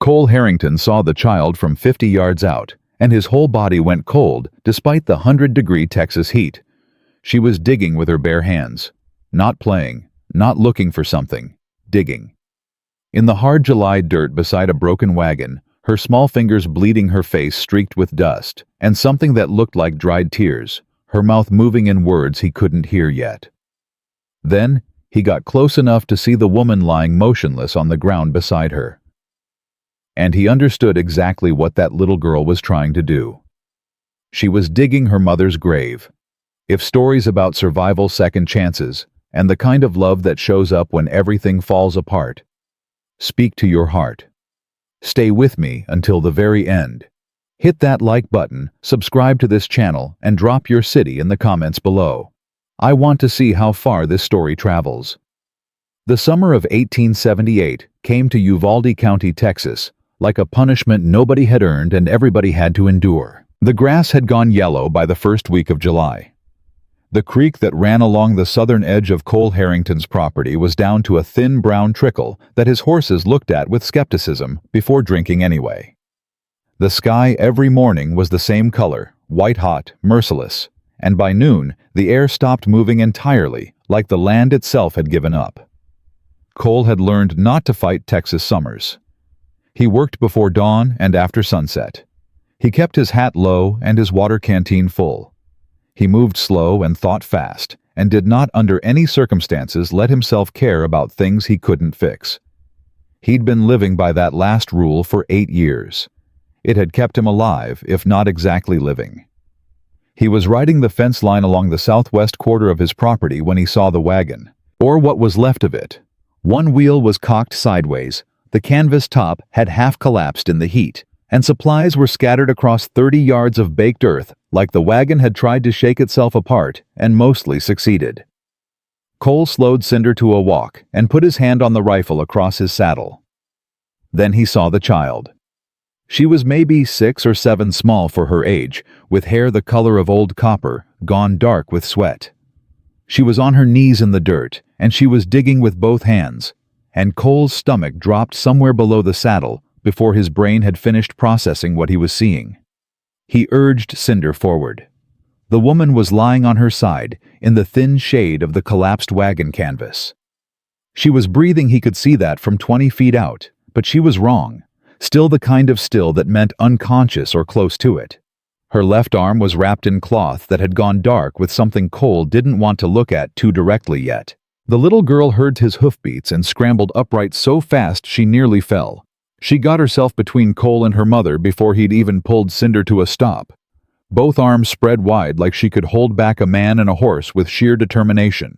Cole Harrington saw the child from 50 yards out, and his whole body went cold despite the 100-degree Texas heat. She was digging with her bare hands. Not playing, not looking for something, digging. In the hard July dirt beside a broken wagon, her small fingers bleeding, her face streaked with dust, and something that looked like dried tears, her mouth moving in words he couldn't hear yet. Then, he got close enough to see the woman lying motionless on the ground beside her. And he understood exactly what that little girl was trying to do. She was digging her mother's grave. If stories about survival, second chances, and the kind of love that shows up when everything falls apart, speak to your heart. Stay with me until the very end. Hit that like button, subscribe to this channel, and drop your city in the comments below. I want to see how far this story travels. The summer of 1878 came to Uvalde County, Texas, like a punishment nobody had earned and everybody had to endure. The grass had gone yellow by the first week of July. The creek that ran along the southern edge of Cole Harrington's property was down to a thin brown trickle that his horses looked at with skepticism before drinking anyway. The sky every morning was the same color, white-hot, merciless, and by noon the air stopped moving entirely, like the land itself had given up. Cole had learned not to fight Texas summers. He worked before dawn and after sunset. He kept his hat low and his water canteen full. He moved slow and thought fast, and did not under any circumstances let himself care about things he couldn't fix. He'd been living by that last rule for 8 years. It had kept him alive, if not exactly living. He was riding the fence line along the southwest quarter of his property when he saw the wagon, or what was left of it. One wheel was cocked sideways, the canvas top had half collapsed in the heat, and supplies were scattered across 30 yards of baked earth like the wagon had tried to shake itself apart and mostly succeeded. Cole slowed Cinder to a walk and put his hand on the rifle across his saddle. Then he saw the child. She was maybe 6 or 7, small for her age, with hair the color of old copper, gone dark with sweat. She was on her knees in the dirt, and she was digging with both hands, and Cole's stomach dropped somewhere below the saddle before his brain had finished processing what he was seeing. He urged Cinder forward. The woman was lying on her side, in the thin shade of the collapsed wagon canvas. She was breathing, he could see that from 20 feet out, but she was wrong, still the kind of still that meant unconscious or close to it. Her left arm was wrapped in cloth that had gone dark with something Cole didn't want to look at too directly yet. The little girl heard his hoofbeats and scrambled upright so fast she nearly fell. She got herself between Cole and her mother before he'd even pulled Cinder to a stop. Both arms spread wide like she could hold back a man and a horse with sheer determination.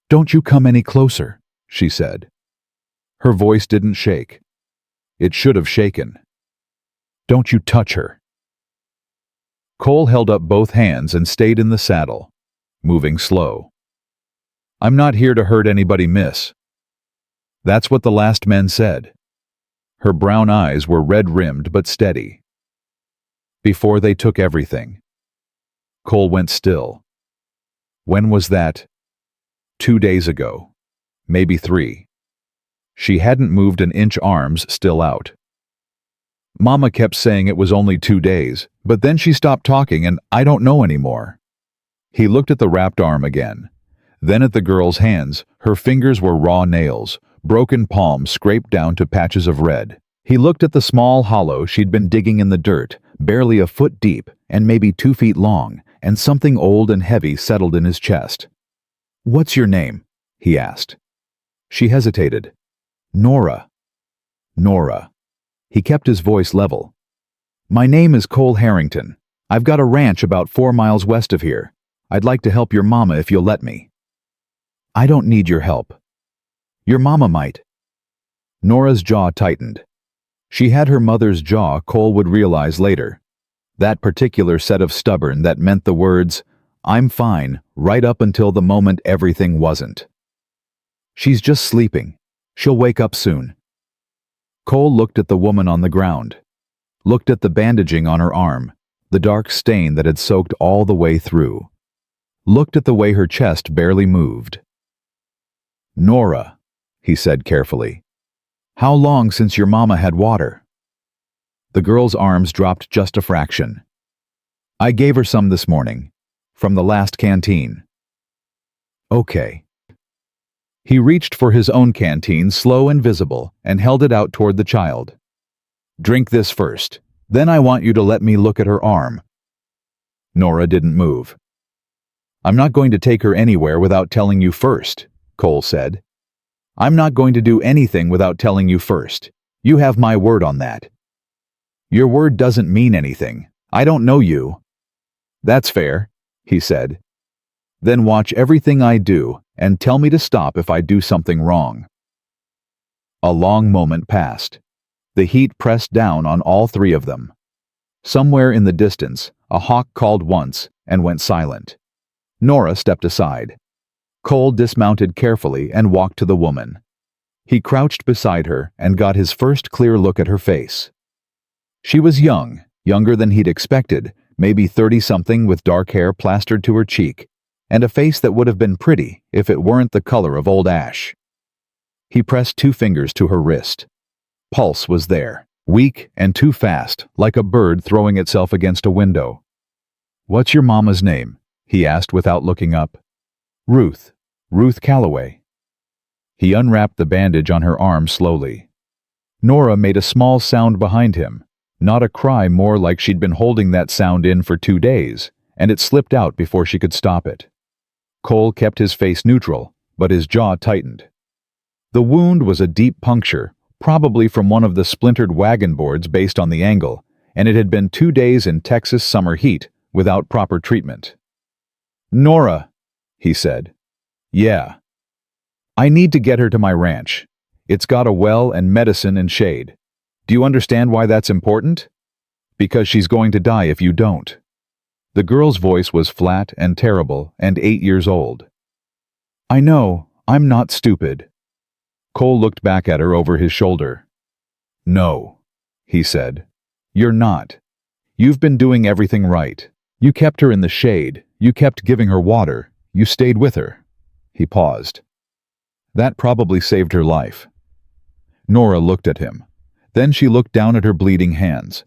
"Don't you come any closer," she said. Her voice didn't shake. It should have shaken. "Don't you touch her." Cole held up both hands and stayed in the saddle, moving slow. "I'm not here to hurt anybody, miss." That's what the last men said. Her brown eyes were red-rimmed but steady. "Before they took everything." Cole went still. When was that? 2 days ago. Maybe 3. She hadn't moved an inch, arms still out. Mama kept saying it was only 2 days, but then she stopped talking and I don't know anymore. He looked at the wrapped arm again. Then at the girl's hands. Her fingers were raw nails, broken palms scraped down to patches of red. He looked at the small hollow she'd been digging in the dirt, barely a foot deep and maybe 2 feet long, and something old and heavy settled in his chest. "What's your name?" he asked. She hesitated. "Nora." "Nora." He kept his voice level. "My name is Cole Harrington. I've got a ranch about 4 miles west of here. I'd like to help your mama if you'll let me." "I don't need your help." "Your mama might." Nora's jaw tightened. She had her mother's jaw, Cole would realize later. That particular set of stubborn that meant the words, "I'm fine," right up until the moment everything wasn't. "She's just sleeping. She'll wake up soon." Cole looked at the woman on the ground, looked at the bandaging on her arm, the dark stain that had soaked all the way through, looked at the way her chest barely moved. "Nora," he said carefully, How long since your mama had water? The girl's arms dropped just a fraction. I gave her some this morning, from the last canteen. Okay. He reached for his own canteen, slow and visible, and held it out toward the child. Drink this first. Then I want you to let me look at her arm. Nora didn't move. I'm not going to take her anywhere without telling you first, Cole said. I'm not going to do anything without telling you first. You have my word on that. Your word doesn't mean anything. I don't know you. That's fair, he said. Then watch everything I do and tell me to stop if I do something wrong. A long moment passed. The heat pressed down on all three of them. Somewhere in the distance, a hawk called once and went silent. Nora stepped aside. Cole dismounted carefully and walked to the woman. He crouched beside her and got his first clear look at her face. She was young, younger than he'd expected, maybe 30-something with dark hair plastered to her cheek, and a face that would have been pretty if it weren't the color of old ash. He pressed 2 fingers to her wrist. Pulse was there, weak and too fast, like a bird throwing itself against a window. What's your mama's name? He asked without looking up. Ruth Calloway. He unwrapped the bandage on her arm slowly. Nora made a small sound behind him, not a cry, more like she'd been holding that sound in for 2 days, and it slipped out before she could stop it. Cole kept his face neutral, but his jaw tightened. The wound was a deep puncture, probably from one of the splintered wagon boards based on the angle, and it had been 2 days in Texas summer heat without proper treatment. Nora, he said. Yeah. I need to get her to my ranch. It's got a well and medicine and shade. Do you understand why that's important? Because she's going to die if you don't. The girl's voice was flat and terrible and 8 years old. I know, I'm not stupid. Cole looked back at her over his shoulder. No, he said. You're not. You've been doing everything right. You kept her in the shade. You kept giving her water. You stayed with her. He paused. That probably saved her life. Nora looked at him. Then she looked down at her bleeding hands.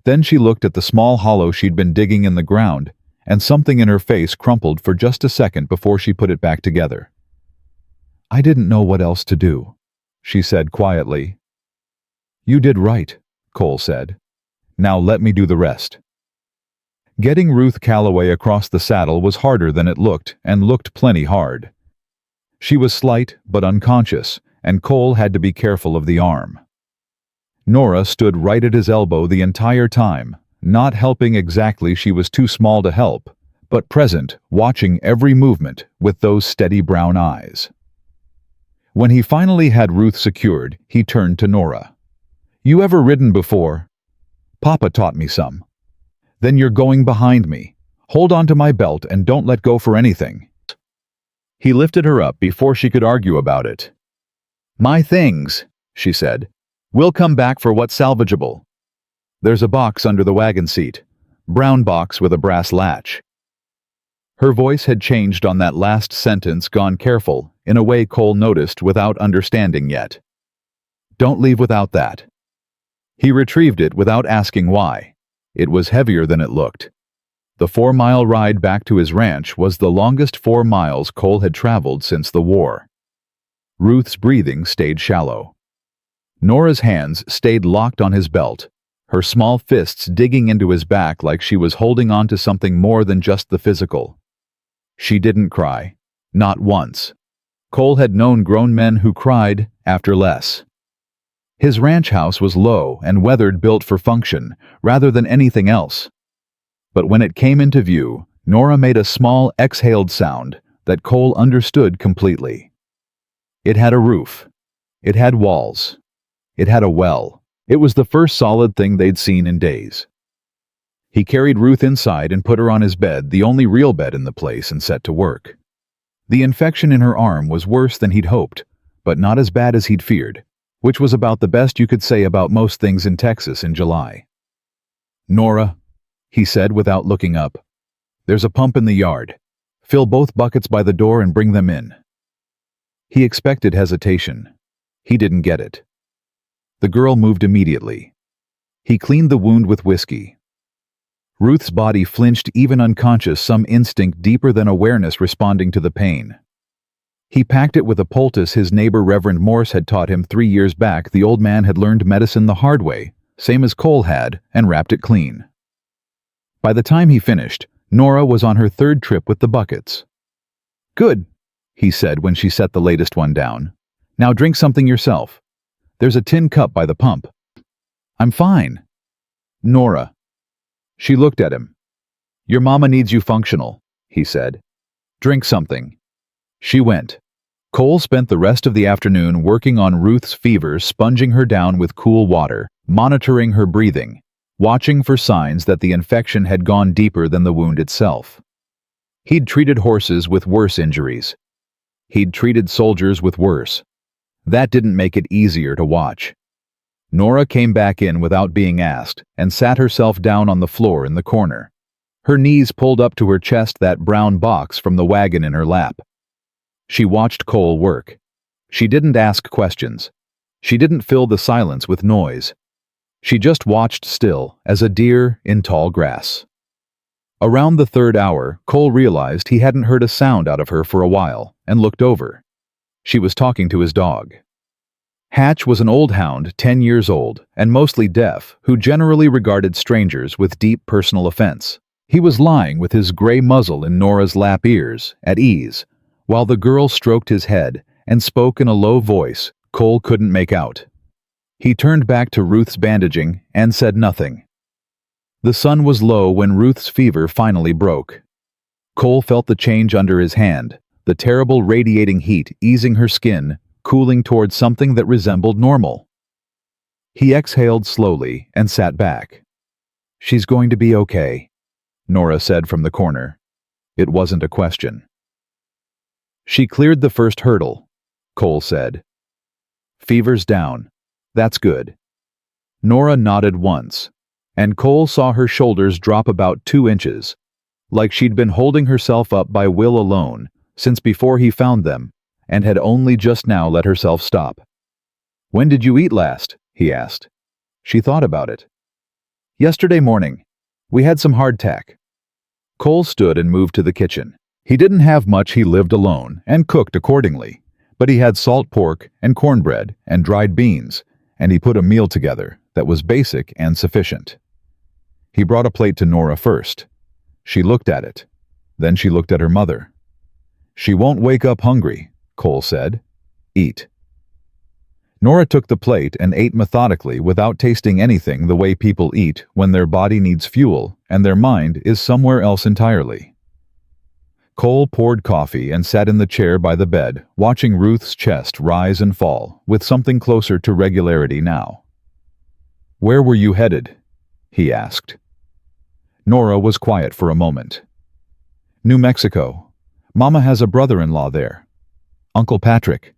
Then she looked at the small hollow she'd been digging in the ground, and something in her face crumpled for just a second before she put it back together. I didn't know what else to do, she said quietly. You did right, Cole said. Now let me do the rest. Getting Ruth Calloway across the saddle was harder than it looked, and looked plenty hard. She was slight but unconscious, and Cole had to be careful of the arm. Nora stood right at his elbow the entire time, not helping exactly, she was too small to help, but present, watching every movement with those steady brown eyes. When he finally had Ruth secured, he turned to Nora. You ever ridden before? Papa taught me some. Then you're going behind me. Hold on to my belt and don't let go for anything. He lifted her up before she could argue about it. My things, she said. We'll come back for what's salvageable. There's a box under the wagon seat. Brown box with a brass latch. Her voice had changed on that last sentence, gone careful, in a way Cole noticed without understanding yet. Don't leave without that. He retrieved it without asking why. It was heavier than it looked. The 4-mile ride back to his ranch was the longest 4 miles Cole had traveled since the war. Ruth's breathing stayed shallow. Nora's hands stayed locked on his belt, her small fists digging into his back like she was holding on to something more than just the physical. She didn't cry. Not once. Cole had known grown men who cried after less. His ranch house was low and weathered, built for function, rather than anything else. But when it came into view, Nora made a small exhaled sound that Cole understood completely. It had a roof. It had walls. It had a well. It was the first solid thing they'd seen in days. He carried Ruth inside and put her on his bed, the only real bed in the place, and set to work. The infection in her arm was worse than he'd hoped, but not as bad as he'd feared, which was about the best you could say about most things in Texas in July. Nora, he said without looking up, there's a pump in the yard. Fill both buckets by the door and bring them in. He expected hesitation. He didn't get it. The girl moved immediately. He cleaned the wound with whiskey. Ruth's body flinched, even unconscious, some instinct deeper than awareness responding to the pain. He packed it with a poultice his neighbor Reverend Morse had taught him 3 years back. The old man had learned medicine the hard way, same as Cole had, and wrapped it clean. By the time he finished, Nora was on her 3rd trip with the buckets. "Good," he said when she set the latest one down. "Now drink something yourself. There's a tin cup by the pump." "I'm fine." "Nora." She looked at him. "Your mama needs you functional," he said. "Drink something." She went. Cole spent the rest of the afternoon working on Ruth's fever, sponging her down with cool water, monitoring her breathing, watching for signs that the infection had gone deeper than the wound itself. He'd treated horses with worse injuries. He'd treated soldiers with worse. That didn't make it easier to watch. Nora came back in without being asked and sat herself down on the floor in the corner. Her knees pulled up to her chest, that brown box from the wagon in her lap. She watched Cole work. She didn't ask questions. She didn't fill the silence with noise. She just watched still as a deer in tall grass. Around the 3rd hour, Cole realized he hadn't heard a sound out of her for a while and looked over. She was talking to his dog. Hatch was an old hound, 10 years old, and mostly deaf, who generally regarded strangers with deep personal offense. He was lying with his gray muzzle in Nora's lap ears, at ease, while the girl stroked his head and spoke in a low voice Cole couldn't make out. He turned back to Ruth's bandaging and said nothing. The sun was low when Ruth's fever finally broke. Cole felt the change under his hand, the terrible radiating heat easing her skin, cooling towards something that resembled normal. He exhaled slowly and sat back. "She's going to be okay," Nora said from the corner. It wasn't a question. "She cleared the first hurdle," Cole said. "Fever's down. That's good." Nora nodded once, and Cole saw her shoulders drop about 2 inches, like she'd been holding herself up by will alone since before he found them, and had only just now let herself stop. "When did you eat last?" he asked. She thought about it. "Yesterday morning. We had some hardtack." Cole stood and moved to the kitchen. He didn't have much. He lived alone and cooked accordingly, but he had salt pork and cornbread and dried beans, and he put a meal together that was basic and sufficient. He brought a plate to Nora first. She looked at it. Then she looked at her mother. "She won't wake up hungry," Cole said. "Eat." Nora took the plate and ate methodically without tasting anything, the way people eat when their body needs fuel and their mind is somewhere else entirely. Cole poured coffee and sat in the chair by the bed, watching Ruth's chest rise and fall, with something closer to regularity now. "Where were you headed?" he asked. Nora was quiet for a moment. "New Mexico. Mama has a brother-in-law there. Uncle Patrick."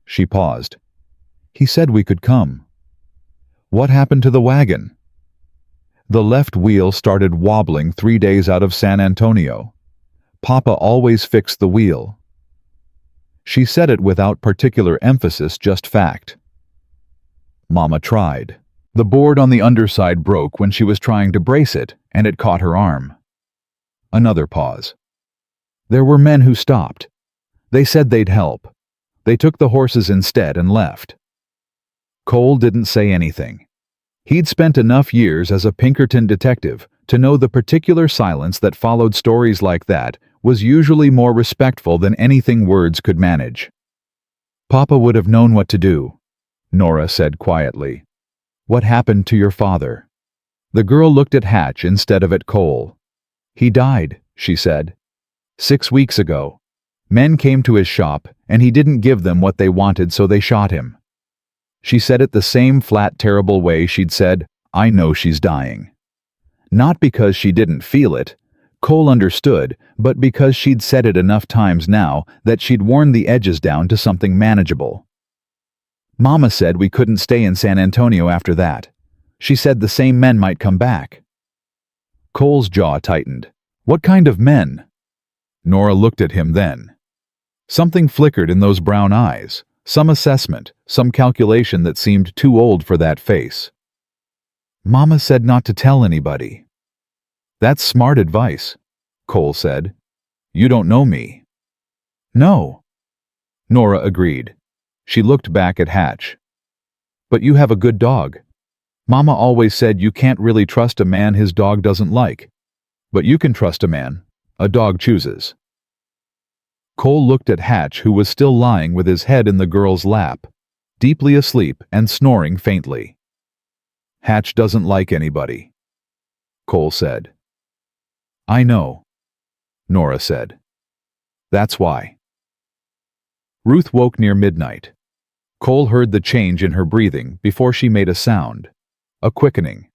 She paused. "He said we could come." "What happened to the wagon?" "The left wheel started wobbling 3 days out of San Antonio. Papa always fixed the wheel." She said it without particular emphasis, just fact. Mama tried. The board on the underside broke when she was trying to brace it, and it caught her arm. Another pause. "There were men who stopped. They said they'd help. They took the horses instead and left." Cole didn't say anything. He'd spent enough years as a Pinkerton detective to know the particular silence that followed stories like that was usually more respectful than anything words could manage. "Papa would have known what to do," Nora said quietly. "What happened to your father?" The girl looked at Hatch instead of at Cole. "He died," she said. 6 weeks ago. Men came to his shop, and he didn't give them what they wanted, so they shot him." She said it the same flat, terrible way she'd said, "I know she's dying." Not because she didn't feel it, Cole understood, but because she'd said it enough times now that she'd worn the edges down to something manageable. "Mama said we couldn't stay in San Antonio after that. She said the same men might come back." Cole's jaw tightened. "What kind of men?" Nora looked at him then. Something flickered in those brown eyes, Some assessment, some calculation that seemed too old for that face. "Mama said not to tell anybody." "That's smart advice," Cole said. "You don't know me." "No," Nora agreed. She looked back at Hatch. "But you have a good dog. Mama always said you can't really trust a man his dog doesn't like. But you can trust a man a dog chooses." Cole looked at Hatch, who was still lying with his head in the girl's lap, deeply asleep and snoring faintly. "Hatch doesn't like anybody," Cole said. "I know," Nora said. "That's why." Ruth woke near midnight. Cole heard the change in her breathing before she made a sound, a quickening,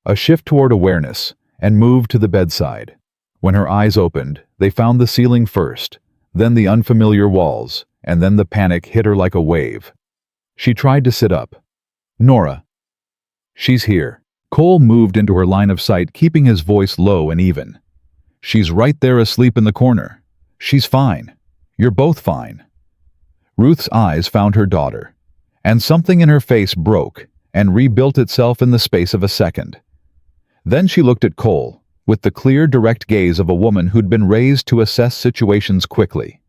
a shift toward awareness, and moved to the bedside. When her eyes opened, they found the ceiling first, then the unfamiliar walls, and then the panic hit her like a wave. She tried to sit up. "Nora." "She's here." Cole moved into her line of sight, keeping his voice low and even. "She's right there asleep in the corner. She's fine. You're both fine." Ruth's eyes found her daughter, and something in her face broke and rebuilt itself in the space of a second. Then she looked at Cole, with the clear, direct gaze of a woman who'd been raised to assess situations quickly.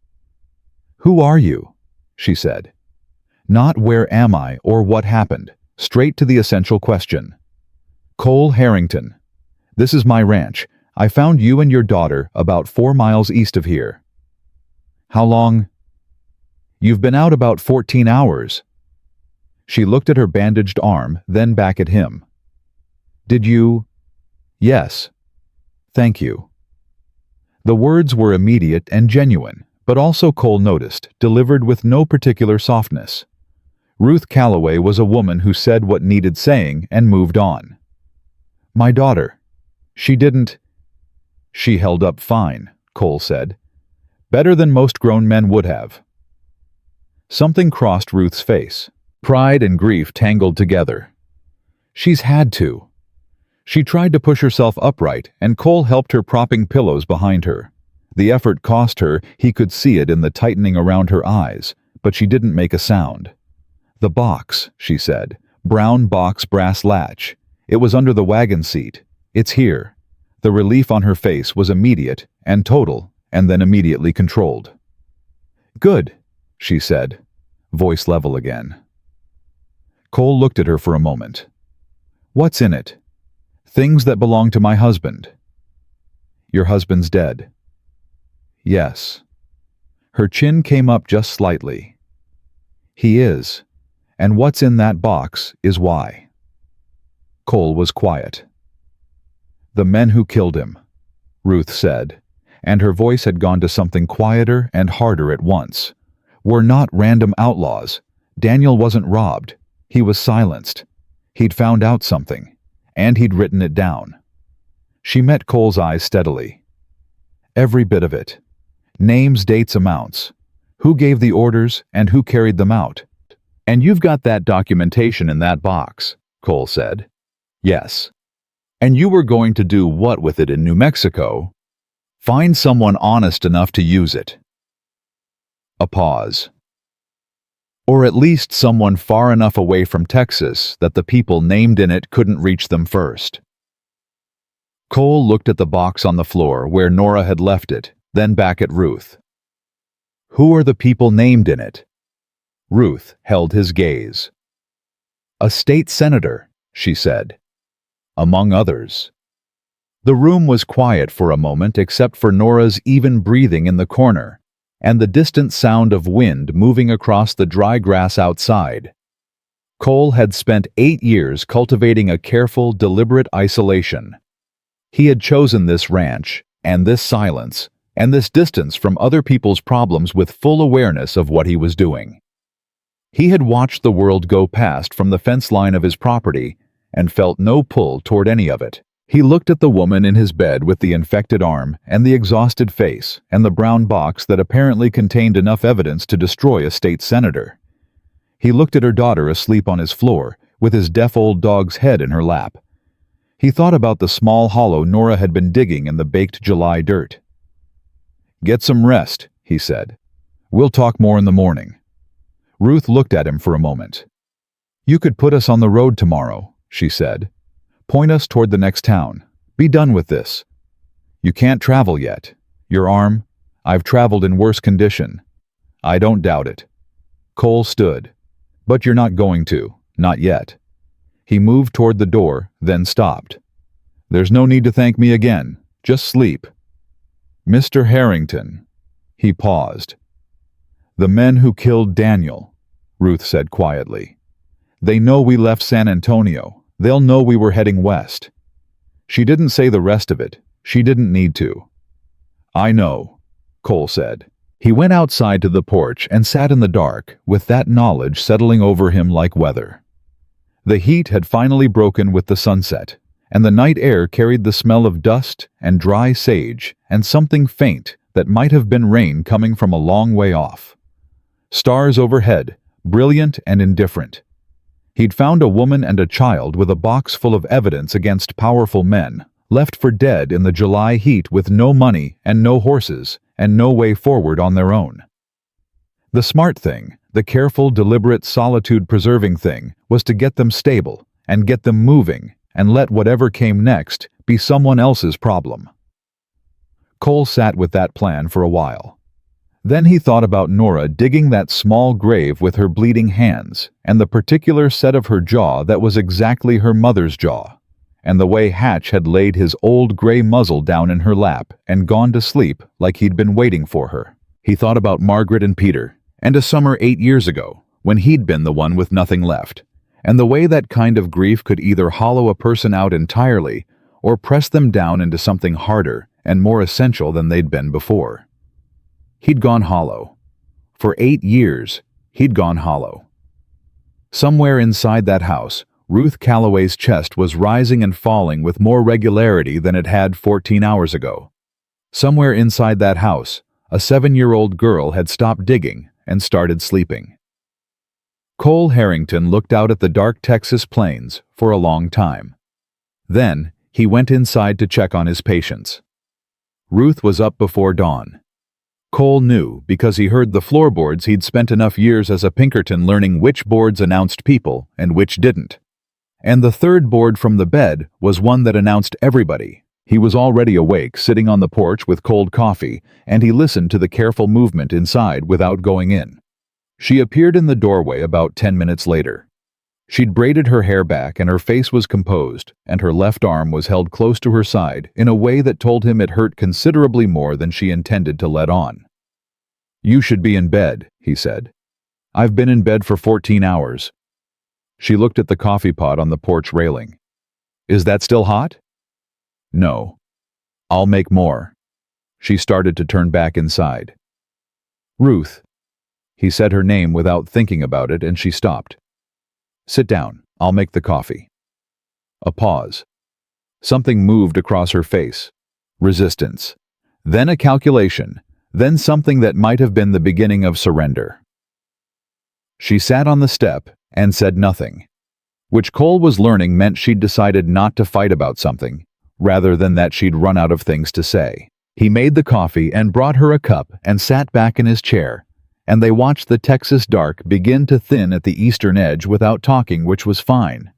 "Who are you?" she said. Not "where am I" or "what happened," straight to the essential question. "Cole Harrington. This is my ranch. I found you and your daughter about 4 miles east of here." "How long?" "You've been out about 14 hours. She looked at her bandaged arm, then back at him. "Did you?" "Yes. Thank you." The words were immediate and genuine, but also, Cole noticed, delivered with no particular softness. Ruth Calloway was a woman who said what needed saying and moved on. "My daughter. She didn't—" "She held up fine," Cole said. "Better than most grown men would have." Something crossed Ruth's face. Pride and grief tangled together. "She's had to." She tried to push herself upright, and Cole helped her, propping pillows behind her. The effort cost her; he could see it in the tightening around her eyes, but she didn't make a sound. "The box," she said. "Brown box, brass latch. It was under the wagon seat. It's here." The relief on her face was immediate and total, and then immediately controlled. "Good," she said, voice level again. Cole looked at her for a moment. "What's in it?" "Things that belong to my husband." "Your husband's dead?" "Yes." Her chin came up just slightly. "He is. And what's in that box is why." Cole was quiet. "The men who killed him," Ruth said, and her voice had gone to something quieter and harder at once. "Were not random outlaws. Daniel wasn't robbed. He was silenced. He'd found out something, and he'd written it down." She met Cole's eyes steadily. "Every bit of it. Names, dates, amounts. Who gave the orders and who carried them out." "And you've got that documentation in that box," Cole said. "Yes." "And you were going to do what with it in New Mexico?" "Find someone honest enough to use it." A pause. "Or at least someone far enough away from Texas that the people named in it couldn't reach them first." Cole looked at the box on the floor where Nora had left it, then back at Ruth. "Who are the people named in it?" Ruth held his gaze. "A state senator," she said. "Among others." The room was quiet for a moment except for Nora's even breathing in the corner, and the distant sound of wind moving across the dry grass outside. Cole had spent 8 years cultivating a careful, deliberate isolation. He had chosen this ranch, and this silence, and this distance from other people's problems with full awareness of what he was doing. He had watched the world go past from the fence line of his property and felt no pull toward any of it. He looked at the woman in his bed with the infected arm and the exhausted face and the brown box that apparently contained enough evidence to destroy a state senator. He looked at her daughter asleep on his floor with his deaf old dog's head in her lap. He thought about the small hollow Nora had been digging in the baked July dirt. "Get some rest," he said. "We'll talk more in the morning." Ruth looked at him for a moment. "You could put us on the road tomorrow," she said. "Point us toward the next town. Be done with this. You can't travel yet. Your arm? I've traveled in worse condition." "I don't doubt it." Cole stood. "But you're not going to. Not yet." He moved toward the door, then stopped. "There's no need to thank me again. Just sleep." "Mr. Harrington." He paused. "The men who killed Daniel," Ruth said quietly. "They know we left San Antonio. They'll know we were heading west." She didn't say the rest of it. She didn't need to. "I know," Cole said. He went outside to the porch and sat in the dark, with that knowledge settling over him like weather. The heat had finally broken with the sunset, and the night air carried the smell of dust and dry sage and something faint that might have been rain coming from a long way off. Stars overhead, brilliant and indifferent. He'd found a woman and a child with a box full of evidence against powerful men, left for dead in the July heat with no money and no horses and no way forward on their own. The smart thing, the careful, deliberate, solitude-preserving thing, was to get them stable and get them moving and let whatever came next be someone else's problem. Cole sat with that plan for a while. Then he thought about Nora digging that small grave with her bleeding hands, and the particular set of her jaw that was exactly her mother's jaw, and the way Hatch had laid his old gray muzzle down in her lap and gone to sleep like he'd been waiting for her. He thought about Margaret and Peter, and a summer 8 years ago, when he'd been the one with nothing left, and the way that kind of grief could either hollow a person out entirely or press them down into something harder and more essential than they'd been before. He'd gone hollow. For 8 years, he'd gone hollow. Somewhere inside that house, Ruth Calloway's chest was rising and falling with more regularity than it had 14 hours ago. Somewhere inside that house, a 7-year-old girl had stopped digging and started sleeping. Cole Harrington looked out at the dark Texas plains for a long time. Then, he went inside to check on his patients. Ruth was up before dawn. Cole knew because he heard the floorboards he'd spent enough years as a Pinkerton learning which boards announced people and which didn't. And the third board from the bed was one that announced everybody. He was already awake, sitting on the porch with cold coffee, and he listened to the careful movement inside without going in. She appeared in the doorway about 10 minutes later. She'd braided her hair back and her face was composed, and her left arm was held close to her side in a way that told him it hurt considerably more than she intended to let on. "You should be in bed," he said. "I've been in bed for 14 hours. She looked at the coffee pot on the porch railing. "Is that still hot?" "No." "I'll make more." She started to turn back inside. "Ruth." He said her name without thinking about it, and she stopped. "Sit down. I'll make the coffee." A pause. Something moved across her face. Resistance. Then a calculation. Then something that might have been the beginning of surrender. She sat on the step and said nothing, which Cole was learning meant she'd decided not to fight about something, rather than that she'd run out of things to say. He made the coffee and brought her a cup and sat back in his chair, and they watched the Texas dark begin to thin at the eastern edge without talking, which was fine.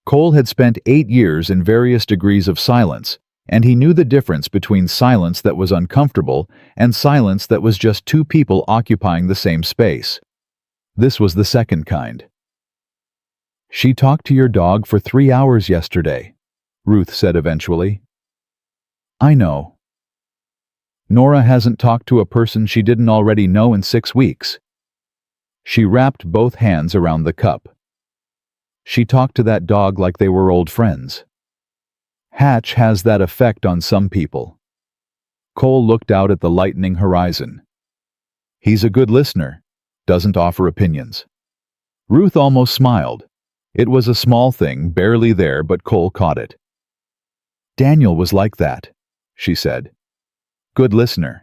Cole had spent 8 years in various degrees of silence, and he knew the difference between silence that was uncomfortable and silence that was just two people occupying the same space. This was the second kind. "She talked to your dog for 3 hours yesterday," Ruth said eventually. "I know." "Nora hasn't talked to a person she didn't already know in 6 weeks. She wrapped both hands around the cup. "She talked to that dog like they were old friends. Hatch has that effect on some people." Cole looked out at the lightening horizon. "He's a good listener, doesn't offer opinions." Ruth almost smiled. It was a small thing, barely there, but Cole caught it. "Daniel was like that," she said. "Good listener.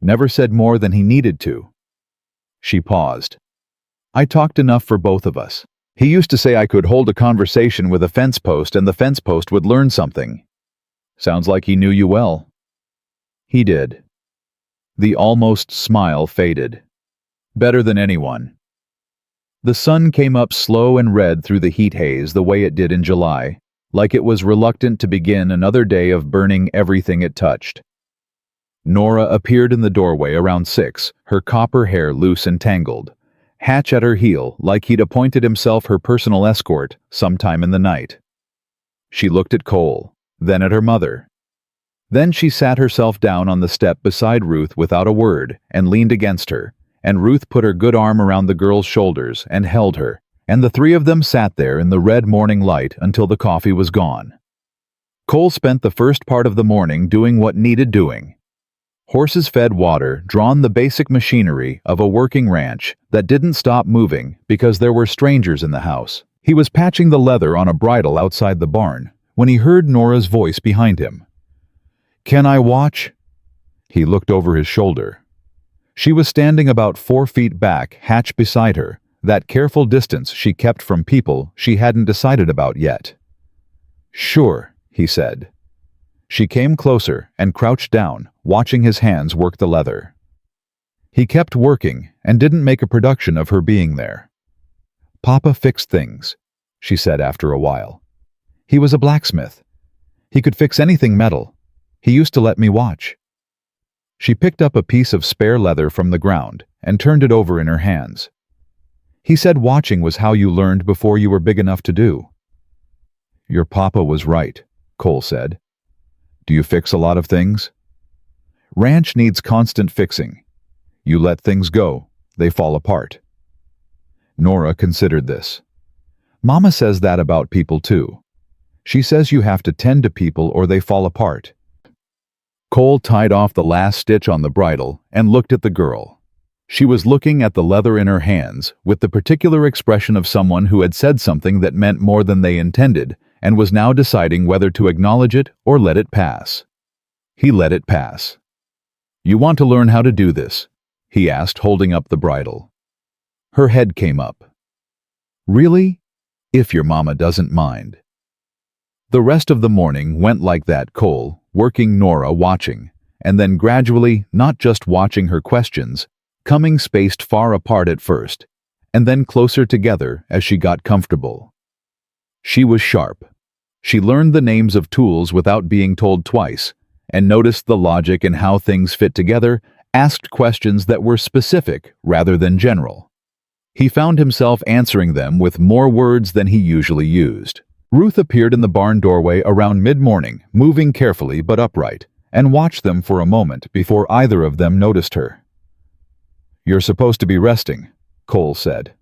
Never said more than he needed to." She paused. "I talked enough for both of us. He used to say I could hold a conversation with a fence post and the fence post would learn something." "Sounds like he knew you well." "He did." The almost smile faded. "Better than anyone. The sun came up slow and red through the heat haze the way it did in July, like it was reluctant to begin another day of burning everything it touched. Nora appeared in the doorway around 6, her copper hair loose and tangled, Hatch at her heel like he'd appointed himself her personal escort sometime in the night. She looked at Cole, then at her mother. Then she sat herself down on the step beside Ruth without a word and leaned against her, and Ruth put her good arm around the girl's shoulders and held her, and the three of them sat there in the red morning light until the coffee was gone. Cole spent the first part of the morning doing what needed doing. Horses fed water, drawn the basic machinery of a working ranch that didn't stop moving because there were strangers in the house. He was patching the leather on a bridle outside the barn when he heard Nora's voice behind him. "Can I watch?" He looked over his shoulder. She was standing about 4 feet back, Hatch beside her, that careful distance she kept from people she hadn't decided about yet. "Sure," he said. She came closer and crouched down, watching his hands work the leather. He kept working and didn't make a production of her being there. "Papa fixed things," she said after a while. "He was a blacksmith. He could fix anything metal. He used to let me watch." She picked up a piece of spare leather from the ground and turned it over in her hands. "He said watching was how you learned before you were big enough to do." "Your papa was right," Cole said. "Do you fix a lot of things?" "Ranch needs constant fixing. You let things go, they fall apart." Nora considered this. "Mama says that about people too. She says you have to tend to people or they fall apart." Cole tied off the last stitch on the bridle and looked at the girl. She was looking at the leather in her hands with the particular expression of someone who had said something that meant more than they intended and was now deciding whether to acknowledge it or let it pass. He let it pass. "You want to learn how to do this?" he asked, holding up the bridle. Her head came up. "Really? If your mama doesn't mind." The rest of the morning went like that, Cole, working, Nora watching, and then gradually not just watching her questions, coming spaced far apart at first, and then closer together as she got comfortable. She was sharp. She learned the names of tools without being told twice, and noticed the logic in how things fit together, asked questions that were specific rather than general. He found himself answering them with more words than he usually used. Ruth appeared in the barn doorway around mid-morning, moving carefully but upright, and watched them for a moment before either of them noticed her. "You're supposed to be resting," Cole said.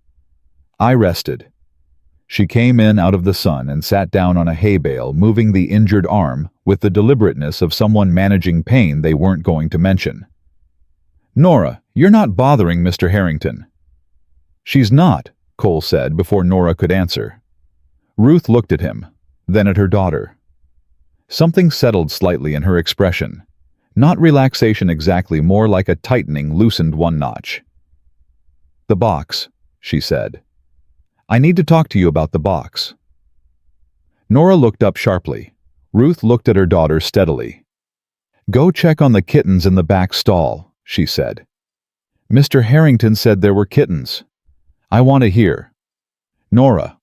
"I rested." She came in out of the sun and sat down on a hay bale, moving the injured arm with the deliberateness of someone managing pain they weren't going to mention. "Nora, you're not bothering Mr. Harrington." "She's not," Cole said before Nora could answer. Ruth looked at him, then at her daughter. Something settled slightly in her expression. Not relaxation exactly, more like a tightening loosened one notch. "The box," she said. "I need to talk to you about the box." Nora looked up sharply. Ruth looked at her daughter steadily. "Go check on the kittens in the back stall," she said. "Mr. Harrington said there were kittens. I want to hear." "Nora."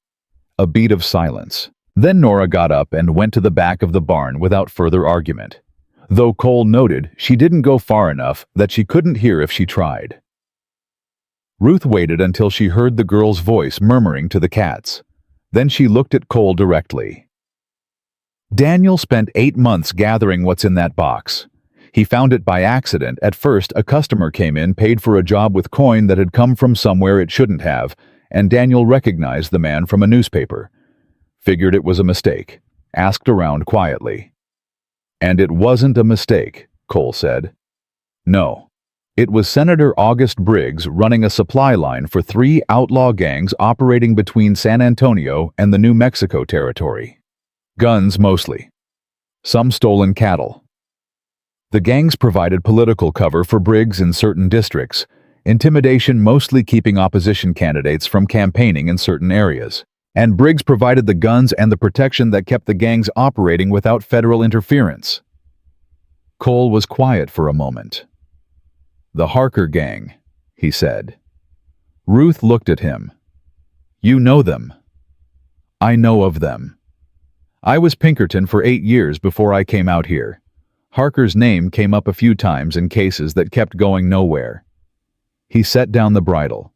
A beat of silence. Then Nora got up and went to the back of the barn without further argument, though Cole noted she didn't go far enough that she couldn't hear if she tried. Ruth waited until she heard the girl's voice murmuring to the cats. Then she looked at Cole directly. "Daniel spent 8 months gathering what's in that box. He found it by accident. At first, a customer came in, paid for a job with coin that had come from somewhere it shouldn't have, and Daniel recognized the man from a newspaper. Figured it was a mistake. Asked around quietly. And it wasn't a mistake," Cole said. "No. It was Senator August Briggs running a supply line for 3 outlaw gangs operating between San Antonio and the New Mexico territory. Guns mostly. Some stolen cattle. The gangs provided political cover for Briggs in certain districts, intimidation mostly keeping opposition candidates from campaigning in certain areas, and Briggs provided the guns and the protection that kept the gangs operating without federal interference." Cole was quiet for a moment. "The Harker gang," he said. Ruth looked at him. You know them. I know of them. I was Pinkerton for 8 years before I came out here. Harker's name came up a few times in cases that kept going nowhere. He set down the bridle.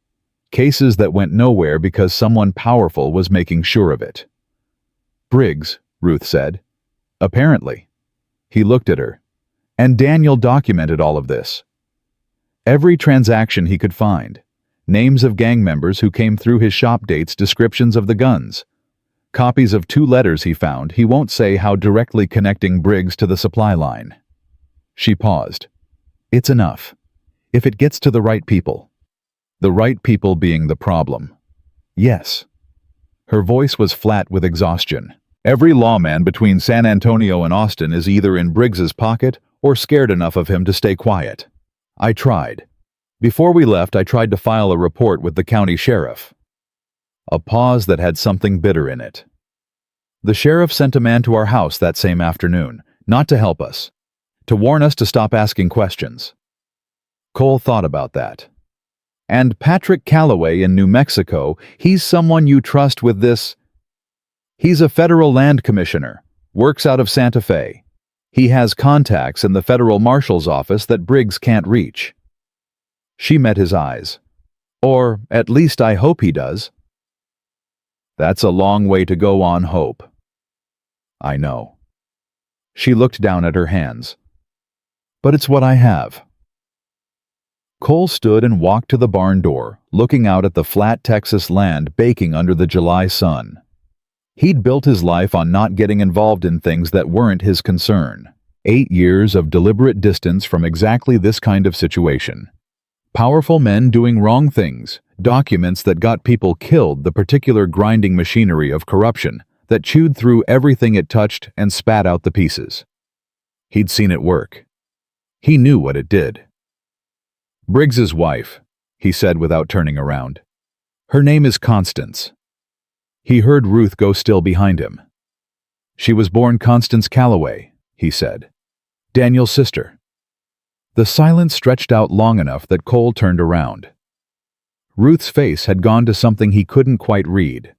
Cases that went nowhere because someone powerful was making sure of it. Briggs, Ruth said. Apparently. He looked at her. And Daniel documented all of this. Every transaction he could find. Names of gang members who came through his shop dates, descriptions of the guns. Copies of 2 letters he found. He won't say how directly connecting Briggs to the supply line. She paused. It's enough. If it gets to the right people. The right people being the problem. Yes. Her voice was flat with exhaustion. Every lawman between San Antonio and Austin is either in Briggs's pocket or scared enough of him to stay quiet. I tried. Before we left, I tried to file a report with the county sheriff. A pause that had something bitter in it. The sheriff sent a man to our house that same afternoon, not to help us, to warn us to stop asking questions. Cole thought about that. And Patrick Calloway in New Mexico, he's someone you trust with this. He's a federal land commissioner, works out of Santa Fe. He has contacts in the federal marshal's office that Briggs can't reach. She met his eyes. Or, at least I hope he does. That's a long way to go on hope. I know. She looked down at her hands. But it's what I have. Cole stood and walked to the barn door, looking out at the flat Texas land baking under the July sun. He'd built his life on not getting involved in things that weren't his concern. 8 years of deliberate distance from exactly this kind of situation. Powerful men doing wrong things, documents that got people killed, the particular grinding machinery of corruption that chewed through everything it touched and spat out the pieces. He'd seen it work. He knew what it did. Briggs's wife, he said without turning around. Her name is Constance. He heard Ruth go still behind him. She was born Constance Calloway, he said. Daniel's sister. The silence stretched out long enough that Cole turned around. Ruth's face had gone to something he couldn't quite read.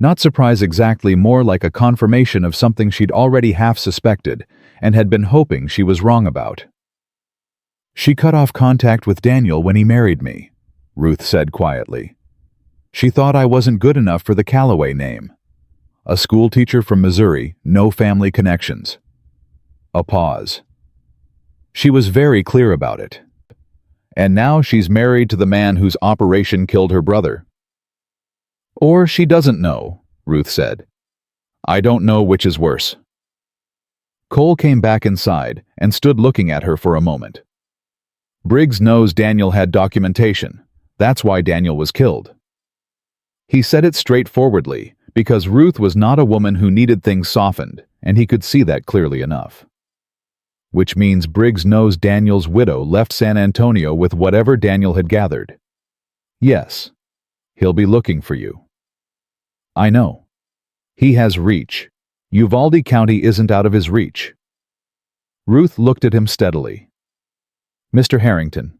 Not surprise exactly, more like a confirmation of something she'd already half suspected and had been hoping she was wrong about. She cut off contact with Daniel when he married me, Ruth said quietly. She thought I wasn't good enough for the Calloway name. A schoolteacher from Missouri, no family connections. A pause. She was very clear about it. And now she's married to the man whose operation killed her brother. Or she doesn't know, Ruth said. I don't know which is worse. Cole came back inside and stood looking at her for a moment. Briggs knows Daniel had documentation. That's why Daniel was killed. He said it straightforwardly, because Ruth was not a woman who needed things softened, and he could see that clearly enough. Which means Briggs knows Daniel's widow left San Antonio with whatever Daniel had gathered. Yes, he'll be looking for you. I know. He has reach. Uvalde County isn't out of his reach. Ruth looked at him steadily. Mr. Harrington.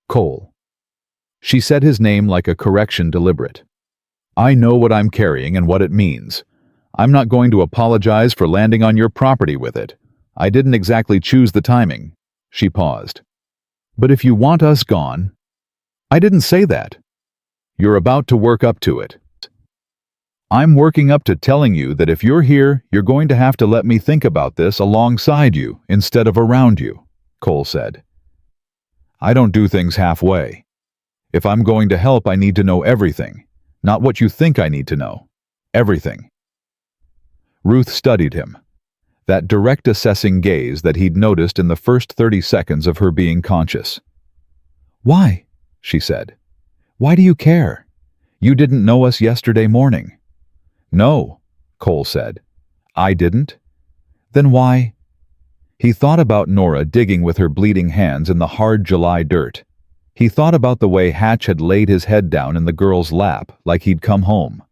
Cole. She said his name like a correction deliberate. I know what I'm carrying and what it means. I'm not going to apologize for landing on your property with it. I didn't exactly choose the timing. She paused. But if you want us gone... I didn't say that. You're about to work up to it. I'm working up to telling you that if you're here, you're going to have to let me think about this alongside you instead of around you, Cole said. I don't do things halfway. If I'm going to help, I need to know everything, not what you think I need to know. Everything. Ruth studied him. That direct assessing gaze that he'd noticed in the first 30 seconds of her being conscious. Why? She said. Why do you care? You didn't know us yesterday morning. No, Cole said. I didn't? Then why? He thought about Nora digging with her bleeding hands in the hard July dirt. He thought about the way Hatch had laid his head down in the girl's lap like he'd come home.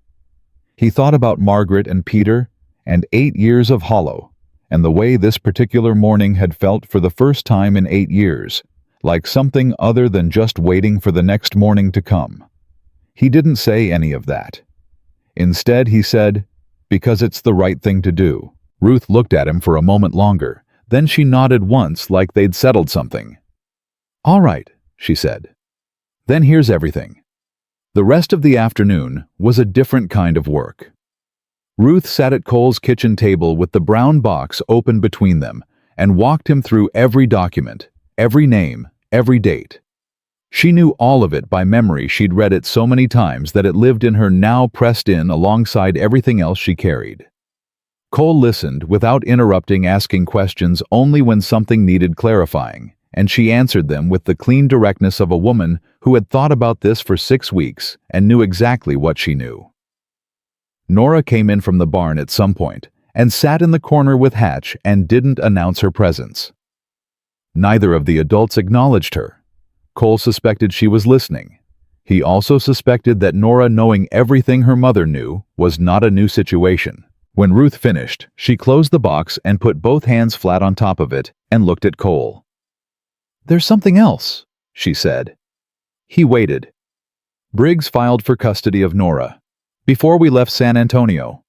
He thought about Margaret and Peter and 8 years of hollow, and the way this particular morning had felt for the first time in 8 years, like something other than just waiting for the next morning to come. He didn't say any of that. Instead, he said, "Because it's the right thing to do." Ruth looked at him for a moment longer. Then she nodded once like they'd settled something. "All right," she said. "Then here's everything." The rest of the afternoon was a different kind of work. Ruth sat at Cole's kitchen table with the brown box open between them and walked him through every document, every name, every date. She knew all of it by memory. She'd read it so many times that it lived in her, now pressed in alongside everything else she carried. Cole listened without interrupting, asking questions only when something needed clarifying, and she answered them with the clean directness of a woman who had thought about this for 6 weeks and knew exactly what she knew. Nora came in from the barn at some point and sat in the corner with Hatch and didn't announce her presence. Neither of the adults acknowledged her. Cole suspected she was listening. He also suspected that Nora knowing everything her mother knew was not a new situation. When Ruth finished, she closed the box and put both hands flat on top of it and looked at Cole. "There's something else," she said. He waited. "Briggs filed for custody of Nora before we left San Antonio."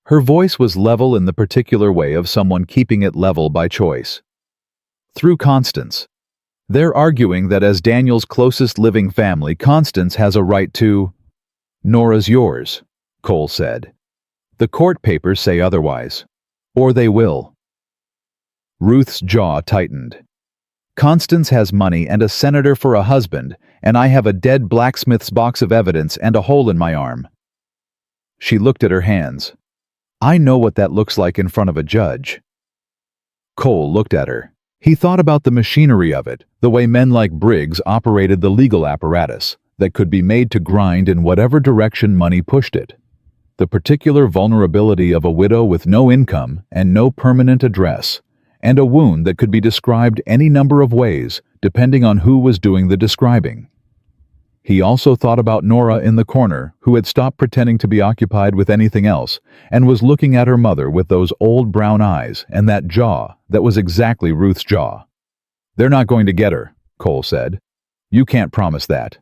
Her voice was level in the particular way of someone keeping it level by choice. "Through Constance. They're arguing that as Daniel's closest living family, Constance has a right to—" "Nora's yours," Cole said. "The court papers say otherwise. Or they will." Ruth's jaw tightened. "Constance has money and a senator for a husband, and I have a dead blacksmith's box of evidence and a hole in my arm." She looked at her hands. "I know what that looks like in front of a judge." Cole looked at her. He thought about the machinery of it, the way men like Briggs operated the legal apparatus that could be made to grind in whatever direction money pushed it. The particular vulnerability of a widow with no income and no permanent address, and a wound that could be described any number of ways depending on who was doing the describing. He also thought about Nora in the corner, who had stopped pretending to be occupied with anything else and was looking at her mother with those old brown eyes and that jaw that was exactly Ruth's jaw. "They're not going to get her," Cole said. "You can't promise that.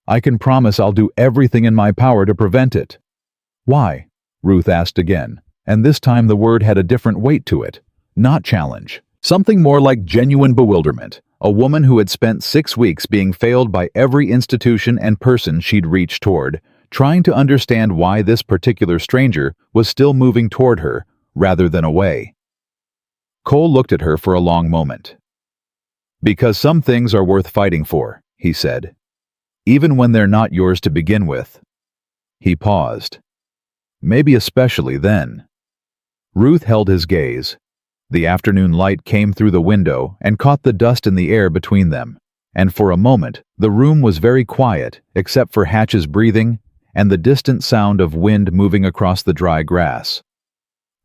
I can promise I'll do everything in my power to prevent it." "Why?" Ruth asked again, and this time the word had a different weight to it. Not challenge. Something more like genuine bewilderment. A woman who had spent 6 weeks being failed by every institution and person she'd reached toward, trying to understand why this particular stranger was still moving toward her rather than away. Cole looked at her for a long moment. "Because some things are worth fighting for," he said, "even when they're not yours to begin with." He paused. "Maybe especially then." Ruth held his gaze. The afternoon light came through the window and caught the dust in the air between them, and for a moment the room was very quiet except for Hatch's breathing and the distant sound of wind moving across the dry grass.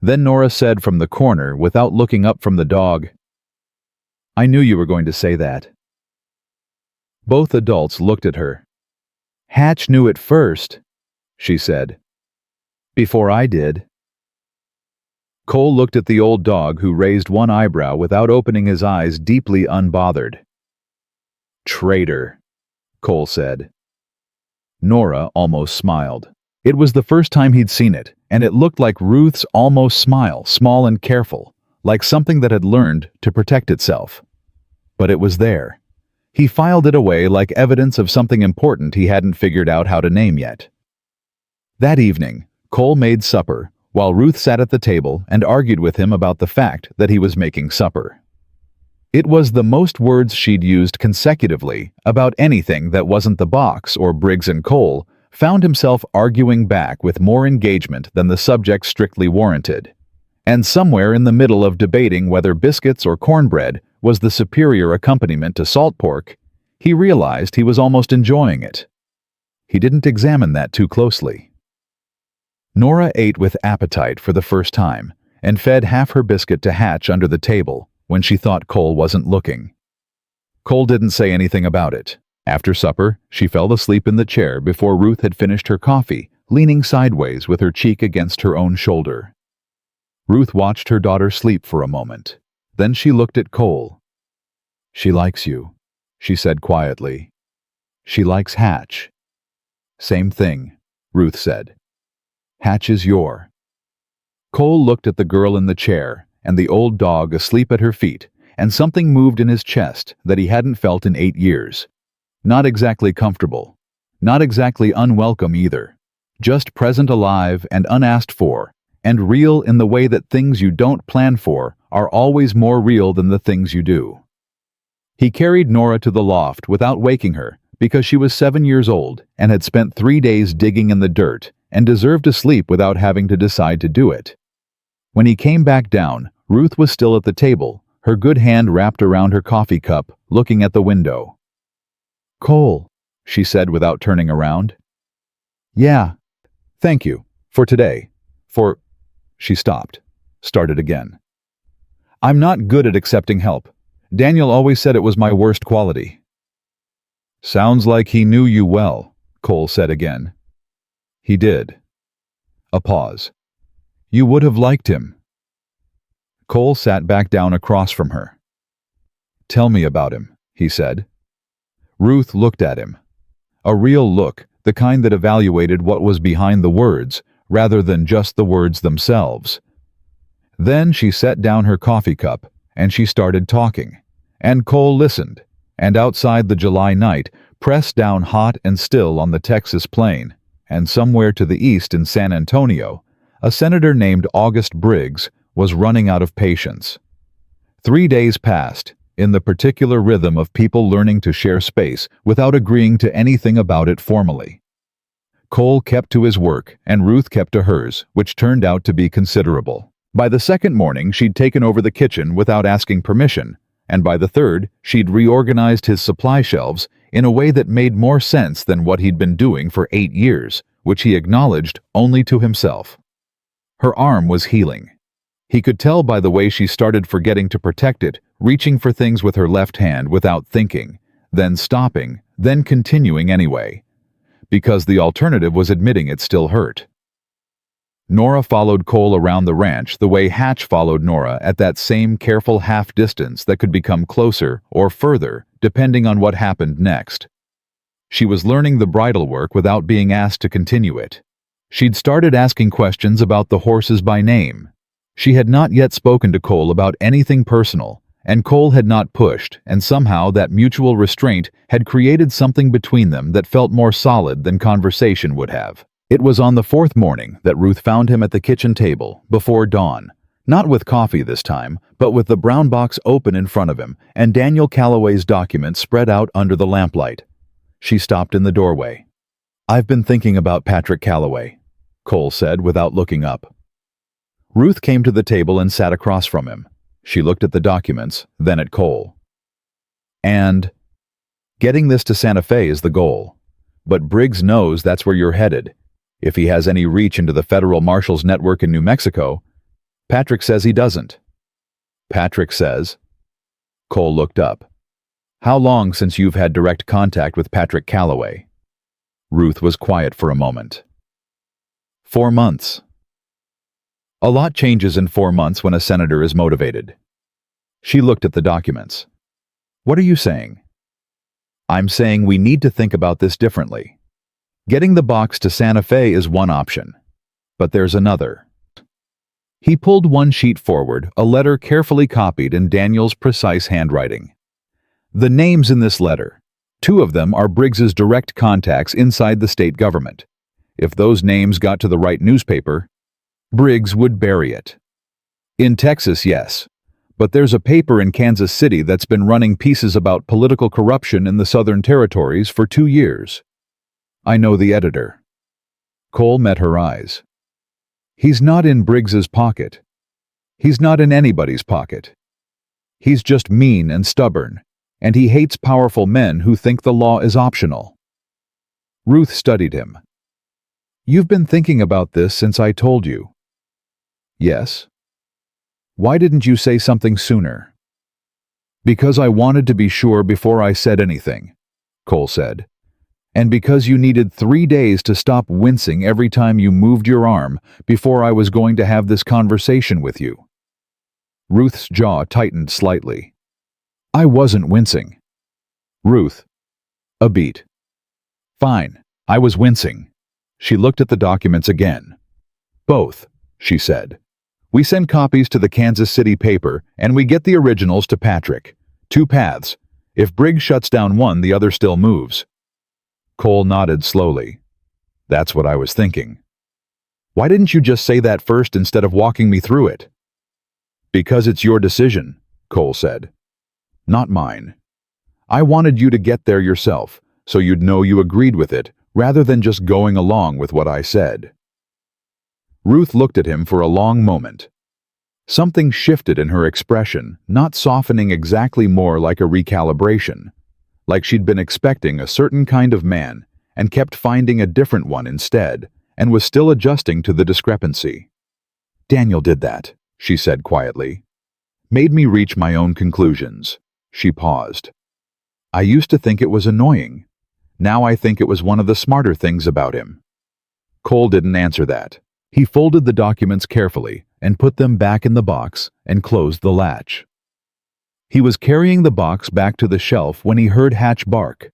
Then Nora said from the corner, without looking up from the dog, "I knew you were going to say that." Both adults looked at her. "Hatch knew it first," she said. "Before I did." Cole looked at the old dog, who raised one eyebrow without opening his eyes, deeply unbothered. "Traitor," Cole said. Nora almost smiled. It was the first time he'd seen it, and it looked like Ruth's almost smile, small and careful, like something that had learned to protect itself. But it was there. He filed it away like evidence of something important he hadn't figured out how to name yet. That evening, Cole made supper, while Ruth sat at the table and argued with him about the fact that he was making supper. It was the most words she'd used consecutively about anything that wasn't the box or Briggs and Cole, found himself arguing back with more engagement than the subject strictly warranted. And somewhere in the middle of debating whether biscuits or cornbread was the superior accompaniment to salt pork, he realized he was almost enjoying it. He didn't examine that too closely. Nora ate with appetite for the first time and fed half her biscuit to Hatch under the table when she thought Cole wasn't looking. Cole didn't say anything about it. After supper, she fell asleep in the chair before Ruth had finished her coffee, leaning sideways with her cheek against her own shoulder. Ruth watched her daughter sleep for a moment. Then she looked at Cole. "She likes you," she said quietly. "She likes Hatch." "Same thing," Ruth said. Hatch is your. Cole looked at the girl in the chair and the old dog asleep at her feet, and something moved in his chest that he hadn't felt in 8 years. Not exactly comfortable. Not exactly unwelcome either. Just present, alive, and unasked for, and real in the way that things you don't plan for are always more real than the things you do. He carried Nora to the loft without waking her because she was 7 years old and had spent 3 days digging in the dirt and deserved to sleep without having to decide to do it. When he came back down, Ruth was still at the table, her good hand wrapped around her coffee cup, looking at the window. "Cole," she said without turning around. "Yeah. Thank you. For today. For—" She stopped. Started again. "I'm not good at accepting help. Daniel always said it was my worst quality." "Sounds like he knew you well," Cole said again. "He did." A pause. "You would have liked him." Cole sat back down across from her. "Tell me about him," he said. Ruth looked at him. A real look, the kind that evaluated what was behind the words, rather than just the words themselves. Then she set down her coffee cup, and she started talking. And Cole listened, and outside the July night, pressed down hot and still on the Texas plain, and somewhere to the east in San Antonio, a senator named August Briggs was running out of patience. 3 days passed, in the particular rhythm of people learning to share space without agreeing to anything about it formally. Cole kept to his work, and Ruth kept to hers, which turned out to be considerable. By the second morning, she'd taken over the kitchen without asking permission, and by the third, she'd reorganized his supply shelves in a way that made more sense than what he'd been doing for 8 years, which he acknowledged only to himself. Her arm was healing. He could tell by the way she started forgetting to protect it, reaching for things with her left hand without thinking, then stopping, then continuing anyway, because the alternative was admitting it still hurt. Nora followed Cole around the ranch the way Hatch followed Nora at that same careful half distance that could become closer or further depending on what happened next. She was learning the bridal work without being asked to continue it. She'd started asking questions about the horses by name. She had not yet spoken to Cole about anything personal, and Cole had not pushed, and somehow that mutual restraint had created something between them that felt more solid than conversation would have. It was on the 4th morning that Ruth found him at the kitchen table, before dawn, not with coffee this time, but with the brown box open in front of him and Daniel Calloway's documents spread out under the lamplight. She stopped in the doorway. "I've been thinking about Patrick Calloway," Cole said without looking up. Ruth came to the table and sat across from him. She looked at the documents, then at Cole. "And getting this to Santa Fe is the goal. But Briggs knows that's where you're headed. If he has any reach into the federal marshals network in New Mexico, Patrick says he doesn't." "Patrick says?" Cole looked up. "How long since you've had direct contact with Patrick Calloway?" Ruth was quiet for a moment. 4 months. A lot changes in 4 months when a senator is motivated. She looked at the documents. "What are you saying?" "I'm saying we need to think about this differently. Getting the box to Santa Fe is one option, but there's another." He pulled one sheet forward, a letter carefully copied in Daniel's precise handwriting. The names in this letter, 2 of them are Briggs's direct contacts inside the state government. If those names got to the right newspaper, Briggs would bury it. In Texas, yes, but there's a paper in Kansas City that's been running pieces about political corruption in the Southern Territories for 2 years. I know the editor. Cole met her eyes. He's not in Briggs's pocket. He's not in anybody's pocket. He's just mean and stubborn, and he hates powerful men who think the law is optional. Ruth studied him. "You've been thinking about this since I told you." "Yes." "Why didn't you say something sooner?" "Because I wanted to be sure before I said anything," Cole said. "And because you needed 3 days to stop wincing every time you moved your arm before I was going to have this conversation with you." Ruth's jaw tightened slightly. "I wasn't wincing." "Ruth." A beat. "Fine, I was wincing." She looked at the documents again. Both, she said. We send copies to the Kansas City paper, and we get the originals to Patrick. 2 paths. If Briggs shuts down one, the other still moves. Cole nodded slowly. That's what I was thinking. Why didn't you just say that first instead of walking me through it? Because it's your decision, Cole said. Not mine. I wanted you to get there yourself, so you'd know you agreed with it, rather than just going along with what I said. Ruth looked at him for a long moment. Something shifted in her expression, not softening exactly, more like a recalibration, like she'd been expecting a certain kind of man and kept finding a different one instead, and was still adjusting to the discrepancy. Daniel did that, she said quietly. Made me reach my own conclusions. She paused. I used to think it was annoying. Now I think it was one of the smarter things about him. Cole didn't answer that. He folded the documents carefully and put them back in the box and closed the latch. He was carrying the box back to the shelf when he heard Hatch bark.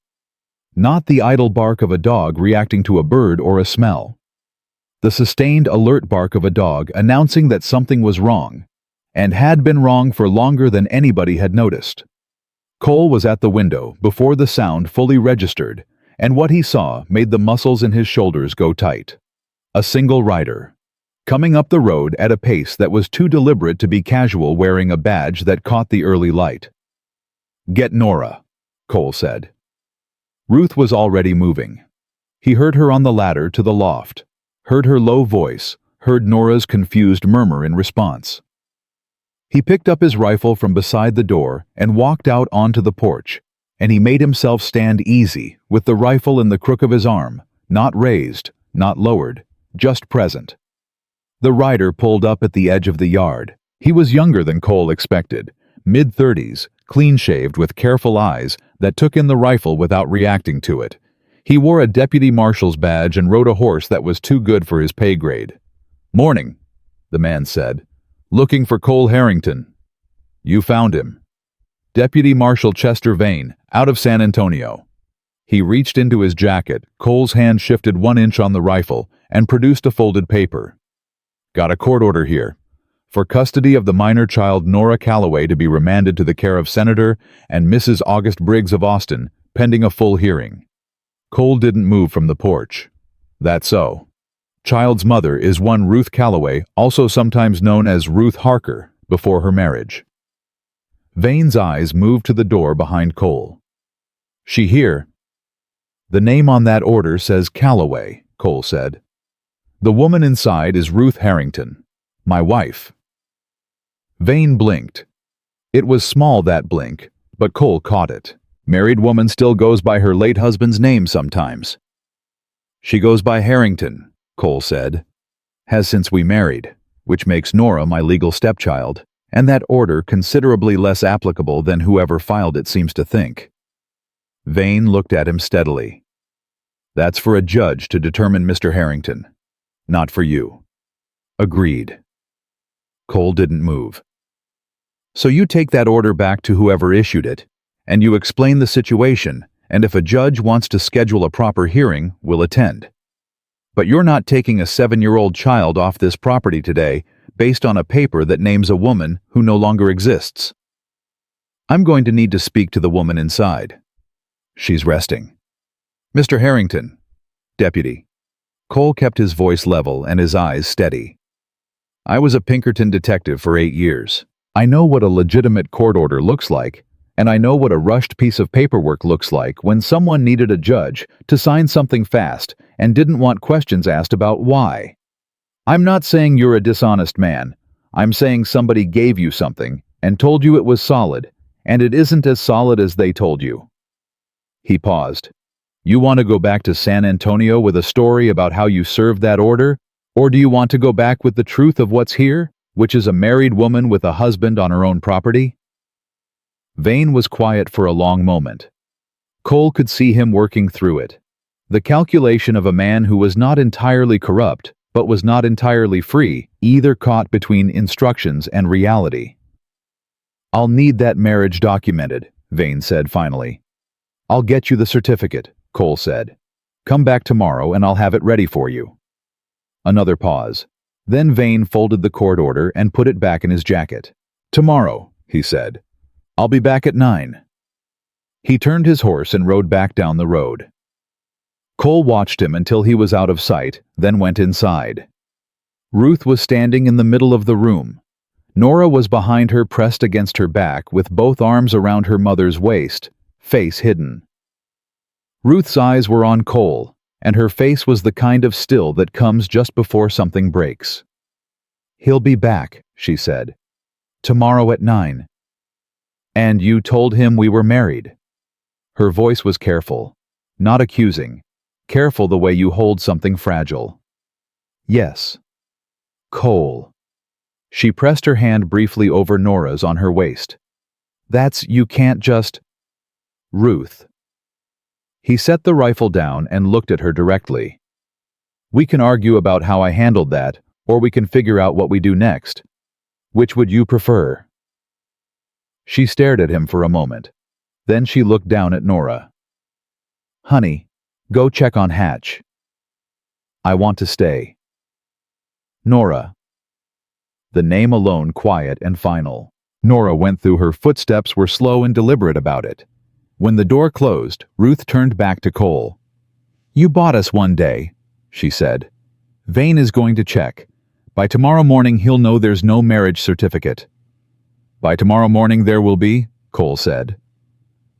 Not the idle bark of a dog reacting to a bird or a smell. The sustained, alert bark of a dog announcing that something was wrong, and had been wrong for longer than anybody had noticed. Cole was at the window before the sound fully registered, and what he saw made the muscles in his shoulders go tight. A single rider, coming up the road at a pace that was too deliberate to be casual, wearing a badge that caught the early light. Get Nora, Cole said. Ruth was already moving. He heard her on the ladder to the loft, heard her low voice, heard Nora's confused murmur in response. He picked up his rifle from beside the door and walked out onto the porch, and he made himself stand easy with the rifle in the crook of his arm, not raised, not lowered, just present. The rider pulled up at the edge of the yard. He was younger than Cole expected, mid-30s, clean-shaved with careful eyes that took in the rifle without reacting to it. He wore a deputy marshal's badge and rode a horse that was too good for his pay grade. Morning, the man said. Looking for Cole Harrington. You found him. Deputy Marshal Chester Vane, out of San Antonio. He reached into his jacket. Cole's hand shifted 1 inch on the rifle and produced a folded paper. Got a court order here. For custody of the minor child Nora Calloway to be remanded to the care of Senator and Mrs. August Briggs of Austin, pending a full hearing. Cole didn't move from the porch. That's so. Child's mother is one Ruth Calloway, also sometimes known as Ruth Harker, before her marriage. Vane's eyes moved to the door behind Cole. She here? The name on that order says Calloway, Cole said. The woman inside is Ruth Harrington, my wife. Vane blinked. It was small, that blink, but Cole caught it. Married woman still goes by her late husband's name sometimes. She goes by Harrington, Cole said. Has since we married, which makes Nora my legal stepchild, and that order considerably less applicable than whoever filed it seems to think. Vane looked at him steadily. That's for a judge to determine, Mr. Harrington. Not for you. Agreed. Cole didn't move. So you take that order back to whoever issued it, and you explain the situation, and if a judge wants to schedule a proper hearing, we'll attend. But you're not taking a 7-year-old child off this property today based on a paper that names a woman who no longer exists. I'm going to need to speak to the woman inside. She's resting. Mr. Harrington. Deputy. Cole kept his voice level and his eyes steady. I was a Pinkerton detective for 8 years. I know what a legitimate court order looks like, and I know what a rushed piece of paperwork looks like when someone needed a judge to sign something fast and didn't want questions asked about why. I'm not saying you're a dishonest man. I'm saying somebody gave you something and told you it was solid, and it isn't as solid as they told you. He paused. You want to go back to San Antonio with a story about how you served that order? Or do you want to go back with the truth of what's here, which is a married woman with a husband on her own property? Vane was quiet for a long moment. Cole could see him working through it. The calculation of a man who was not entirely corrupt, but was not entirely free, either caught between instructions and reality. I'll need that marriage documented, Vane said finally. I'll get you the certificate, Cole said. Come back tomorrow and I'll have it ready for you. Another pause. Then Vane folded the court order and put it back in his jacket. "Tomorrow," he said. "I'll be back at 9." He turned his horse and rode back down the road. Cole watched him until he was out of sight, then went inside. Ruth was standing in the middle of the room. Nora was behind her, pressed against her back, with both arms around her mother's waist, face hidden. Ruth's eyes were on Cole, and her face was the kind of still that comes just before something breaks. "He'll be back," she said. "Tomorrow at 9. "And you told him we were married?" Her voice was careful, not accusing, careful the way you hold something fragile. "Yes." "Cole." She pressed her hand briefly over Nora's on her waist. You can't just—" "Ruth." He set the rifle down and looked at her directly. "We can argue about how I handled that, or we can figure out what we do next. Which would you prefer?" She stared at him for a moment. Then she looked down at Nora. "Honey, go check on Hatch. I want to stay." "Nora." The name alone quiet and final. Nora went through. Her footsteps were slow and deliberate about it. When the door closed, Ruth turned back to Cole. "You bought us one day," she said. "Vane is going to check. By tomorrow morning he'll know there's no marriage certificate." "By tomorrow morning there will be," Cole said.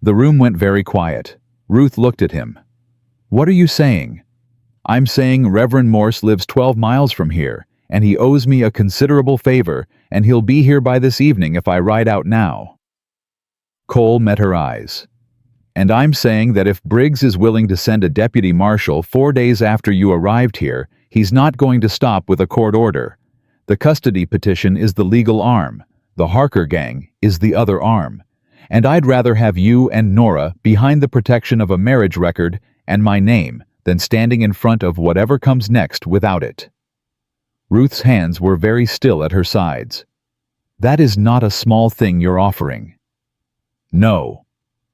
The room went very quiet. Ruth looked at him. "What are you saying?" "I'm saying Reverend Morse lives 12 miles from here, and he owes me a considerable favor, and he'll be here by this evening if I ride out now." Cole met her eyes. "And I'm saying that if Briggs is willing to send a deputy marshal 4 days after you arrived here, he's not going to stop with a court order. The custody petition is the legal arm. The Harker gang is the other arm. And I'd rather have you and Nora behind the protection of a marriage record and my name than standing in front of whatever comes next without it." Ruth's hands were very still at her sides. "That is not a small thing you're offering." "No,"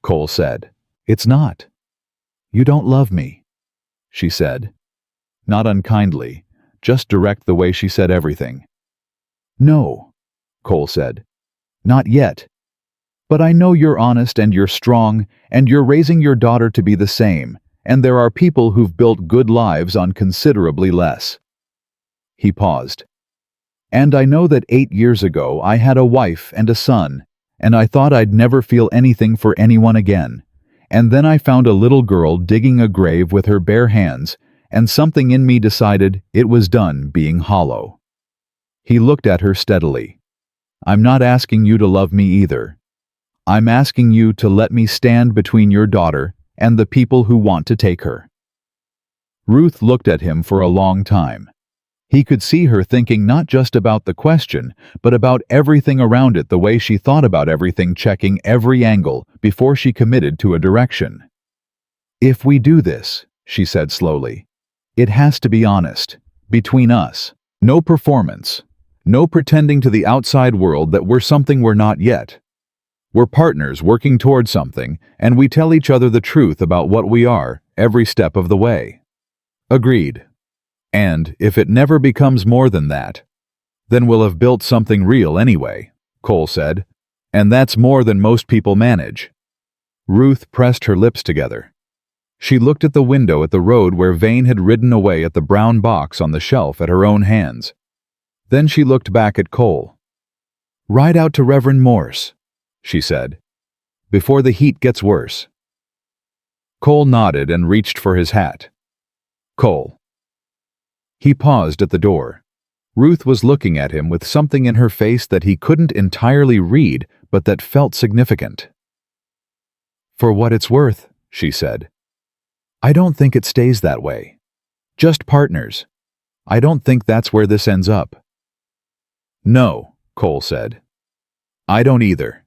Cole said. "It's not." "You don't love me," she said. Not unkindly, just direct the way she said everything. "No," Cole said. "Not yet. But I know you're honest and you're strong, and you're raising your daughter to be the same, and there are people who've built good lives on considerably less." He paused. "And I know that 8 years ago I had a wife and a son, and I thought I'd never feel anything for anyone again. And then I found a little girl digging a grave with her bare hands, and something in me decided it was done being hollow." He looked at her steadily. "I'm not asking you to love me either. I'm asking you to let me stand between your daughter and the people who want to take her." Ruth looked at him for a long time. He could see her thinking not just about the question, but about everything around it, the way she thought about everything, checking every angle before she committed to a direction. "If we do this," she said slowly, "it has to be honest, between us. No performance. No pretending to the outside world that we're something we're not yet. We're partners working towards something, and we tell each other the truth about what we are every step of the way." "Agreed. And if it never becomes more than that, then we'll have built something real anyway," Cole said. "And that's more than most people manage." Ruth pressed her lips together. She looked at the window at the road where Vane had ridden away at the brown box on the shelf at her own hands. Then she looked back at Cole. "Ride out to Reverend Morse," she said, "before the heat gets worse." Cole nodded and reached for his hat. "Cole." He paused at the door. Ruth was looking at him with something in her face that he couldn't entirely read, but that felt significant. "For what it's worth," she said. "I don't think it stays that way. Just partners. I don't think that's where this ends up." "No," Cole said. "I don't either."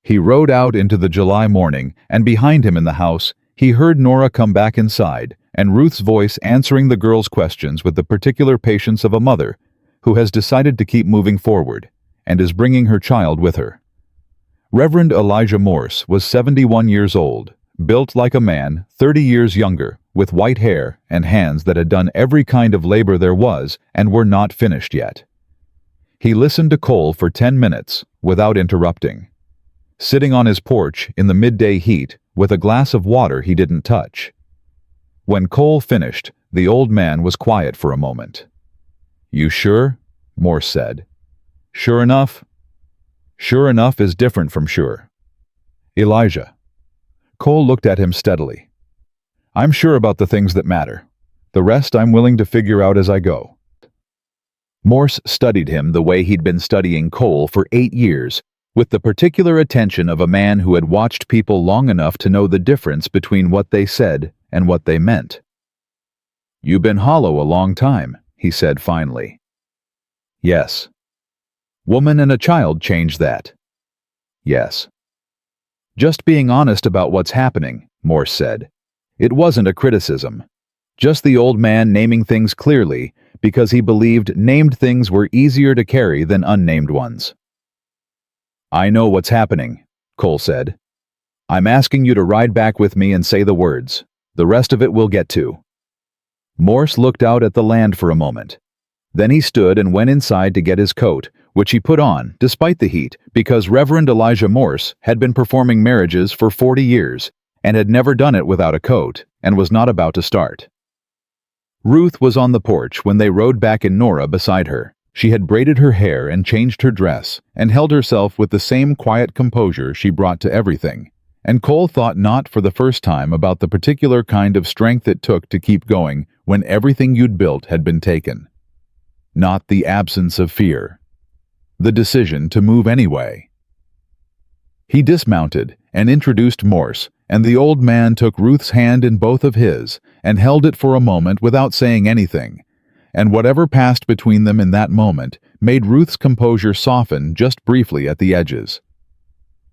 He rode out into the July morning, and behind him in the house, he heard Nora come back inside, and Ruth's voice answering the girl's questions with the particular patience of a mother who has decided to keep moving forward and is bringing her child with her. Reverend Elijah Morse was 71 years old, built like a man, 30 years younger, with white hair and hands that had done every kind of labor there was and were not finished yet. He listened to Cole for 10 minutes, without interrupting. Sitting on his porch in the midday heat, with a glass of water he didn't touch. When Cole finished, the old man was quiet for a moment. "You sure?" Morse said. "Sure enough?" "Sure enough is different from sure." "Elijah." Cole looked at him steadily. "I'm sure about the things that matter. The rest I'm willing to figure out as I go." Morse studied him the way he'd been studying Cole for 8 years, with the particular attention of a man who had watched people long enough to know the difference between what they said and what they meant. "You've been hollow a long time," he said finally. "Yes." "Woman and a child changed that." "Yes." "Just being honest about what's happening," Morse said. It wasn't a criticism. Just the old man naming things clearly because he believed named things were easier to carry than unnamed ones. "I know what's happening," Cole said. "I'm asking you to ride back with me and say the words. The rest of it we'll get to." Morse looked out at the land for a moment. Then he stood and went inside to get his coat, which he put on, despite the heat, because Reverend Elijah Morse had been performing marriages for 40 years and had never done it without a coat, and was not about to start. Ruth was on the porch when they rode back in Nora beside her. She had braided her hair and changed her dress, and held herself with the same quiet composure she brought to everything. And Cole thought not for the first time about the particular kind of strength it took to keep going when everything you'd built had been taken. Not the absence of fear. The decision to move anyway. He dismounted and introduced Morse, and the old man took Ruth's hand in both of his and held it for a moment without saying anything, and whatever passed between them in that moment made Ruth's composure soften just briefly at the edges.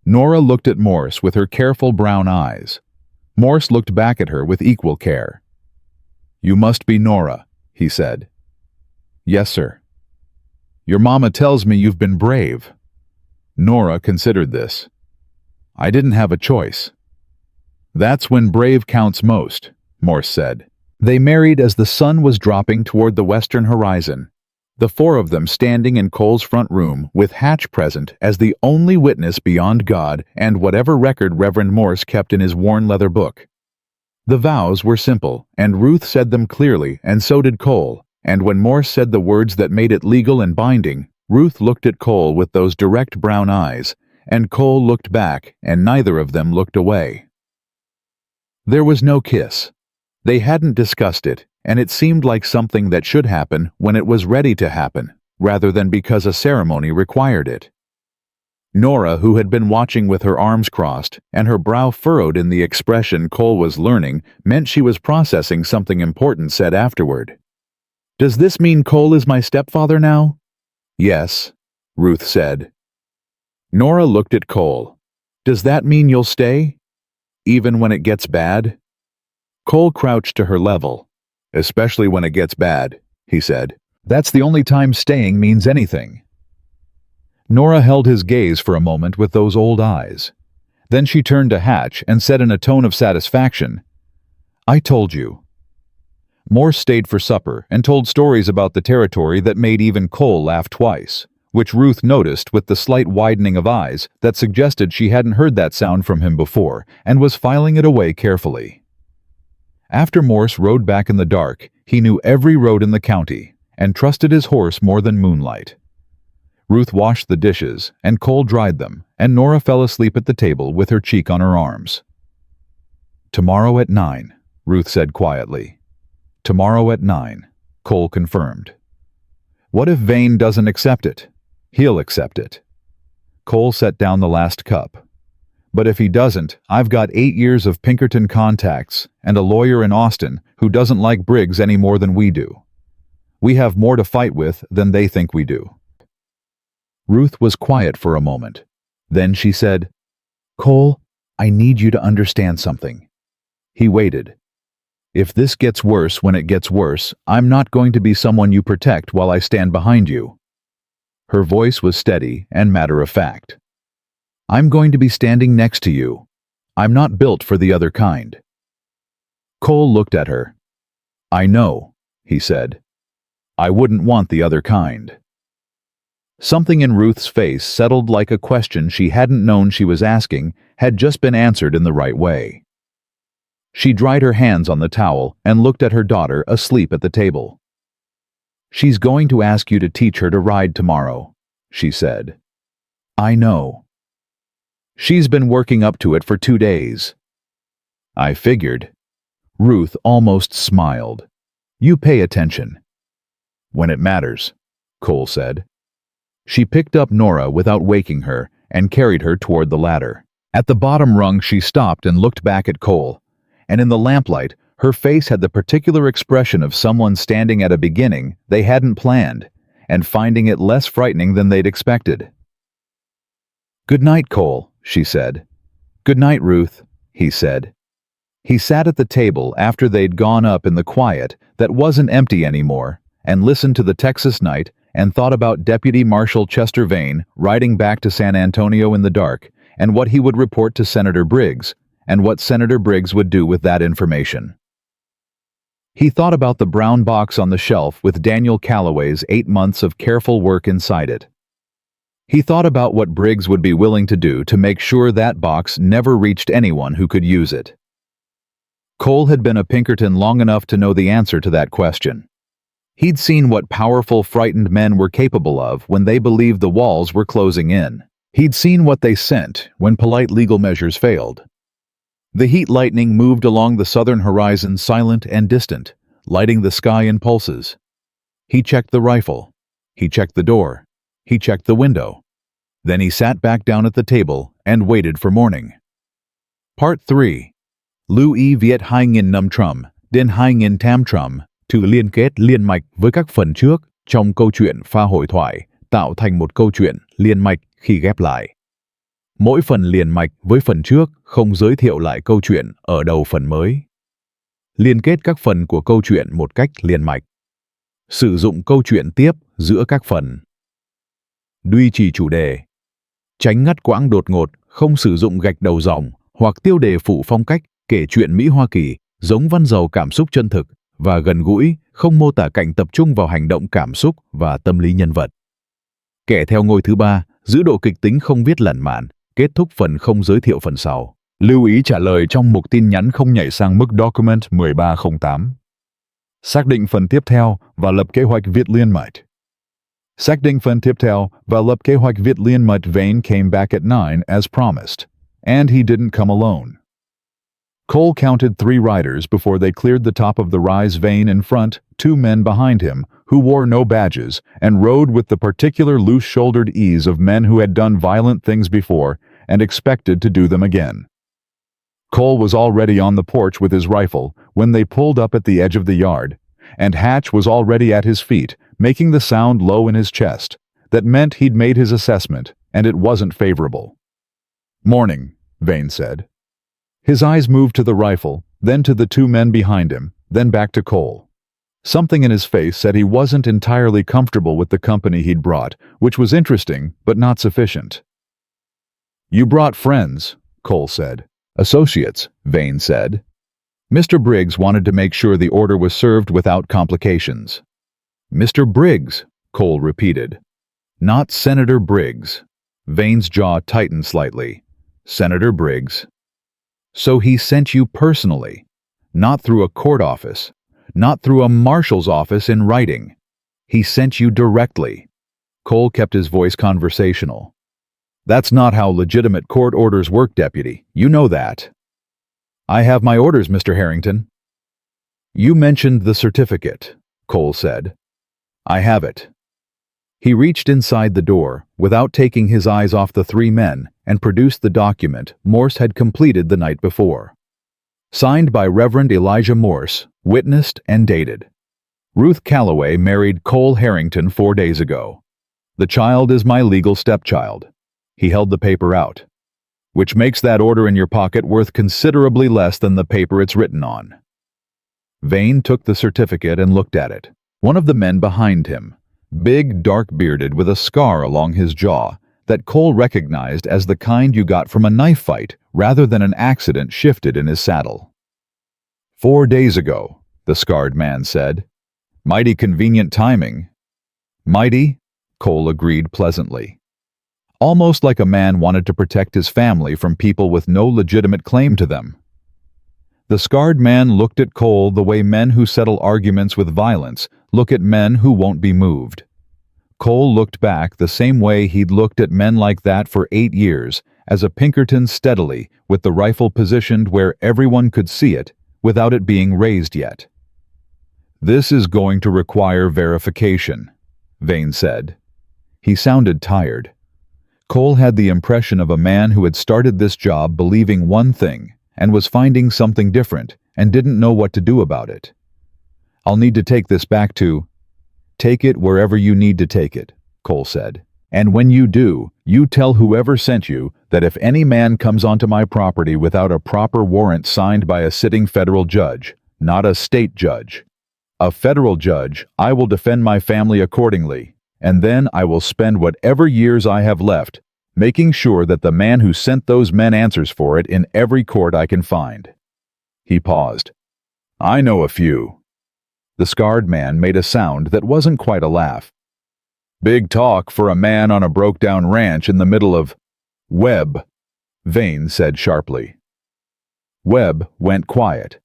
Nora looked at Morse with her careful brown eyes. Morse looked back at her with equal care. "You must be Nora," he said. "Yes, sir." "Your mama tells me you've been brave." Nora considered this. "I didn't have a choice." "That's when brave counts most," Morse said. They married as the sun was dropping toward the western horizon, the four of them standing in Cole's front room with Hatch present as the only witness beyond God and whatever record Reverend Morse kept in his worn leather book. The vows were simple, and Ruth said them clearly, and so did Cole, and when Morse said the words that made it legal and binding, Ruth looked at Cole with those direct brown eyes, and Cole looked back, and neither of them looked away. There was no kiss. They hadn't discussed it, and it seemed like something that should happen when it was ready to happen, rather than because a ceremony required it. Nora, who had been watching with her arms crossed and her brow furrowed in the expression Cole was learning, meant she was processing something important said afterward. "Does this mean Cole is my stepfather now?" "Yes," Ruth said. Nora looked at Cole. "Does that mean you'll stay? Even when it gets bad?" Cole crouched to her level. "Especially when it gets bad," he said. "That's the only time staying means anything." Nora held his gaze for a moment with those old eyes. Then she turned to Hatch and said in a tone of satisfaction, "I told you." Morse stayed for supper and told stories about the territory that made even Cole laugh twice, which Ruth noticed with the slight widening of eyes that suggested she hadn't heard that sound from him before and was filing it away carefully. After Morse rode back in the dark, he knew every road in the county and trusted his horse more than moonlight. Ruth washed the dishes, and Cole dried them, and Nora fell asleep at the table with her cheek on her arms. "Tomorrow at 9, Ruth said quietly. "Tomorrow at 9, Cole confirmed. "What if Vane doesn't accept it? He'll accept it." Cole set down the last cup. "But if he doesn't, I've got 8 years of Pinkerton contacts and a lawyer in Austin who doesn't like Briggs any more than we do. We have more to fight with than they think we do." Ruth was quiet for a moment. Then she said, "Cole, I need you to understand something." He waited. "If this gets worse when it gets worse, I'm not going to be someone you protect while I stand behind you." Her voice was steady and matter-of-fact. "I'm going to be standing next to you. I'm not built for the other kind." Cole looked at her. "I know," he said. "I wouldn't want the other kind." Something in Ruth's face settled like a question she hadn't known she was asking had just been answered in the right way. She dried her hands on the towel and looked at her daughter asleep at the table. "She's going to ask you to teach her to ride tomorrow," she said. "I know. She's been working up to it for 2 days." "I figured." Ruth almost smiled. "You pay attention." "When it matters," Cole said. She picked up Nora without waking her and carried her toward the ladder. At the bottom rung she stopped and looked back at Cole, and in the lamplight her face had the particular expression of someone standing at a beginning they hadn't planned and finding it less frightening than they'd expected. "Good night, Cole," she said. "Good night, Ruth," he said. He sat at the table after they'd gone up in the quiet that wasn't empty anymore and listened to the Texas night and thought about Deputy Marshal Chester Vane riding back to San Antonio in the dark and what he would report to Senator Briggs and what Senator Briggs would do with that information. He thought about the brown box on the shelf with Daniel Calloway's 8 months of careful work inside it. He thought about what Briggs would be willing to do to make sure that box never reached anyone who could use it. Cole had been a Pinkerton long enough to know the answer to that question. He'd seen what powerful, frightened men were capable of when they believed the walls were closing in. He'd seen what they sent when polite legal measures failed. The heat lightning moved along the southern horizon silent and distant, lighting the sky in pulses. He checked the rifle. He checked the door. He checked the window. Then he sat back down at the table and waited for morning. Part 3. Louis Viet Hai Nghìn Năm Trum, Den Hai Nghìn Tam Trum, Thử liên kết liên mạch với các phần trước trong câu chuyện pha hội thoại, tạo thành một câu chuyện liên mạch khi ghép lại. Mỗi phần liền mạch với phần trước không giới thiệu lại câu chuyện ở đầu phần mới. Liên kết các phần của câu chuyện một cách liền mạch. Sử dụng câu chuyện tiếp giữa các phần. Duy trì chủ đề. Tránh ngắt quãng đột ngột, không sử dụng gạch đầu dòng hoặc tiêu đề phụ phong cách kể chuyện Mỹ Hoa Kỳ, giống văn giàu cảm xúc chân thực và gần gũi, không mô tả cảnh tập trung vào hành động cảm xúc và tâm lý nhân vật. Kể theo ngôi thứ 3, giữ độ kịch tính không viết lẩn mạn, kết thúc phần không giới thiệu phần sau. Lưu ý trả lời trong mục tin nhắn không nhảy sang mức document 1308. Xác định phần tiếp theo và lập kế hoạch viết liên mạch. Xác định phần tiếp theo và lập kế hoạch viết liên mạch. Vane came back at 9 as promised, and he didn't come alone. Cole counted 3 riders before they cleared the top of the rise. Vane in front, 2 men behind him, who wore no badges and rode with the particular loose-shouldered ease of men who had done violent things before and expected to do them again. Cole was already on the porch with his rifle when they pulled up at the edge of the yard, and Hatch was already at his feet, making the sound low in his chest. That meant he'd made his assessment, and it wasn't favorable. "Morning," Vane said. His eyes moved to the rifle, then to the 2 men behind him, then back to Cole. Something in his face said he wasn't entirely comfortable with the company he'd brought, which was interesting, but not sufficient. "You brought friends," Cole said. "Associates," Vane said. Mr. Briggs wanted to make sure the order was served without complications. "Mr. Briggs," Cole repeated. "Not Senator Briggs." Vane's jaw tightened slightly. "Senator Briggs." "So he sent you personally, not through a court office, not through a marshal's office in writing. He sent you directly." Cole kept his voice conversational. "That's not how legitimate court orders work, Deputy. You know that." "I have my orders, Mr. Harrington." "You mentioned the certificate," Cole said. "I have it." He reached inside the door, without taking his eyes off the 3 men, and produced the document Morse had completed the night before. Signed by Reverend Elijah Morse, witnessed and dated. "Ruth Calloway married Cole Harrington 4 days ago. The child is my legal stepchild." He held the paper out. "Which makes that order in your pocket worth considerably less than the paper it's written on." Vane took the certificate and looked at it. One of the men behind him, big, dark-bearded with a scar along his jaw, that Cole recognized as the kind you got from a knife fight rather than an accident shifted in his saddle. 4 days ago, the scarred man said. Mighty convenient timing. Mighty, Cole agreed pleasantly. Almost like a man wanted to protect his family from people with no legitimate claim to them. The scarred man looked at Cole the way men who settle arguments with violence look at men who won't be moved. Cole looked back the same way he'd looked at men like that for 8 years, as a Pinkerton steadily, with the rifle positioned where everyone could see it, without it being raised yet. This is going to require verification, Vane said. He sounded tired. Cole had the impression of a man who had started this job believing one thing and was finding something different and didn't know what to do about it. I'll need to take this back to... Take it wherever you need to take it, Cole said. And when you do, you tell whoever sent you that if any man comes onto my property without a proper warrant signed by a sitting federal judge, not a state judge, a federal judge, I will defend my family accordingly, and then I will spend whatever years I have left making sure that the man who sent those men answers for it in every court I can find. He paused. I know a few. The scarred man made a sound that wasn't quite a laugh. Big talk for a man on a broke-down ranch in the middle of... Webb, Vane said sharply. Webb went quiet,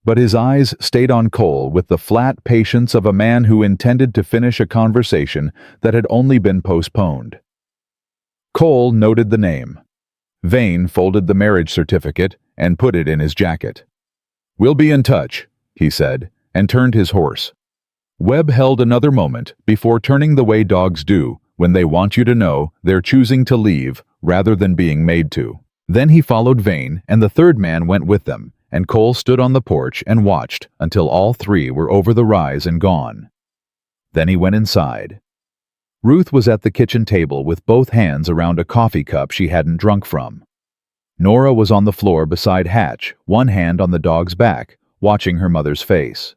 but his eyes stayed on Cole with the flat patience of a man who intended to finish a conversation that had only been postponed. Cole noted the name. Vane folded the marriage certificate and put it in his jacket. We'll be in touch, he said, and turned his horse. Webb held another moment before turning the way dogs do when they want you to know they're choosing to leave rather than being made to. Then he followed Vane, and the third man went with them, and Cole stood on the porch and watched until all three were over the rise and gone. Then he went inside. Ruth was at the kitchen table with both hands around a coffee cup she hadn't drunk from. Nora was on the floor beside Hatch, one hand on the dog's back, watching her mother's face.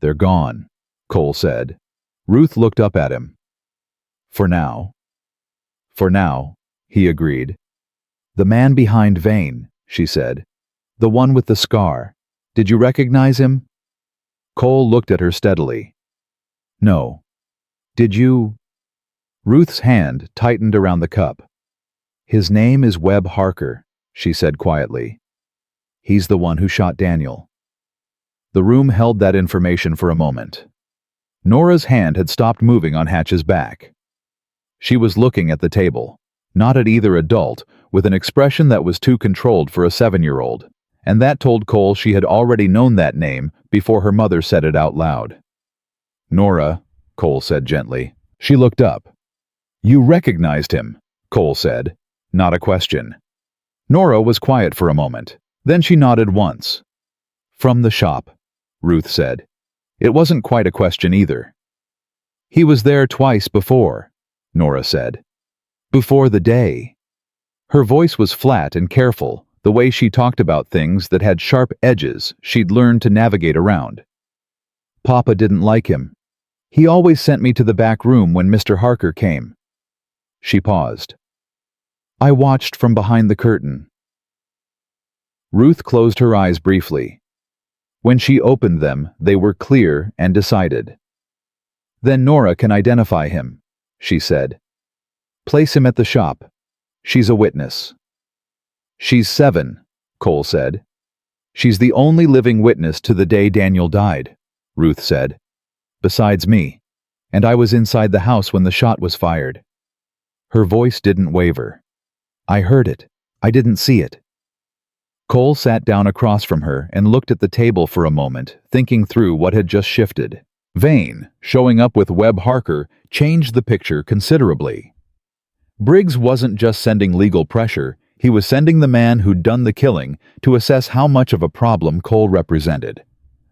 They're gone, Cole said. Ruth looked up at him. For now. For now, he agreed. The man behind Vane, she said. The one with the scar. Did you recognize him? Cole looked at her steadily. No. Did you? Ruth's hand tightened around the cup. His name is Webb Harker, she said quietly. He's the one who shot Daniel. The room held that information for a moment. Nora's hand had stopped moving on Hatch's back. She was looking at the table, not at either adult, with an expression that was too controlled for a 7-year-old, and that told Cole she had already known that name before her mother said it out loud. Nora, Cole said gently. She looked up. You recognized him, Cole said, not a question. Nora was quiet for a moment. Then she nodded once. From the shop, Ruth said. It wasn't quite a question either. He was there twice before, Nora said. Before the day. Her voice was flat and careful, the way she talked about things that had sharp edges she'd learned to navigate around. Papa didn't like him. He always sent me to the back room when Mr. Harker came. She paused. I watched from behind the curtain. Ruth closed her eyes briefly. When she opened them, they were clear and decided. Then Nora can identify him, she said. Place him at the shop. She's a witness. She's 7, Cole said. She's the only living witness to the day Daniel died, Ruth said. Besides me, and I was inside the house when the shot was fired. Her voice didn't waver. I heard it. I didn't see it. Cole sat down across from her and looked at the table for a moment, thinking through what had just shifted. Vane, showing up with Webb Harker, changed the picture considerably. Briggs wasn't just sending legal pressure, he was sending the man who'd done the killing to assess how much of a problem Cole represented.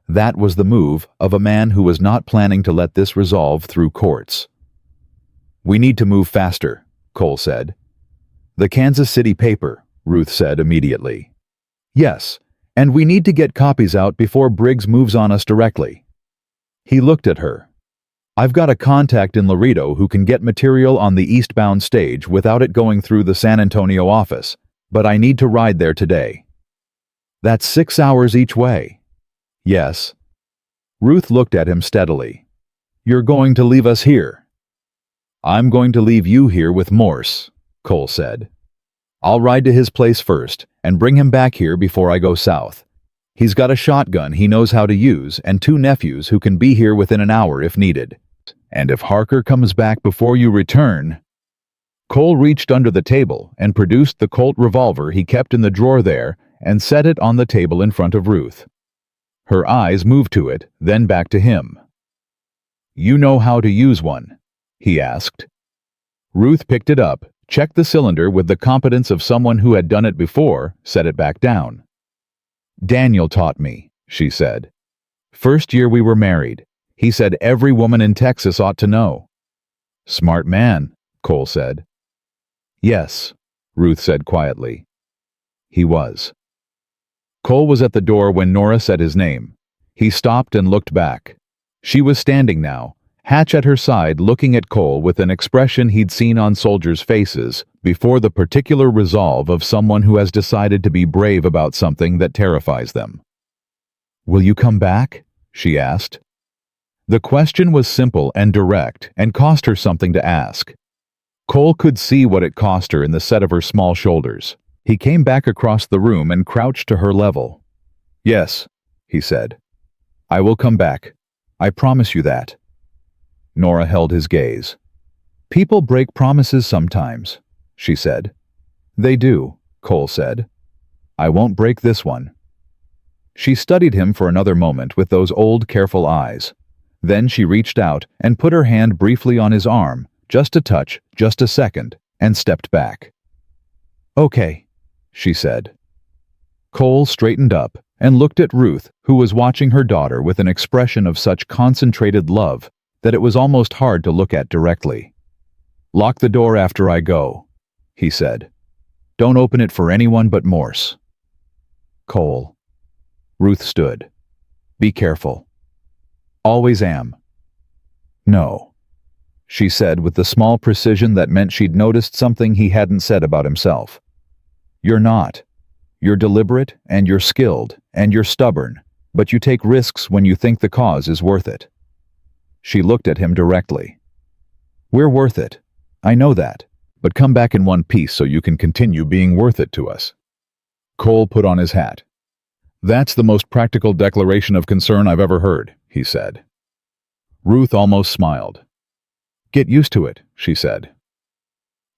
That was the move of a man who was not planning to let this resolve through courts. We need to move faster, Cole said. The Kansas City paper, Ruth said immediately. Yes, and we need to get copies out before Briggs moves on us directly. He looked at her. I've got a contact in Laredo who can get material on the eastbound stage without it going through the San Antonio office, but I need to ride there today. That's 6 hours each way. Yes. Ruth looked at him steadily. You're going to leave us here? I'm going to leave you here with Morse, Cole said. I'll ride to his place first and bring him back here before I go south. He's got a shotgun he knows how to use and 2 nephews who can be here within an hour if needed. And if Harker comes back before you return... Cole reached under the table and produced the Colt revolver he kept in the drawer there and set it on the table in front of Ruth. Her eyes moved to it, then back to him. You know how to use one? He asked. Ruth picked it up, checked the cylinder with the competence of someone who had done it before, set it back down. Daniel taught me, she said. First year we were married. He said every woman in Texas ought to know. Smart man, Cole said. Yes, Ruth said quietly. He was. Cole was at the door when Nora said his name. He stopped and looked back. She was standing now, Hatch at her side, looking at Cole with an expression he'd seen on soldiers' faces before, the particular resolve of someone who has decided to be brave about something that terrifies them. Will you come back? She asked. The question was simple and direct and cost her something to ask. Cole could see what it cost her in the set of her small shoulders. He came back across the room and crouched to her level. Yes, he said. I will come back. I promise you that. Nora held his gaze. People break promises sometimes, she said. They do, Cole said. I won't break this one. She studied him for another moment with those old, careful eyes. Then she reached out and put her hand briefly on his arm, just a touch, just a second, and stepped back. Okay, she said. Cole straightened up and looked at Ruth, who was watching her daughter with an expression of such concentrated love that it was almost hard to look at directly. Lock the door after I go, he said. Don't open it for anyone but Morse. Cole. Ruth stood. Be careful. Always am. No, she said with the small precision that meant she'd noticed something he hadn't said about himself. You're not. You're deliberate, and you're skilled, and you're stubborn, but you take risks when you think the cause is worth it. She looked at him directly. We're worth it. I know that, but come back in one piece so you can continue being worth it to us. Cole put on his hat. That's the most practical declaration of concern I've ever heard, he said. Ruth almost smiled. Get used to it, she said.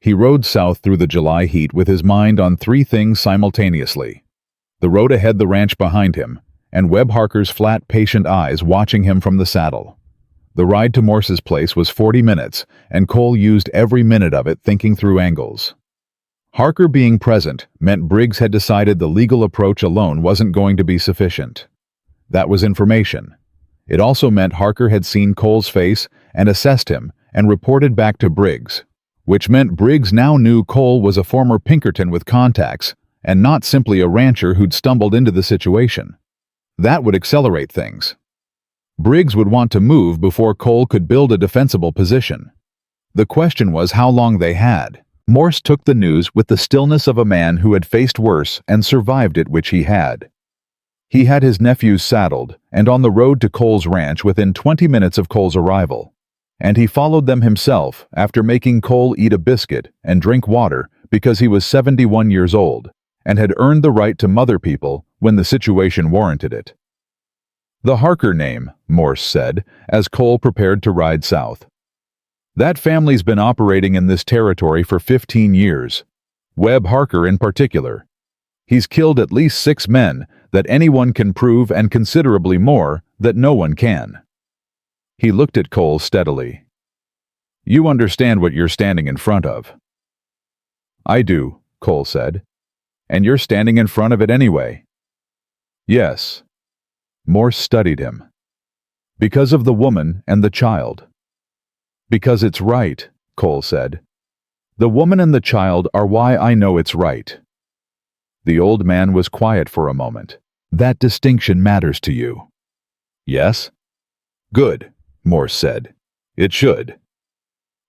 He rode south through the July heat with his mind on 3 things simultaneously. The road ahead, the ranch behind him, and Webb Harker's flat, patient eyes watching him from the saddle. The ride to Morse's place was 40 minutes, and Cole used every minute of it thinking through angles. Harker being present meant Briggs had decided the legal approach alone wasn't going to be sufficient. That was information. It also meant Harker had seen Cole's face and assessed him and reported back to Briggs, which meant Briggs now knew Cole was a former Pinkerton with contacts and not simply a rancher who'd stumbled into the situation. That would accelerate things. Briggs would want to move before Cole could build a defensible position. The question was how long they had. Morse took the news with the stillness of a man who had faced worse and survived it, which he had. He had his nephews saddled and on the road to Cole's ranch within 20 minutes of Cole's arrival, and he followed them himself after making Cole eat a biscuit and drink water because he was 71 years old and had earned the right to mother people when the situation warranted it. The Harker name, Morse said, as Cole prepared to ride south. That family's been operating in this territory for 15 years. Webb Harker in particular. He's killed at least 6 men that anyone can prove and considerably more that no one can. He looked at Cole steadily. You understand what you're standing in front of. I do, Cole said. And you're standing in front of it anyway. Yes. Morse studied him. Because of the woman and the child. Because it's right, Cole said. The woman and the child are why I know it's right. The old man was quiet for a moment. That distinction matters to you. Yes? Good, Morse said. It should.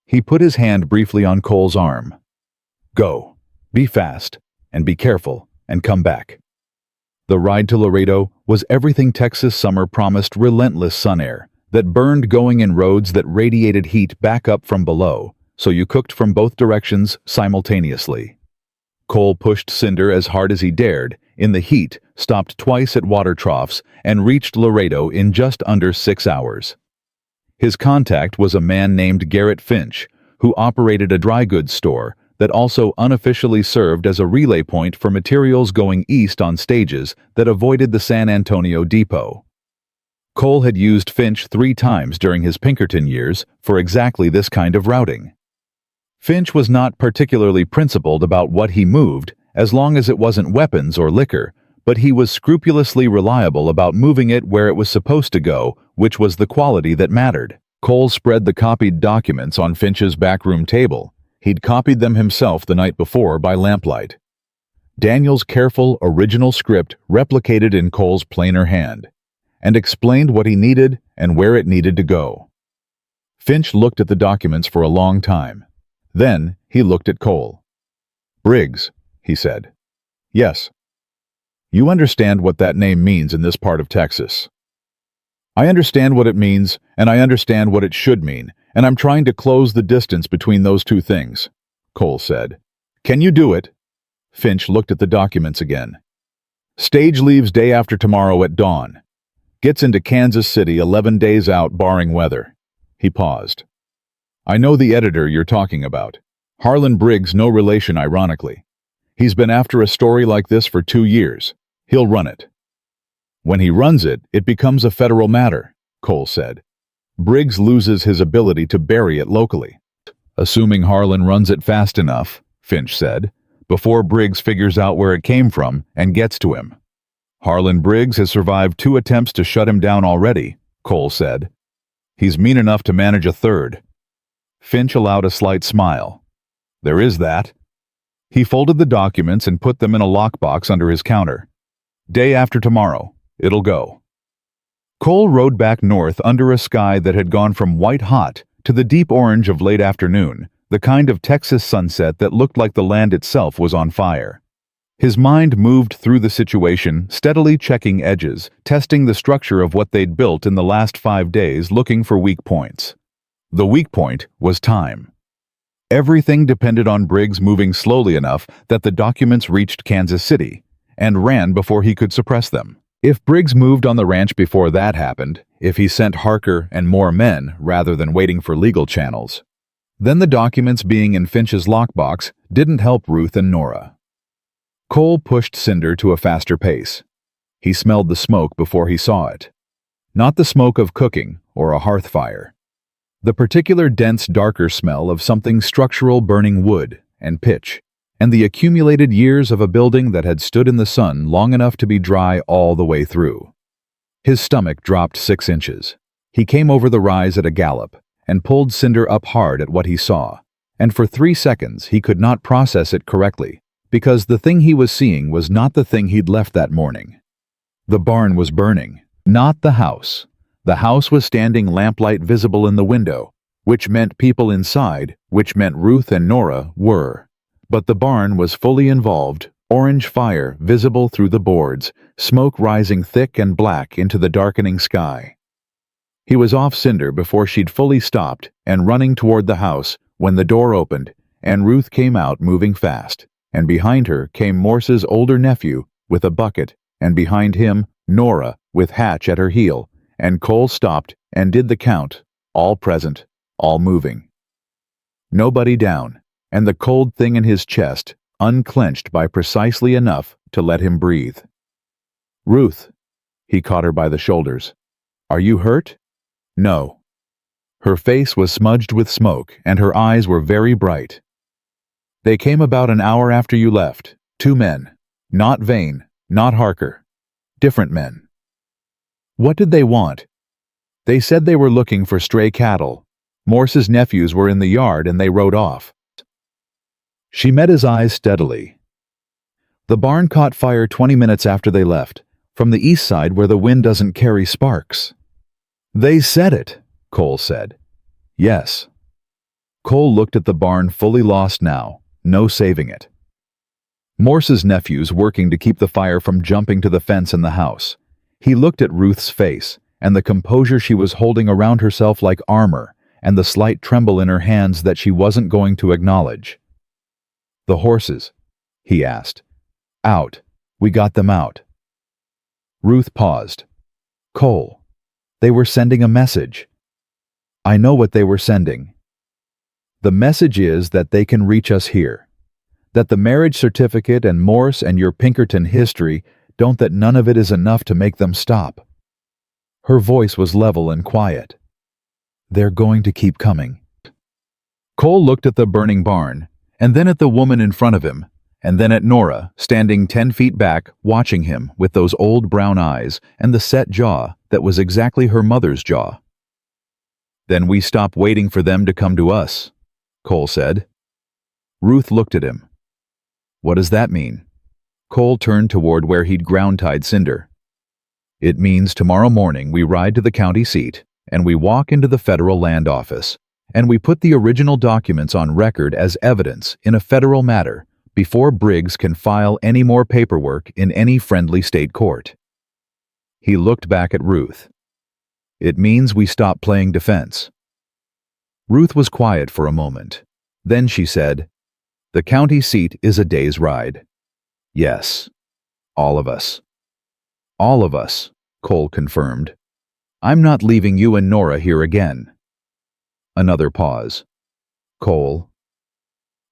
He put his hand briefly on Cole's arm. Go. Be fast, and be careful, and come back. The ride to Laredo was everything Texas summer promised: relentless sun air that burned, going in roads that radiated heat back up from below, so you cooked from both directions simultaneously. Cole pushed Cinder as hard as he dared in the heat, stopped twice at water troughs, and reached Laredo in just under 6 hours. His contact was a man named Garrett Finch, who operated a dry goods store that also unofficially served as a relay point for materials going east on stages that avoided the San Antonio depot. Cole had used Finch 3 times during his Pinkerton years for exactly this kind of routing. Finch was not particularly principled about what he moved, as long as it wasn't weapons or liquor, but he was scrupulously reliable about moving it where it was supposed to go, which was the quality that mattered. Cole spread the copied documents on Finch's backroom table. He'd copied them himself the night before by lamplight. Daniel's careful, original script replicated in Cole's plainer hand, and explained what he needed and where it needed to go. Finch looked at the documents for a long time. Then he looked at Cole. "Briggs," he said. "Yes. You understand what that name means in this part of Texas." "I understand what it means, and I understand what it should mean, and I'm trying to close the distance between those two things," Cole said. "Can you do it?" Finch looked at the documents again. "Stage leaves day after tomorrow at dawn. Gets into Kansas City 11 days out, barring weather." He paused. "I know the editor you're talking about. Harlan Briggs, no relation, ironically. He's been after a story like this for 2 years. He'll run it." "When he runs it, it becomes a federal matter," Cole said. "Briggs loses his ability to bury it locally." "Assuming Harlan runs it fast enough," Finch said, "before Briggs figures out where it came from and gets to him." "Harlan Briggs has survived 2 attempts to shut him down already," Cole said. "He's mean enough to manage a 3rd. Finch allowed a slight smile. "There is that." He folded the documents and put them in a lockbox under his counter. "Day after tomorrow. It'll go." Cole rode back north under a sky that had gone from white hot to the deep orange of late afternoon, the kind of Texas sunset that looked like the land itself was on fire. His mind moved through the situation, steadily checking edges, testing the structure of what they'd built in the last 5 days, looking for weak points. The weak point was time. Everything depended on Briggs moving slowly enough that the documents reached Kansas City, and ran before he could suppress them. If Briggs moved on the ranch before that happened, if he sent Harker and more men rather than waiting for legal channels, then the documents being in Finch's lockbox didn't help Ruth and Nora. Cole pushed Cinder to a faster pace. He smelled the smoke before he saw it. Not the smoke of cooking or a hearth fire. The particular dense, darker smell of something structural, burning wood and pitch, and the accumulated years of a building that had stood in the sun long enough to be dry all the way through. His stomach dropped 6 inches. He came over the rise at a gallop and pulled Cinder up hard at what he saw, and for 3 seconds he could not process it correctly, because the thing he was seeing was not the thing he'd left that morning. The barn was burning, not the house. The house was standing, lamplight visible in the window, which meant people inside, which meant Ruth and Nora were. But the barn was fully involved, orange fire visible through the boards, smoke rising thick and black into the darkening sky. He was off Cinder before she'd fully stopped and running toward the house when the door opened and Ruth came out moving fast, and behind her came Morse's older nephew with a bucket, and behind him Nora with Hatch at her heel, and Cole stopped and did the count, all present, all moving. Nobody down, and the cold thing in his chest unclenched by precisely enough to let him breathe. "Ruth," he caught her by the shoulders. "Are you hurt?" "No." Her face was smudged with smoke, and her eyes were very bright. "They came about an hour after you left. 2 men. Not Vane, not Harker. Different men." "What did they want?" "They said they were looking for stray cattle. Morse's nephews were in the yard and they rode off." She met his eyes steadily. "The barn caught fire 20 minutes after they left, from the east side where the wind doesn't carry sparks." "They said it," Cole said. Yes. Cole looked at the barn, fully lost now, no saving it. Morse's nephews working to keep the fire from jumping to the fence in the house. He looked at Ruth's face, and the composure she was holding around herself like armor, and the slight tremble in her hands that she wasn't going to acknowledge. "The horses?" he asked. "Out. We got them out." Ruth paused. "Cole, they were sending a message." "I know what they were sending. The message is that they can reach us here. That the marriage certificate and Morse and your Pinkerton history don't, that none of it is enough to make them stop." Her voice was level and quiet. "They're going to keep coming." Cole looked at the burning barn, and then at the woman in front of him, and then at Nora, standing 10 feet back, watching him with those old brown eyes and the set jaw that was exactly her mother's jaw. "Then we stop waiting for them to come to us," Cole said. Ruth looked at him. "What does that mean?" Cole turned toward where he'd ground-tied Cinder. "It means tomorrow morning we ride to the county seat, and we walk into the federal land office, and we put the original documents on record as evidence in a federal matter before Briggs can file any more paperwork in any friendly state court." He looked back at Ruth. "It means we stop playing defense." Ruth was quiet for a moment. Then she said, "The county seat is a day's ride." "Yes. All of us." "All of us," Cole confirmed. "I'm not leaving you and Nora here again." Another pause. "Cole."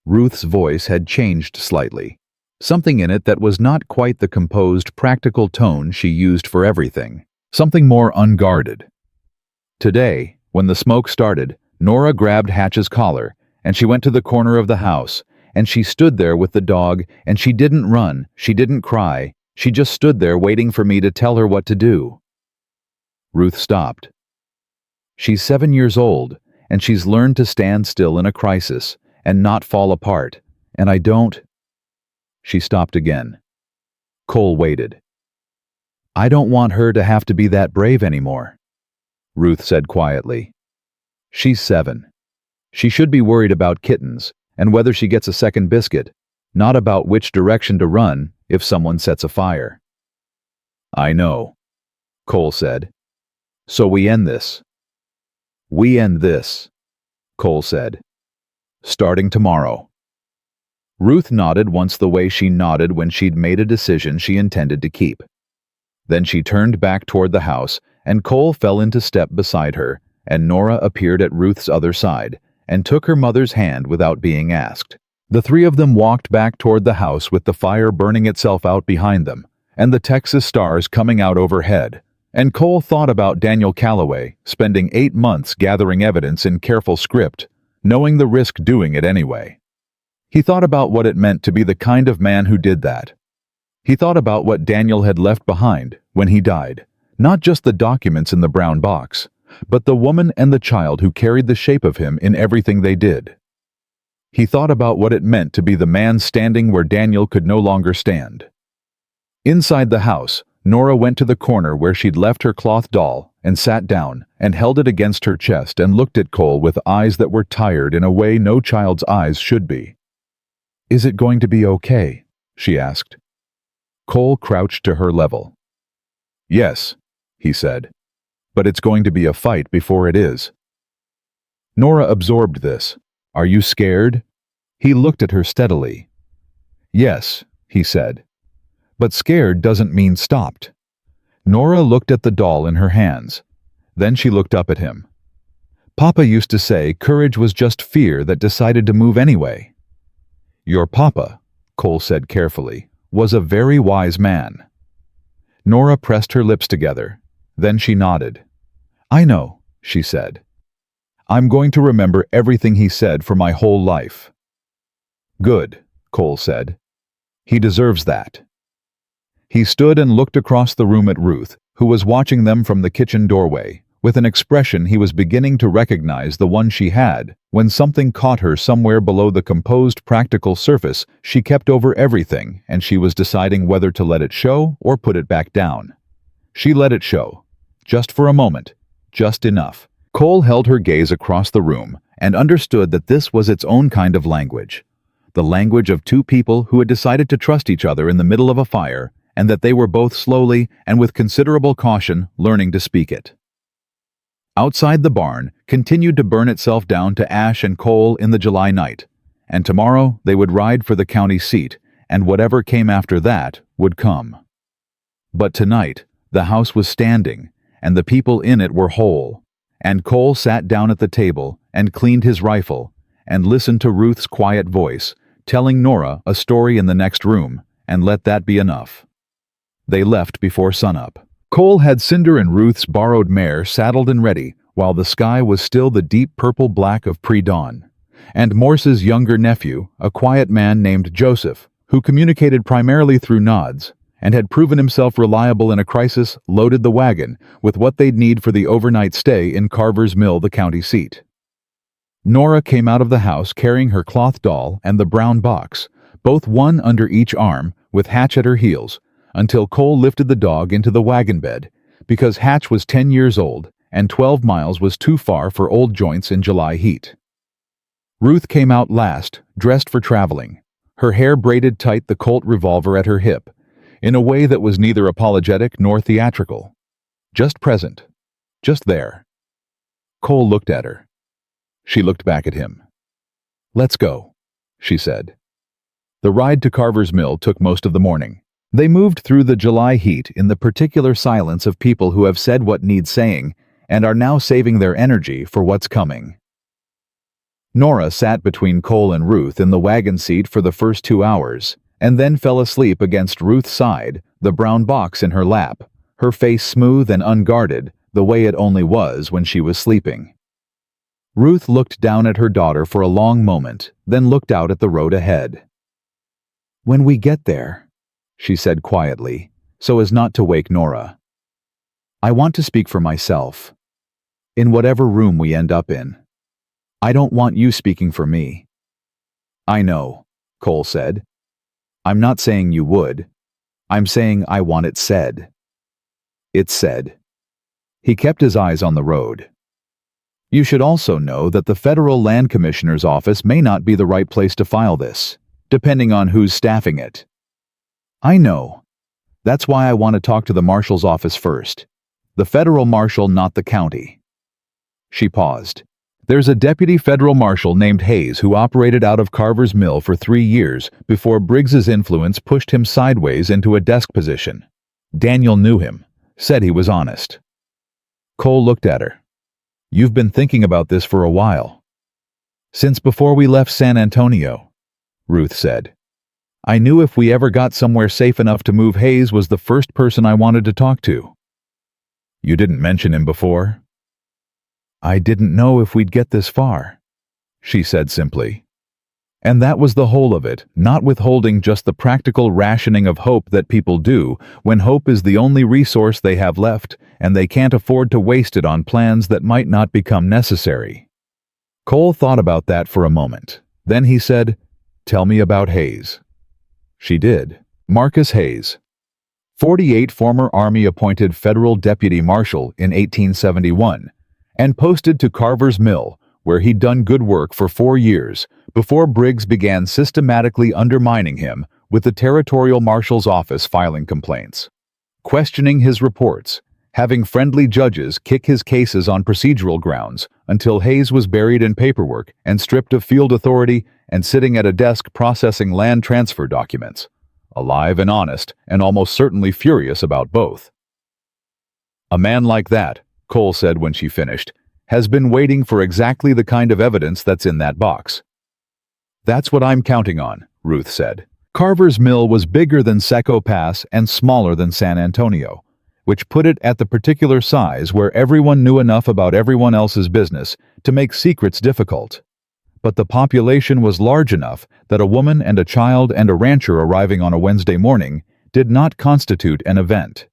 Ruth's voice had changed slightly, something in it that was not quite the composed, practical tone she used for everything, something more unguarded. Today, when the smoke started, Nora grabbed Hatch's collar, and she went to the corner of the house, and she stood there with the dog, and she didn't run, she didn't cry, she just stood there waiting for me to tell her what to do. Ruth stopped. "She's 7 years old, and she's learned to stand still in a crisis and not fall apart, and I don't—" She stopped again. Cole waited. "I don't want her to have to be that brave anymore," Ruth said quietly. "She's 7. She should be worried about kittens and whether she gets a second biscuit, not about which direction to run if someone sets a fire." "I know," Cole said. "So we end this." "We end this," Cole said. "Starting tomorrow." Ruth nodded once, the way she nodded when she'd made a decision she intended to keep. Then she turned back toward the house, and Cole fell into step beside her, and Nora appeared at Ruth's other side and took her mother's hand without being asked. The three of them walked back toward the house with the fire burning itself out behind them and the Texas stars coming out overhead. And Cole thought about Daniel Calloway spending 8 months gathering evidence in careful script, knowing the risk doing it anyway. He thought about what it meant to be the kind of man who did that. He thought about what Daniel had left behind when he died, not just the documents in the brown box, but the woman and the child who carried the shape of him in everything they did. He thought about what it meant to be the man standing where Daniel could no longer stand. Inside the house, Nora went to the corner where she'd left her cloth doll and sat down and held it against her chest and looked at Cole with eyes that were tired in a way no child's eyes should be. "Is it going to be okay?" she asked. Cole crouched to her level. "Yes," he said. "But it's going to be a fight before it is." Nora absorbed this. "Are you scared?" He looked at her steadily. "Yes," he said. "But scared doesn't mean stopped." Nora looked at the doll in her hands. Then she looked up at him. "Papa used to say courage was just fear that decided to move anyway." "Your papa," Cole said carefully, "was a very wise man." Nora pressed her lips together. Then she nodded. "I know," she said. "I'm going to remember everything he said for my whole life." "Good," Cole said. "He deserves that." He stood and looked across the room at Ruth, who was watching them from the kitchen doorway, with an expression he was beginning to recognize, the one she had, when something caught her somewhere below the composed, practical surface she kept over everything, and she was deciding whether to let it show or put it back down. She let it show. Just for a moment. Just enough. Cole held her gaze across the room and understood that this was its own kind of language. The language of two people who had decided to trust each other in the middle of a fire, and that they were both slowly and with considerable caution learning to speak it. Outside the barn continued to burn itself down to ash and coal in the July night, and tomorrow they would ride for the county seat, and whatever came after that would come. But tonight, the house was standing, and the people in it were whole, and Cole sat down at the table and cleaned his rifle and listened to Ruth's quiet voice, telling Nora a story in the next room, and let that be enough. They left before sunup. Cole had Cinder and Ruth's borrowed mare saddled and ready, while the sky was still the deep purple-black of pre-dawn. And Morse's younger nephew, a quiet man named Joseph, who communicated primarily through nods, and had proven himself reliable in a crisis, loaded the wagon with what they'd need for the overnight stay in Carver's Mill, the county seat. Nora came out of the house carrying her cloth doll and the brown box, both one under each arm, with Hatch at her heels, until Cole lifted the dog into the wagon bed, because Hatch was 10 years old and 12 miles was too far for old joints in July heat. Ruth came out last, dressed for traveling, her hair braided tight, the Colt revolver at her hip, in a way that was neither apologetic nor theatrical. Just present. Just there. Cole looked at her. She looked back at him. "Let's go," she said. The ride to Carver's Mill took most of the morning. They moved through the July heat in the particular silence of people who have said what needs saying and are now saving their energy for what's coming. Nora sat between Cole and Ruth in the wagon seat for the first 2 hours, and then fell asleep against Ruth's side, the brown box in her lap, her face smooth and unguarded, the way it only was when she was sleeping. Ruth looked down at her daughter for a long moment, then looked out at the road ahead. "When we get there," she said quietly, so as not to wake Nora, "I want to speak for myself. In whatever room we end up in. I don't want you speaking for me." "I know," Cole said. "I'm not saying you would. I'm saying I want it said." It's said. He kept his eyes on the road. "You should also know that the Federal Land Commissioner's office may not be the right place to file this, depending on who's staffing it." "I know. That's why I want to talk to the marshal's office first. The federal marshal, not the county." She paused. "There's a deputy federal marshal named Hayes who operated out of Carver's Mill for 3 years before Briggs's influence pushed him sideways into a desk position. Daniel knew him, said he was honest." Cole looked at her. "You've been thinking about this for a while." "Since before we left San Antonio," Ruth said. "I knew if we ever got somewhere safe enough to move, Hayes was the first person I wanted to talk to." "You didn't mention him before?" "I didn't know if we'd get this far," she said simply. And that was the whole of it, not withholding just the practical rationing of hope that people do when hope is the only resource they have left and they can't afford to waste it on plans that might not become necessary. Cole thought about that for a moment. Then he said, "Tell me about Hayes." She did. Marcus Hayes, 48, former Army-appointed federal deputy marshal in 1871, and posted to Carver's Mill, where he'd done good work for 4 years before Briggs began systematically undermining him with the territorial marshal's office filing complaints, questioning his reports, having friendly judges kick his cases on procedural grounds until Hayes was buried in paperwork and stripped of field authority and sitting at a desk processing land transfer documents, alive and honest and almost certainly furious about both. "A man like that," Cole said when she finished, "has been waiting for exactly the kind of evidence that's in that box." "That's what I'm counting on," Ruth said. Carver's Mill was bigger than Seco Pass and smaller than San Antonio, which put it at the particular size where everyone knew enough about everyone else's business to make secrets difficult. But the population was large enough that a woman and a child and a rancher arriving on a Wednesday morning did not constitute an event.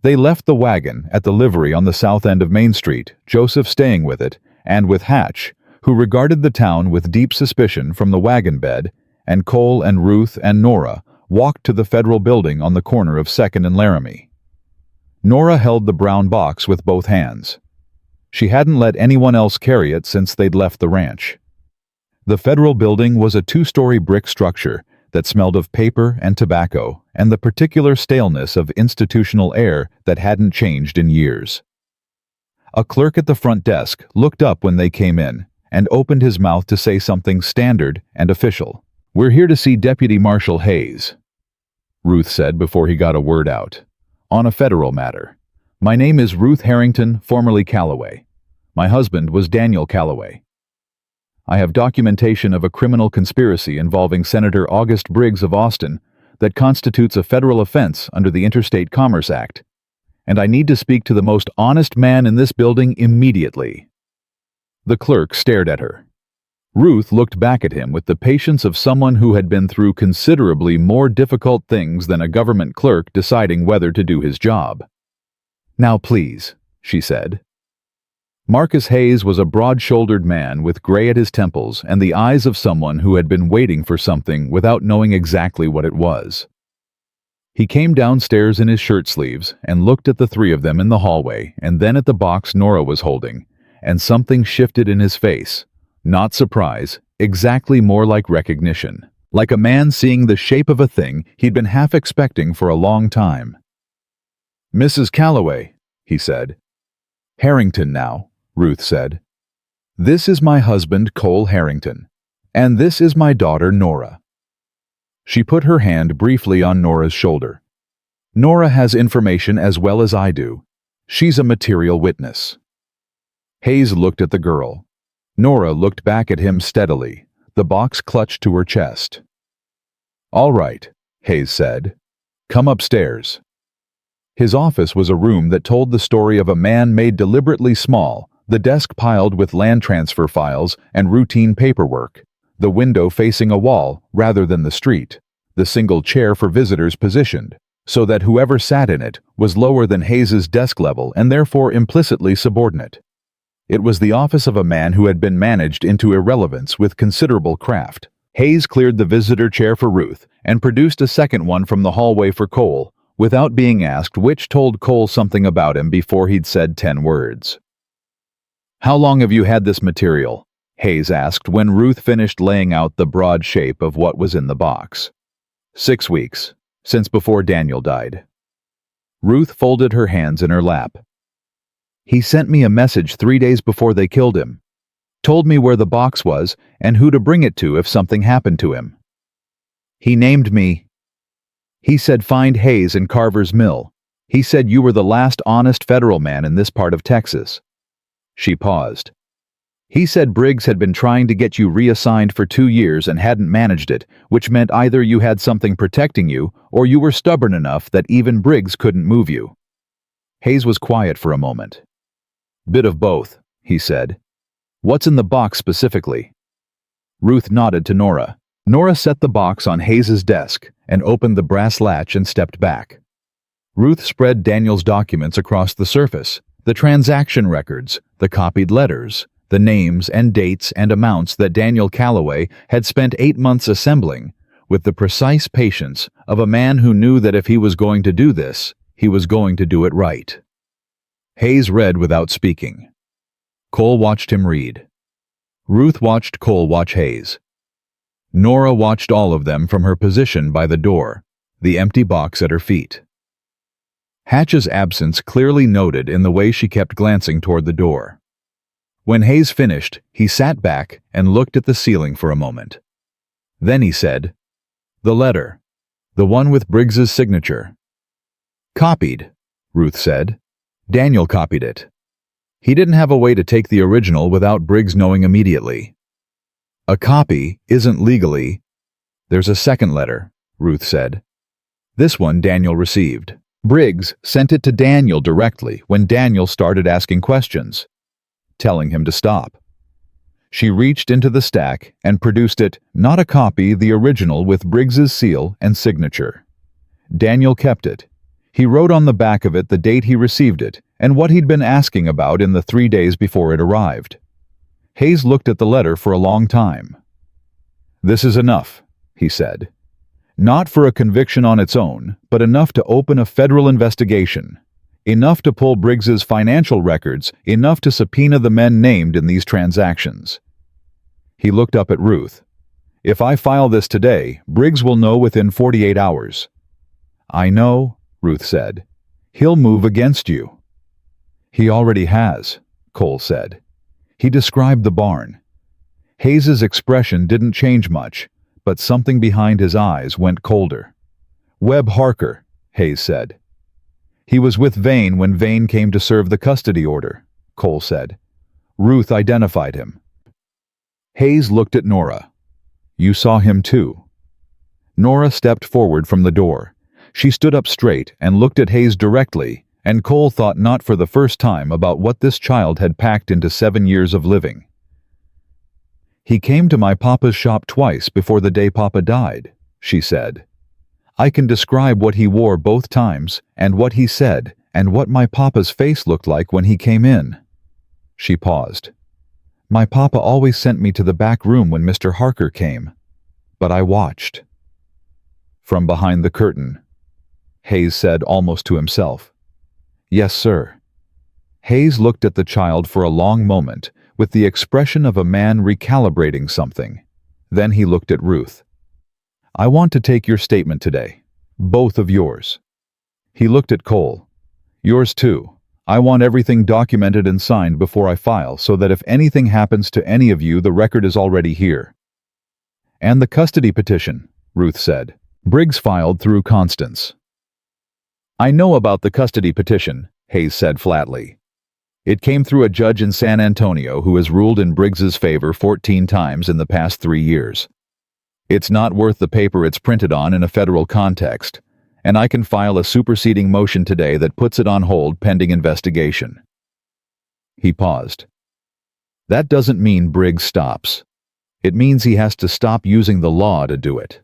They left the wagon at the livery on the south end of Main Street, Joseph staying with it, and with Hatch, who regarded the town with deep suspicion from the wagon bed, and Cole and Ruth and Nora walked to the federal building on the corner of 2nd and Laramie. Nora held the brown box with both hands. She hadn't let anyone else carry it since they'd left the ranch. The federal building was a two-story brick structure that smelled of paper and tobacco and the particular staleness of institutional air that hadn't changed in years. A clerk at the front desk looked up when they came in and opened his mouth to say something standard and official. "We're here to see Deputy Marshal Hayes," Ruth said before he got a word out. "On a federal matter. My name is Ruth Harrington, formerly Calloway. My husband was Daniel Calloway. I have documentation of a criminal conspiracy involving Senator August Briggs of Austin that constitutes a federal offense under the Interstate Commerce Act, and I need to speak to the most honest man in this building immediately." The clerk stared at her. Ruth looked back at him with the patience of someone who had been through considerably more difficult things than a government clerk deciding whether to do his job. "Now please," she said. Marcus Hayes was a broad-shouldered man with gray at his temples and the eyes of someone who had been waiting for something without knowing exactly what it was. He came downstairs in his shirt sleeves and looked at the three of them in the hallway and then at the box Nora was holding, and something shifted in his face. Not surprise, exactly more like recognition. Like a man seeing the shape of a thing he'd been half expecting for a long time. "Mrs. Calloway," he said. "Harrington now," Ruth said. "This is my husband, Cole Harrington, and this is my daughter, Nora." She put her hand briefly on Nora's shoulder. "Nora has information as well as I do. She's a material witness." Hayes looked at the girl. Nora looked back at him steadily, the box clutched to her chest. "All right," Hayes said. "Come upstairs." His office was a room that told the story of a man made deliberately small, the desk piled with land transfer files and routine paperwork, the window facing a wall rather than the street, the single chair for visitors positioned, so that whoever sat in it was lower than Hayes's desk level and therefore implicitly subordinate. It was the office of a man who had been managed into irrelevance with considerable craft. Hayes cleared the visitor chair for Ruth and produced a second one from the hallway for Cole, without being asked which told Cole something about him before he'd said 10 words. "How long have you had this material?" Hayes asked when Ruth finished laying out the broad shape of what was in the box. 6 weeks, since before Daniel died. Ruth folded her hands in her lap. "He sent me a message 3 days before they killed him. Told me where the box was and who to bring it to if something happened to him. He named me. He said find Hayes in Carver's Mill. He said you were the last honest federal man in this part of Texas." She paused. "He said Briggs had been trying to get you reassigned for 2 years and hadn't managed it, which meant either you had something protecting you or you were stubborn enough that even Briggs couldn't move you." Hayes was quiet for a moment. "Bit of both," he said. "What's in the box specifically?" Ruth nodded to Nora. Nora set the box on Hayes's desk and opened the brass latch and stepped back. Ruth spread Daniel's documents across the surface, the transaction records, the copied letters, the names and dates and amounts that Daniel Calloway had spent 8 months assembling, with the precise patience of a man who knew that if he was going to do this, he was going to do it right. Hayes read without speaking. Cole watched him read. Ruth watched Cole watch Hayes. Nora watched all of them from her position by the door, the empty box at her feet. Hatch's absence clearly noted in the way she kept glancing toward the door. When Hayes finished, he sat back and looked at the ceiling for a moment. Then he said, "The letter. The one with Briggs's signature." "Copied," Ruth said. "Daniel copied it. He didn't have a way to take the original without Briggs knowing immediately. A copy isn't legally—" "There's a second letter," Ruth said. "This one Daniel received. Briggs sent it to Daniel directly when Daniel started asking questions, telling him to stop." She reached into the stack and produced it, not a copy, the original with Briggs's seal and signature. Daniel kept it. He wrote on the back of it the date he received it and what he'd been asking about in the 3 days before it arrived. Hayes looked at the letter for a long time. "This is enough," he said. "Not for a conviction on its own, but enough to open a federal investigation. Enough to pull Briggs's financial records, enough to subpoena the men named in these transactions. He looked up at Ruth. If I file this today, Briggs will know within 48 hours. I know, Ruth said. He'll move against you. He already has, Cole said. He described the barn. Hayes's expression didn't change much, but something behind his eyes went colder. Webb Harker, Hayes said. He was with Vane when Vane came to serve the custody order, Cole said. Ruth identified him. Hayes looked at Nora. You saw him too. Nora stepped forward from the door. She stood up straight and looked at Hayes directly, and Cole thought not for the first time about what this child had packed into 7 years of living. He came to my papa's shop twice before the day Papa died, she said. I can describe what he wore both times, and what he said, and what my papa's face looked like when he came in. She paused. My papa always sent me to the back room when Mr. Harker came, but I watched. From behind the curtain, Hayes said almost to himself. Yes, sir. Hayes looked at the child for a long moment, with the expression of a man recalibrating something. Then he looked at Ruth. I want to take your statement today. Both of yours. He looked at Cole. Yours too. I want everything documented and signed before I file so that if anything happens to any of you, the record is already here. And the custody petition, Ruth said. Briggs filed through Constance. I know about the custody petition, Hayes said flatly. It came through a judge in San Antonio who has ruled in Briggs's favor 14 times in the past 3 years. It's not worth the paper it's printed on in a federal context, and I can file a superseding motion today that puts it on hold pending investigation. He paused. That doesn't mean Briggs stops. It means he has to stop using the law to do it.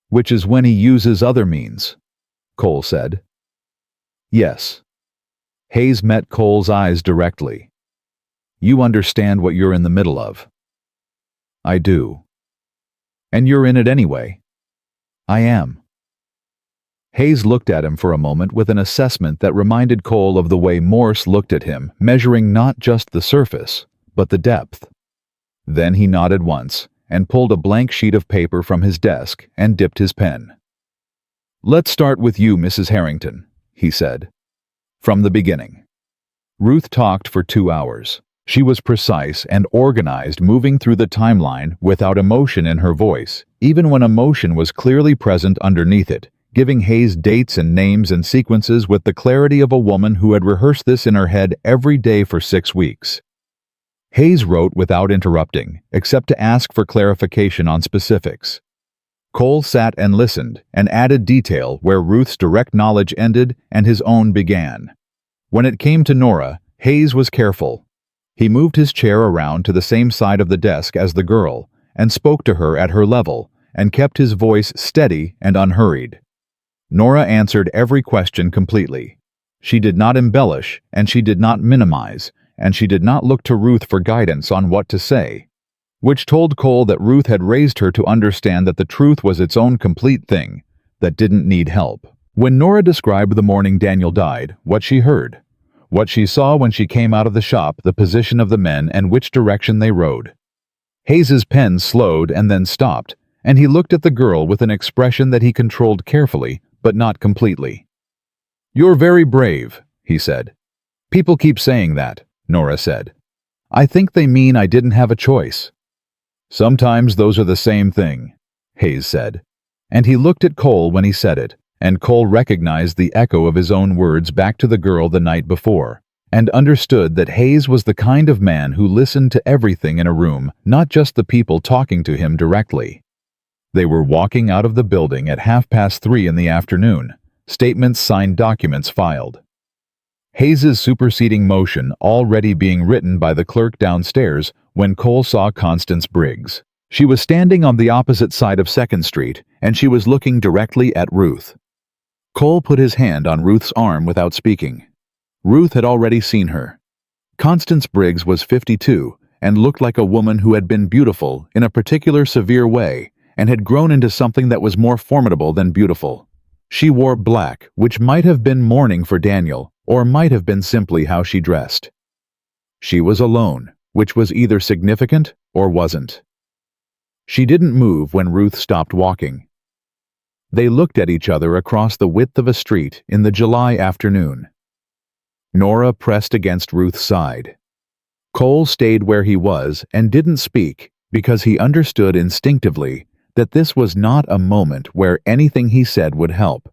Which is when he uses other means, Cole said. Yes. Hayes met Cole's eyes directly. You understand what you're in the middle of. I do. And you're in it anyway. I am. Hayes looked at him for a moment with an assessment that reminded Cole of the way Morse looked at him, measuring not just the surface, but the depth. Then he nodded once and pulled a blank sheet of paper from his desk and dipped his pen. Let's start with you, Mrs. Harrington, he said. From the beginning. Ruth talked for 2 hours. She was precise and organized, moving through the timeline without emotion in her voice, even when emotion was clearly present underneath it, giving Hayes dates and names and sequences with the clarity of a woman who had rehearsed this in her head every day for 6 weeks. Hayes wrote without interrupting, except to ask for clarification on specifics. Cole sat and listened, and added detail where Ruth's direct knowledge ended and his own began. When it came to Nora, Hayes was careful. He moved his chair around to the same side of the desk as the girl, and spoke to her at her level, and kept his voice steady and unhurried. Nora answered every question completely. She did not embellish, and she did not minimize, and she did not look to Ruth for guidance on what to say, which told Cole that Ruth had raised her to understand that the truth was its own complete thing, that didn't need help. When Nora described the morning Daniel died, what she heard, what she saw when she came out of the shop, the position of the men, and which direction they rode. Hayes's pen slowed and then stopped, and he looked at the girl with an expression that he controlled carefully, but not completely. You're very brave, he said. People keep saying that, Nora said. I think they mean I didn't have a choice. Sometimes those are the same thing, Hayes said. And he looked at Cole when he said it, and Cole recognized the echo of his own words back to the girl the night before, and understood that Hayes was the kind of man who listened to everything in a room, not just the people talking to him directly. They were walking out of the building at 3:30 in the afternoon, statements signed, documents filed. Hayes's superseding motion already being written by the clerk downstairs when Cole saw Constance Briggs. She was standing on the opposite side of 2nd Street, and she was looking directly at Ruth. Cole put his hand on Ruth's arm without speaking. Ruth had already seen her. Constance Briggs was 52 and looked like a woman who had been beautiful in a particular severe way and had grown into something that was more formidable than beautiful. She wore black, which might have been mourning for Daniel, or might have been simply how she dressed. She was alone, which was either significant or wasn't. She didn't move when Ruth stopped walking. They looked at each other across the width of a street in the July afternoon. Nora pressed against Ruth's side. Cole stayed where he was and didn't speak because he understood instinctively that this was not a moment where anything he said would help,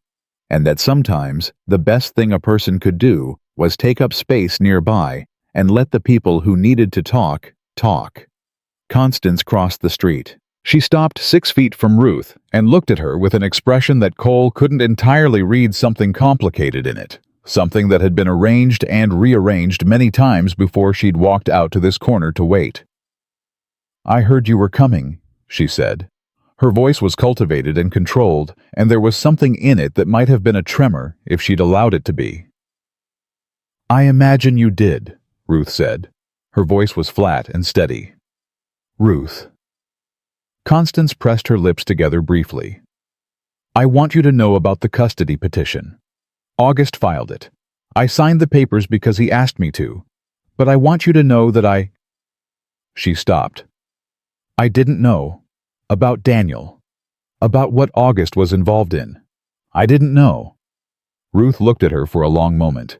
and that sometimes the best thing a person could do was take up space nearby and let the people who needed to talk, talk. Constance crossed the street. She stopped 6 feet from Ruth and looked at her with an expression that Cole couldn't entirely read something complicated in it, something that had been arranged and rearranged many times before she'd walked out to this corner to wait. "I heard you were coming," she said. Her voice was cultivated and controlled, and there was something in it that might have been a tremor if she'd allowed it to be. "I imagine you did," Ruth said. Her voice was flat and steady. "Ruth." Constance pressed her lips together briefly. "I want you to know about the custody petition. August filed it. I signed the papers because he asked me to, but I want you to know that I—" She stopped. "I didn't know. About Daniel. About what August was involved in. I didn't know." Ruth looked at her for a long moment.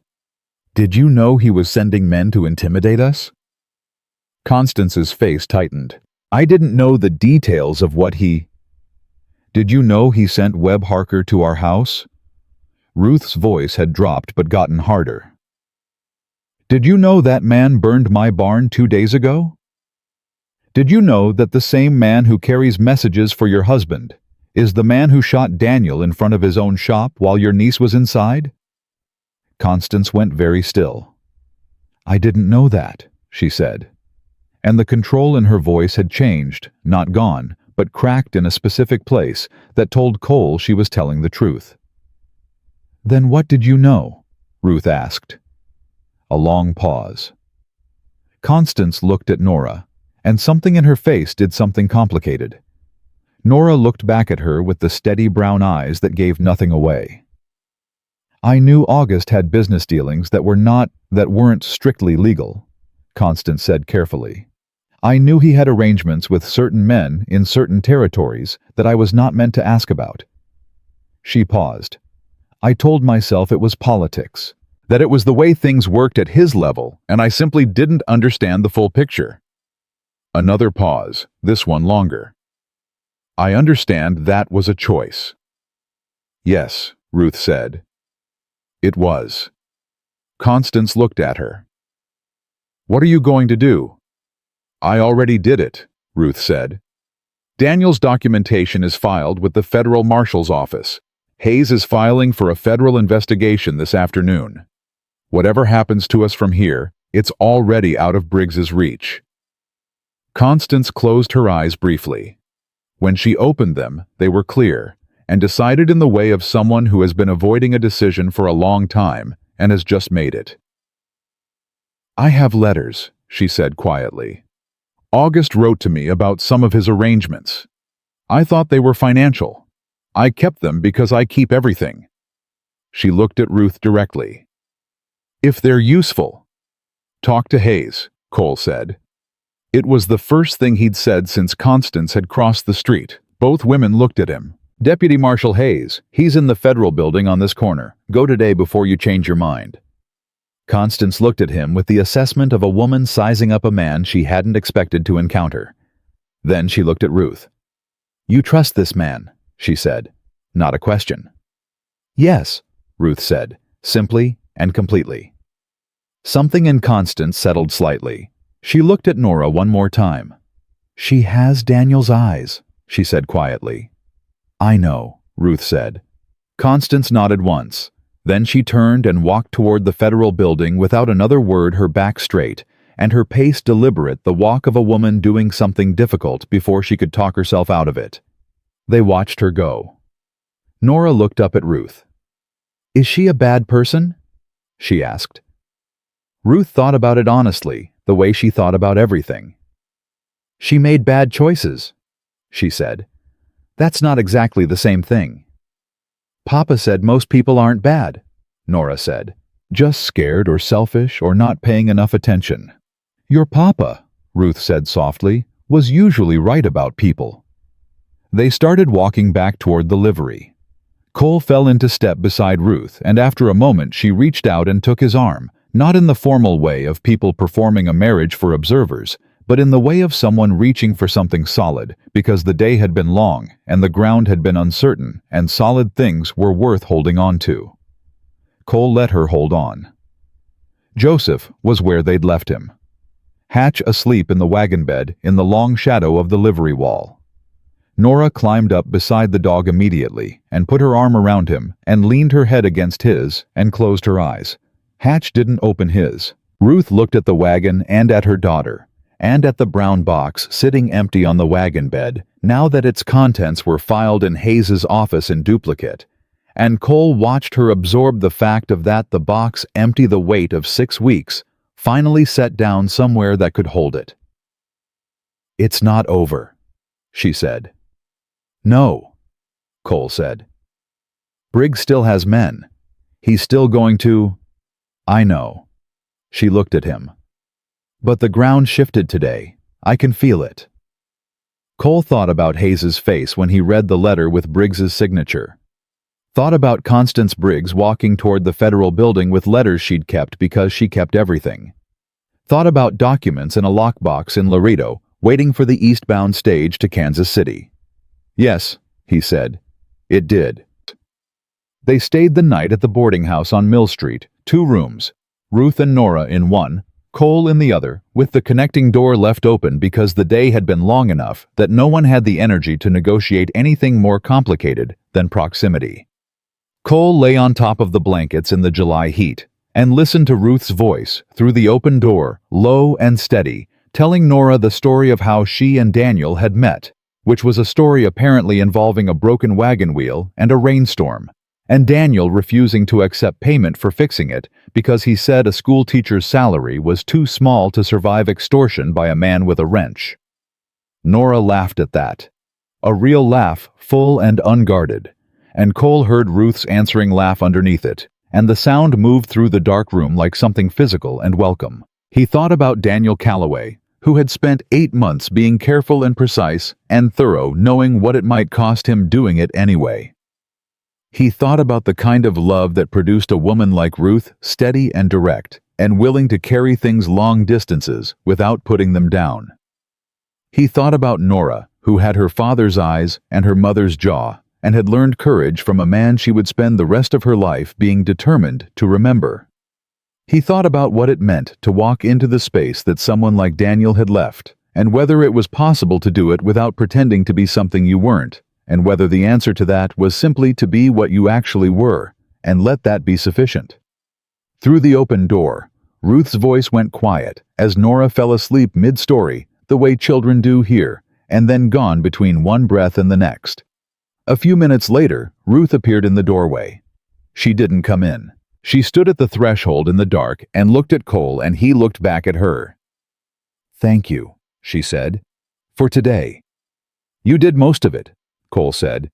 "Did you know he was sending men to intimidate us?" Constance's face tightened. "I didn't know the details of what he—" "Did you know he sent Webb Harker to our house?" Ruth's voice had dropped but gotten harder. "Did you know that man burned my barn 2 days ago? Did you know that the same man who carries messages for your husband is the man who shot Daniel in front of his own shop while your niece was inside?" Constance went very still. "I didn't know that," she said. And the control in her voice had changed, not gone, but cracked in a specific place that told Cole she was telling the truth. "Then what did you know?" Ruth asked. A long pause. Constance looked at Nora, and something in her face did something complicated. Nora looked back at her with the steady brown eyes that gave nothing away. "I knew August had business dealings that weren't strictly legal," Constance said carefully. "I knew he had arrangements with certain men in certain territories that I was not meant to ask about." She paused. "I told myself it was politics, that it was the way things worked at his level, and I simply didn't understand the full picture." Another pause, this one longer. "I understand that was a choice." "Yes," Ruth said. "It was." Constance looked at her. "What are you going to do?" "I already did it," Ruth said. "Daniel's documentation is filed with the Federal Marshal's Office. Hayes is filing for a federal investigation this afternoon. Whatever happens to us from here, it's already out of Briggs's reach." Constance closed her eyes briefly. When she opened them, they were clear, and decided in the way of someone who has been avoiding a decision for a long time and has just made it. "I have letters," she said quietly. "August wrote to me about some of his arrangements. I thought they were financial. I kept them because I keep everything." She looked at Ruth directly. "If they're useful." "Talk to Hayes," Cole said. It was the first thing he'd said since Constance had crossed the street. Both women looked at him. "Deputy Marshal Hayes, he's in the federal building on this corner. Go today before you change your mind." Constance looked at him with the assessment of a woman sizing up a man she hadn't expected to encounter. Then she looked at Ruth. "You trust this man?" she said. Not a question. "Yes," Ruth said, simply and completely. Something in Constance settled slightly. She looked at Nora one more time. "She has Daniel's eyes," she said quietly. "I know," Ruth said. Constance nodded once. Then she turned and walked toward the federal building without another word, her back straight, and her pace deliberate, the walk of a woman doing something difficult before she could talk herself out of it. They watched her go. Nora looked up at Ruth. "Is she a bad person?" she asked. Ruth thought about it honestly, the way she thought about everything. "She made bad choices," she said. "That's not exactly the same thing." Papa said most people aren't bad, Nora said. Just scared or selfish or not paying enough attention. Your papa, Ruth said softly, was usually right about people. They started walking back toward the livery. Cole fell into step beside Ruth, and after a moment she reached out and took his arm, not in the formal way of people performing a marriage for observers, but in the way of someone reaching for something solid, because the day had been long and the ground had been uncertain and solid things were worth holding on to. Cole let her hold on. Joseph was where they'd left him. Hatch asleep in the wagon bed in the long shadow of the livery wall. Nora climbed up beside the dog immediately and put her arm around him and leaned her head against his and closed her eyes. Hatch didn't open his. Ruth looked at the wagon and at her daughter, and at the brown box sitting empty on the wagon bed, now that its contents were filed in Hayes's office in duplicate, and Cole watched her absorb the fact of that the box, empty the weight of 6 weeks, finally set down somewhere that could hold it. "It's not over," she said. "No," Cole said. "Briggs still has men. He's still going to—" "I know." She looked at him. "But the ground shifted today. I can feel it." Cole thought about Hayes's face when he read the letter with Briggs's signature. Thought about Constance Briggs walking toward the federal building with letters she'd kept because she kept everything. Thought about documents in a lockbox in Laredo, waiting for the eastbound stage to Kansas City. "Yes," he said. "It did." They stayed the night at the boarding house on Mill Street, 2 rooms, Ruth and Nora in one, Cole in the other, with the connecting door left open because the day had been long enough that no one had the energy to negotiate anything more complicated than proximity. Cole lay on top of the blankets in the July heat and listened to Ruth's voice through the open door, low and steady, telling Nora the story of how she and Daniel had met, which was a story apparently involving a broken wagon wheel and a rainstorm, and Daniel refusing to accept payment for fixing it because he said a school teacher's salary was too small to survive extortion by a man with a wrench. Nora laughed at that. A real laugh, full and unguarded, and Cole heard Ruth's answering laugh underneath it, and the sound moved through the dark room like something physical and welcome. He thought about Daniel Calloway, who had spent 8 months being careful and precise and thorough, knowing what it might cost him doing it anyway. He thought about the kind of love that produced a woman like Ruth, steady and direct, and willing to carry things long distances without putting them down. He thought about Nora, who had her father's eyes and her mother's jaw, and had learned courage from a man she would spend the rest of her life being determined to remember. He thought about what it meant to walk into the space that someone like Daniel had left, and whether it was possible to do it without pretending to be something you weren't, and whether the answer to that was simply to be what you actually were, and let that be sufficient. Through the open door, Ruth's voice went quiet as Nora fell asleep mid-story, the way children do here, and then gone between one breath and the next. A few minutes later, Ruth appeared in the doorway. She didn't come in. She stood at the threshold in the dark and looked at Cole, and he looked back at her. "Thank you," she said, "for today." "You did most of it," Cole said.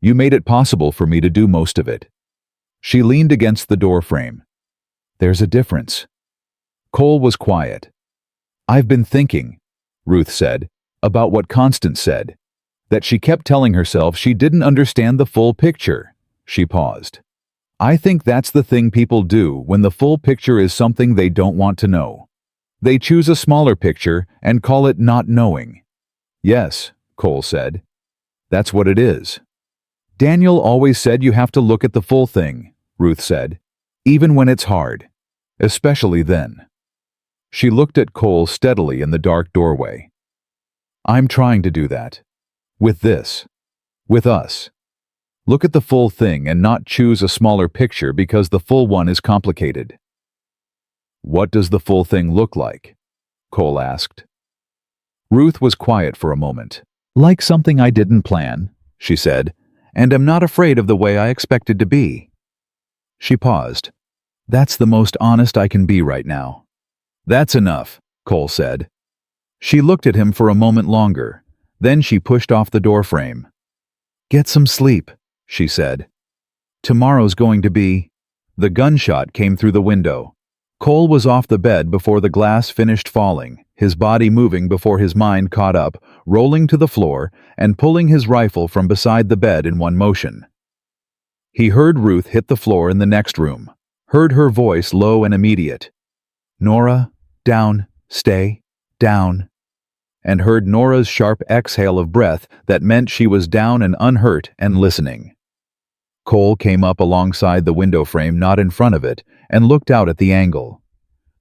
"You made it possible for me to do most of it." She leaned against the door frame. "There's a difference." Cole was quiet. "I've been thinking," Ruth said, "about what Constance said, that she kept telling herself she didn't understand the full picture." She paused. "I think that's the thing people do when the full picture is something they don't want to know. They choose a smaller picture and call it not knowing." "Yes," Cole said. "That's what it is." "Daniel always said you have to look at the full thing," Ruth said, "even when it's hard. Especially then." She looked at Cole steadily in the dark doorway. "I'm trying to do that. With this. With us. Look at the full thing and not choose a smaller picture because the full one is complicated." "What does the full thing look like?" Cole asked. Ruth was quiet for a moment. "Like something I didn't plan," she said, "and am not afraid of the way I expected to be." She paused. "That's the most honest I can be right now." "That's enough," Cole said. She looked at him for a moment longer. Then she pushed off the doorframe. "Get some sleep," she said. Tomorrow's going to be... The gunshot came through the window. Cole was off the bed before the glass finished falling, his body moving before his mind caught up, rolling to the floor and pulling his rifle from beside the bed in one motion. He heard Ruth hit the floor in the next room, heard her voice low and immediate. "Nora, down, stay, down," and heard Nora's sharp exhale of breath that meant she was down and unhurt and listening. Cole came up alongside the window frame, not in front of it, and looked out at the angle.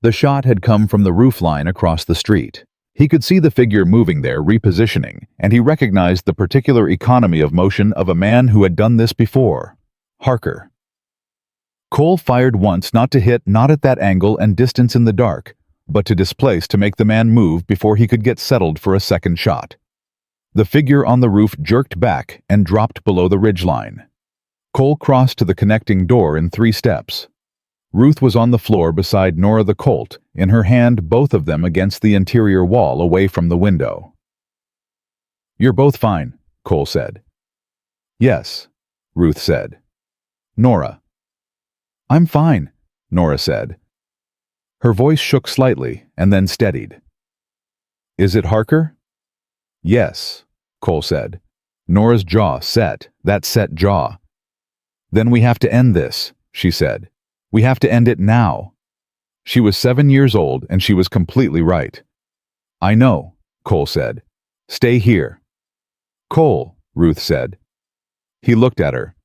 The shot had come from the roof line across the street. He could see the figure moving there, repositioning, and he recognized the particular economy of motion of a man who had done this before. Harker. Cole fired once, not to hit, not at that angle and distance in the dark, but to displace, to make the man move before he could get settled for a second shot. The figure on the roof jerked back and dropped below the ridgeline. Cole crossed to the connecting door in 3 steps. Ruth was on the floor beside Nora the Colt, in her hand, both of them against the interior wall away from the window. "You're both fine," Cole said. "Yes," Ruth said. "Nora." "I'm fine," Nora said. Her voice shook slightly and then steadied. "Is it Harker?" "Yes," Cole said. Nora's jaw set, that set jaw. "Then we have to end this," she said. "We have to end it now." She was 7 years old and she was completely right. "I know," Cole said. "Stay here." "Cole," Ruth said. He looked at her.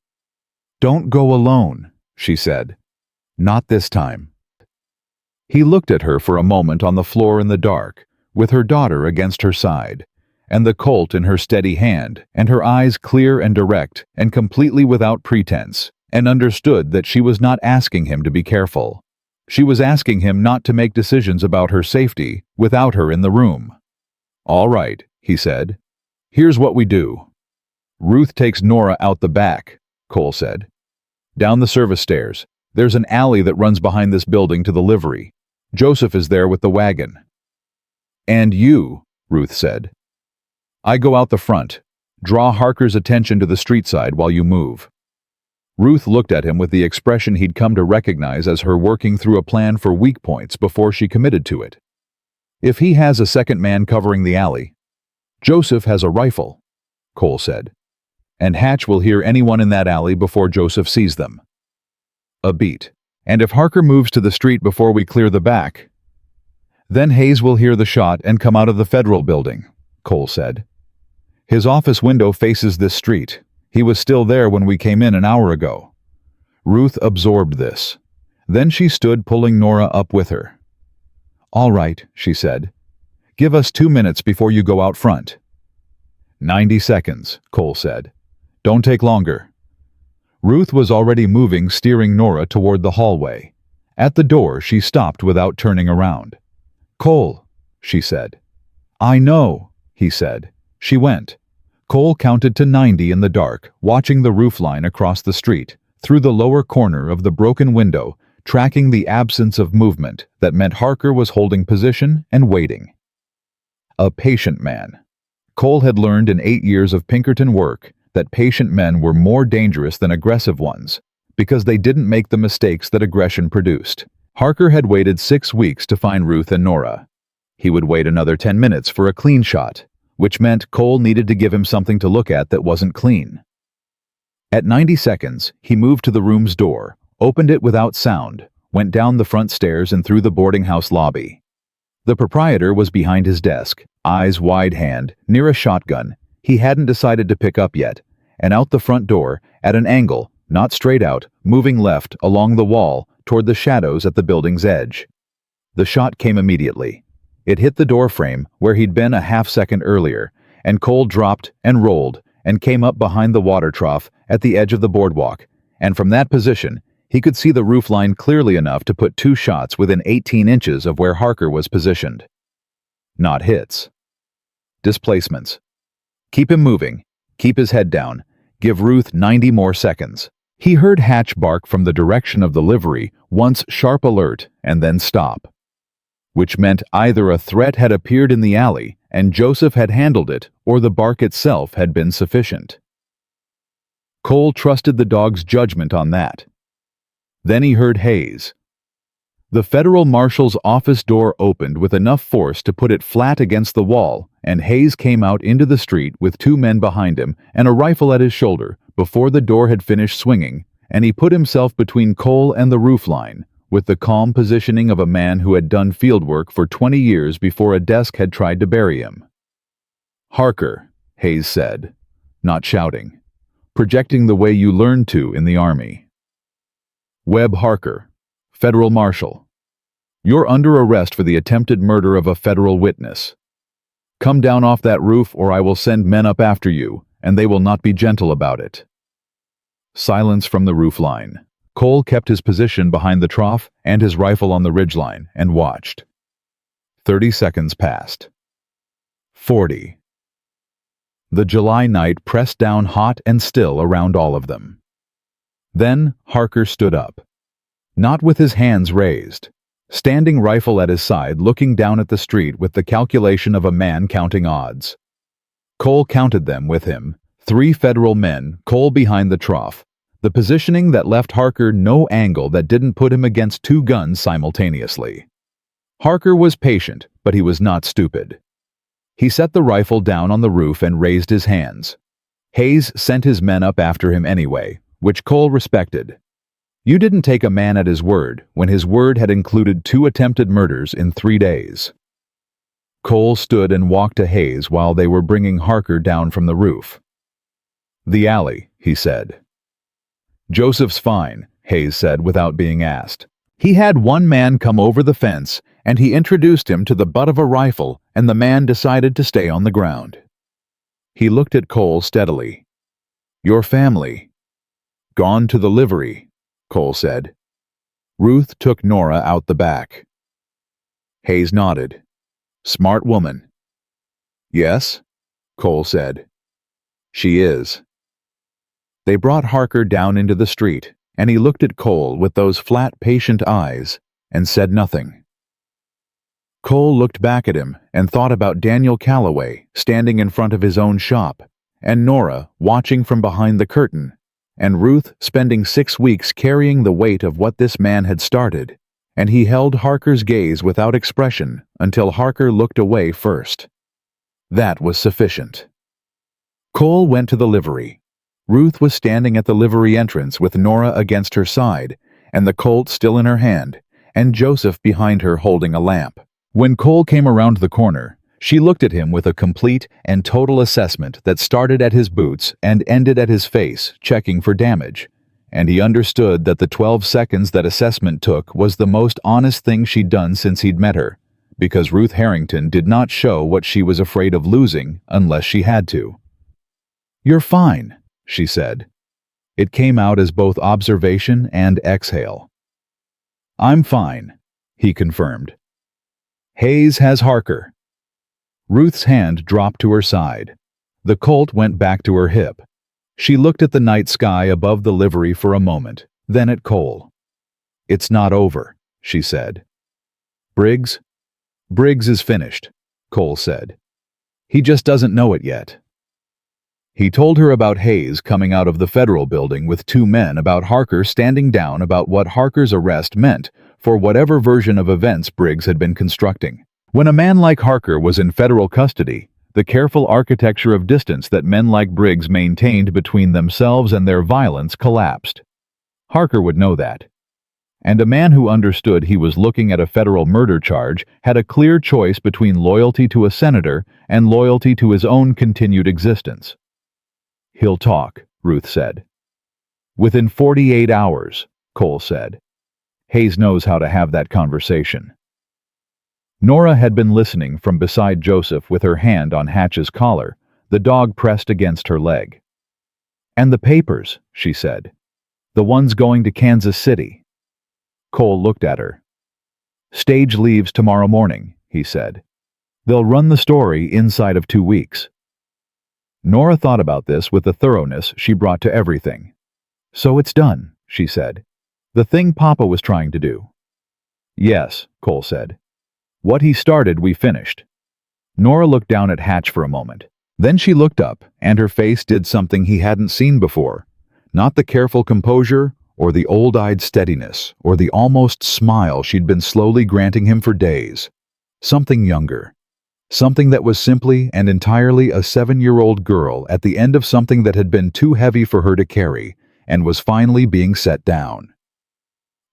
"Don't go alone," she said. "Not this time." He looked at her for a moment on the floor in the dark, with her daughter against her side, and the Colt in her steady hand, and her eyes clear and direct and completely without pretense, and understood that she was not asking him to be careful. She was asking him not to make decisions about her safety without her in the room. "All right," he said. "Here's what we do. Ruth takes Nora out the back," Cole said. "Down the service stairs. There's an alley that runs behind this building to the livery. Joseph is there with the wagon." "And you," Ruth said. "I go out the front. Draw Harker's attention to the street side while you move." Ruth looked at him with the expression he'd come to recognize as her working through a plan for weak points before she committed to it. "If he has a second man covering the alley..." "Joseph has a rifle," Cole said. "And Hatch will hear anyone in that alley before Joseph sees them." A beat. "And if Harker moves to the street before we clear the back..." "Then Hayes will hear the shot and come out of the Federal building," Cole said. "His office window faces this street. He was still there when we came in an hour ago." Ruth absorbed this. Then she stood, pulling Nora up with her. "All right," she said. "Give us 2 minutes before you go out front." 90 seconds, Cole said. "Don't take longer." Ruth was already moving, steering Nora toward the hallway. At the door, she stopped without turning around. "Cole," she said. "I know," he said. She went. Cole counted to 90 in the dark, watching the roofline across the street, through the lower corner of the broken window, tracking the absence of movement that meant Harker was holding position and waiting. A patient man. Cole had learned in 8 years of Pinkerton work that patient men were more dangerous than aggressive ones, because they didn't make the mistakes that aggression produced. Harker had waited 6 weeks to find Ruth and Nora. He would wait another 10 minutes for a clean shot, which meant Cole needed to give him something to look at that wasn't clean. At 90 seconds, he moved to the room's door, opened it without sound, went down the front stairs and through the boarding house lobby. The proprietor was behind his desk, eyes wide hand, near a shotgun he hadn't decided to pick up yet, and out the front door, at an angle, not straight out, moving left along the wall toward the shadows at the building's edge. The shot came immediately. It hit the door frame where he'd been a half-second earlier, and Cole dropped and rolled and came up behind the water trough at the edge of the boardwalk, and from that position, he could see the roofline clearly enough to put 2 shots within 18 inches of where Harker was positioned. Not hits. Displacements. Keep him moving. Keep his head down. Give Ruth 90 more seconds. He heard Hatch bark from the direction of the livery, once sharp alert, and then stop. Which meant either a threat had appeared in the alley and Joseph had handled it, or the bark itself had been sufficient. Cole trusted the dog's judgment on that. Then he heard Hayes. The federal marshal's office door opened with enough force to put it flat against the wall, and Hayes came out into the street with 2 men behind him and a rifle at his shoulder before the door had finished swinging, and he put himself between Cole and the roofline, with the calm positioning of a man who had done fieldwork for 20 years before a desk had tried to bury him. "Harker," Hayes said, not shouting, projecting the way you learned to in the Army. "Webb Harker, Federal Marshal. You're under arrest for the attempted murder of a federal witness. Come down off that roof or I will send men up after you, and they will not be gentle about it." Silence from the roofline. Cole kept his position behind the trough and his rifle on the ridgeline and watched. 30 seconds passed. 40. The July night pressed down hot and still around all of them. Then Harker stood up. Not with his hands raised, standing rifle at his side looking down at the street with the calculation of a man counting odds. Cole counted them with him, 3 federal men, Cole behind the trough, the positioning that left Harker no angle that didn't put him against 2 guns simultaneously. Harker was patient, but he was not stupid. He set the rifle down on the roof and raised his hands. Hayes sent his men up after him anyway, which Cole respected. You didn't take a man at his word when his word had included 2 attempted murders in 3 days. Cole stood and walked to Hayes while they were bringing Harker down from the roof. "The alley," he said. "Joseph's fine," Hayes said without being asked. He had one man come over the fence, and he introduced him to the butt of a rifle, and the man decided to stay on the ground. He looked at Cole steadily. "Your family?" "Gone to the livery," Cole said. "Ruth took Nora out the back." Hayes nodded. "Smart woman." "Yes," Cole said. "She is." They brought Harker down into the street, and he looked at Cole with those flat, patient eyes, and said nothing. Cole looked back at him and thought about Daniel Calloway standing in front of his own shop, and Nora watching from behind the curtain, and Ruth spending 6 weeks carrying the weight of what this man had started, and he held Harker's gaze without expression until Harker looked away first. That was sufficient. Cole went to the livery. Ruth was standing at the livery entrance with Nora against her side, and the Colt still in her hand, and Joseph behind her holding a lamp. When Cole came around the corner, she looked at him with a complete and total assessment that started at his boots and ended at his face, checking for damage. And he understood that the 12 seconds that assessment took was the most honest thing she'd done since he'd met her, because Ruth Harrington did not show what she was afraid of losing unless she had to. "You're fine," she said. It came out as both observation and exhale. "I'm fine," he confirmed. "Hayes has Harker." Ruth's hand dropped to her side. The Colt went back to her hip. She looked at the night sky above the livery for a moment, then at Cole. "It's not over," she said. "Briggs?" "Briggs is finished," Cole said. "He just doesn't know it yet." He told her about Hayes coming out of the federal building with 2 men, about Harker standing down, about what Harker's arrest meant for whatever version of events Briggs had been constructing. When a man like Harker was in federal custody, the careful architecture of distance that men like Briggs maintained between themselves and their violence collapsed. Harker would know that. And a man who understood he was looking at a federal murder charge had a clear choice between loyalty to a senator and loyalty to his own continued existence. "He'll talk," Ruth said. "Within 48 hours," Cole said. "Hayes knows how to have that conversation." Nora had been listening from beside Joseph with her hand on Hatch's collar, the dog pressed against her leg. "And the papers," she said. "The ones going to Kansas City." Cole looked at her. "Stage leaves tomorrow morning," he said. "They'll run the story inside of 2 weeks." Nora thought about this with the thoroughness she brought to everything. "So it's done," she said. "The thing Papa was trying to do." "Yes," Cole said. "What he started, we finished." Nora looked down at Hatch for a moment. Then she looked up, and her face did something he hadn't seen before. Not the careful composure, or the old-eyed steadiness, or the almost smile she'd been slowly granting him for days. Something younger. Something that was simply and entirely a 7-year-old girl at the end of something that had been too heavy for her to carry, and was finally being set down.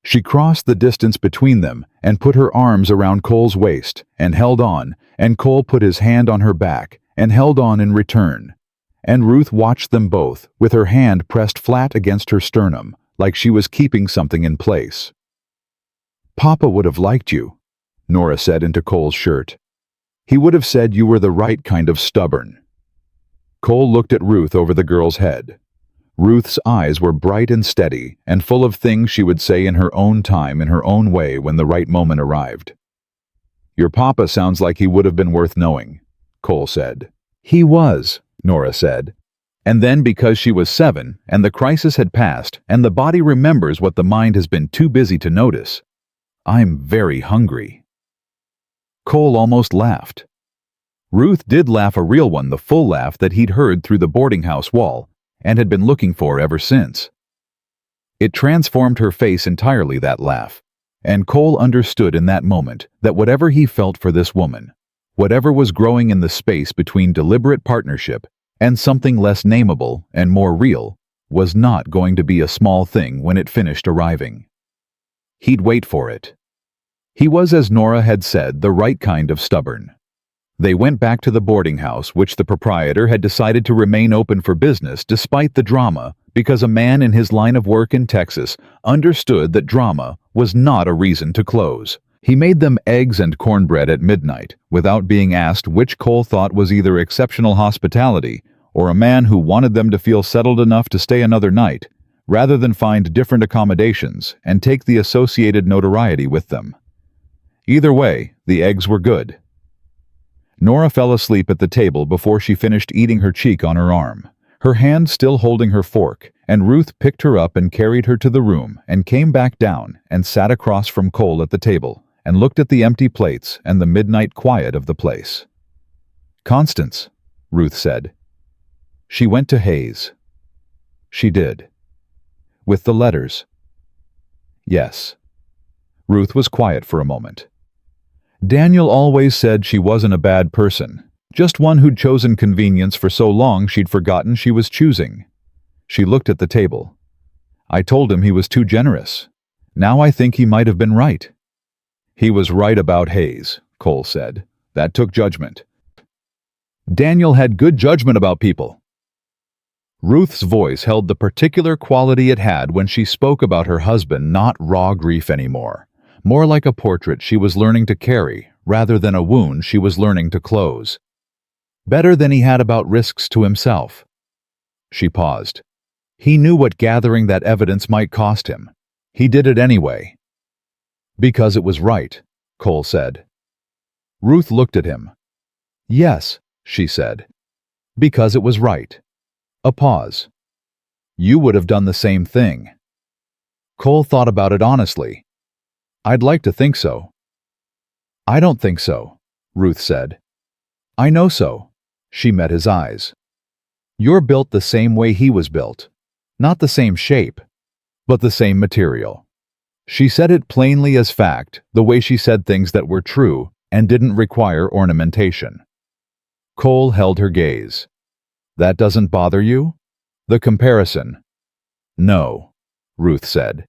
She crossed the distance between them and put her arms around Cole's waist and held on, and Cole put his hand on her back and held on in return. And Ruth watched them both, with her hand pressed flat against her sternum, like she was keeping something in place. "Papa would have liked you," Nora said into Cole's shirt. "He would have said you were the right kind of stubborn." Cole looked at Ruth over the girl's head. Ruth's eyes were bright and steady, and full of things she would say in her own time, in her own way, when the right moment arrived. "Your papa sounds like he would have been worth knowing," Cole said. "He was," Nora said. And then, because she was 7, and the crisis had passed, and the body remembers what the mind has been too busy to notice, "I'm very hungry." Cole almost laughed. Ruth did laugh, a real one, the full laugh that he'd heard through the boarding house wall, and had been looking for ever since. It transformed her face entirely, that laugh, and Cole understood in that moment that whatever he felt for this woman, whatever was growing in the space between deliberate partnership and something less nameable and more real, was not going to be a small thing when it finished arriving. He'd wait for it. He was, as Nora had said, the right kind of stubborn. They went back to the boarding house, which the proprietor had decided to remain open for business despite the drama, because a man in his line of work in Texas understood that drama was not a reason to close. He made them eggs and cornbread at midnight, without being asked, which Cole thought was either exceptional hospitality or a man who wanted them to feel settled enough to stay another night, rather than find different accommodations and take the associated notoriety with them. Either way, the eggs were good. Nora fell asleep at the table before she finished eating her cheek on her arm, her hand still holding her fork, and Ruth picked her up and carried her to the room and came back down and sat across from Cole at the table and looked at the empty plates and the midnight quiet of the place. "Constance," Ruth said. "She went to Hayes." "She did." "With the letters?" "Yes." Ruth was quiet for a moment. "Daniel always said she wasn't a bad person, just one who'd chosen convenience for so long she'd forgotten she was choosing." She looked at the table. "I told him he was too generous. Now I think he might have been right." "He was right about Hayes," Cole said. "That took judgment." "Daniel had good judgment about people." Ruth's voice held the particular quality it had when she spoke about her husband, not raw grief anymore, more like a portrait she was learning to carry, rather than a wound she was learning to close. Better than he had about risks to himself. She paused. He knew what gathering that evidence might cost him. He did it anyway. "Because it was right," Cole said. Ruth looked at him. "Yes," she said. "Because it was right." A pause. "You would have done the same thing." Cole thought about it honestly. "I'd like to think so." "I don't think so," Ruth said. "I know so." She met his eyes. "You're built the same way he was built. Not the same shape, but the same material." She said it plainly as fact, the way she said things that were true and didn't require ornamentation. Cole held her gaze. "That doesn't bother you? The comparison?" "No," Ruth said.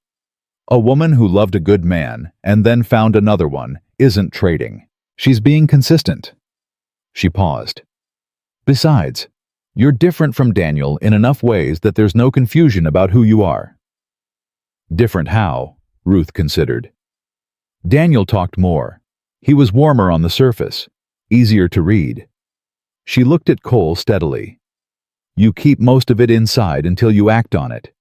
"A woman who loved a good man and then found another one isn't trading. She's being consistent." She paused. "Besides, you're different from Daniel in enough ways that there's no confusion about who you are." "Different how?" Ruth considered. "Daniel talked more. He was warmer on the surface, easier to read." She looked at Cole steadily. "You keep most of it inside until you act on it.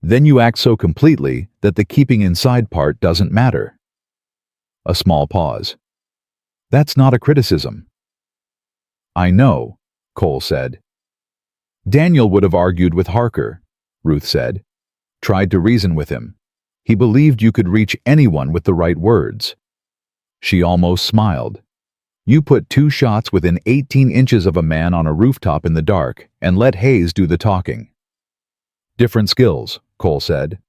Then you act so completely that the keeping inside part doesn't matter." A small pause. "That's not a criticism." "I know," Cole said. "Daniel would have argued with Harker," Ruth said. "Tried to reason with him. He believed you could reach anyone with the right words." She almost smiled. "You put 2 shots within 18 inches of a man on a rooftop in the dark and let Hayes do the talking." Different skills, Cole said.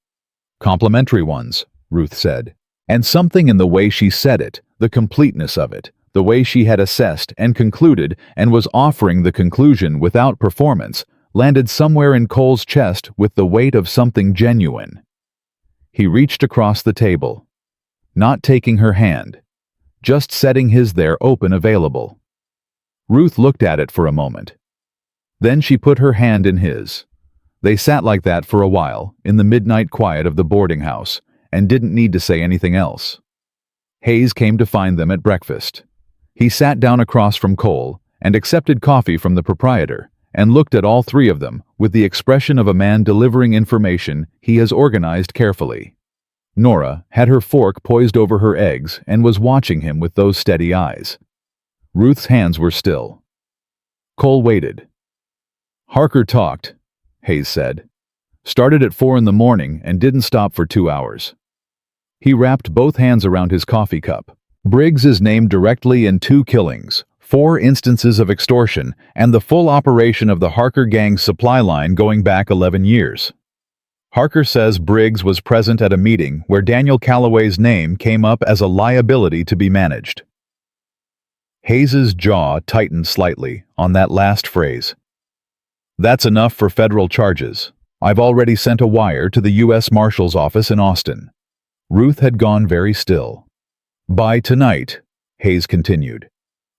Complementary ones, Ruth said. And something in the way she said it, the completeness of it, the way she had assessed and concluded and was offering the conclusion without performance, landed somewhere in Cole's chest with the weight of something genuine. He reached across the table, not taking her hand, just setting his there open available. Ruth looked at it for a moment. Then she put her hand in his. They sat like that for a while, in the midnight quiet of the boarding house, and didn't need to say anything else. Hayes came to find them at breakfast. He sat down across from Cole and accepted coffee from the proprietor, and looked at all three of them with the expression of a man delivering information he has organized carefully. Nora had her fork poised over her eggs and was watching him with those steady eyes. Ruth's hands were still. Cole waited. Harker talked, Hayes said. Started at 4 a.m. and didn't stop for 2 hours. He wrapped both hands around his coffee cup. Briggs is named directly in 2 killings, 4 instances of extortion, and the full operation of the Harker gang's supply line going back 11 years. Harker says Briggs was present at a meeting where Daniel Calloway's name came up as a liability to be managed. Hayes's jaw tightened slightly on that last phrase. That's enough for federal charges. I've already sent a wire to the U.S. Marshal's office in Austin. Ruth had gone very still. By tonight, Hayes continued,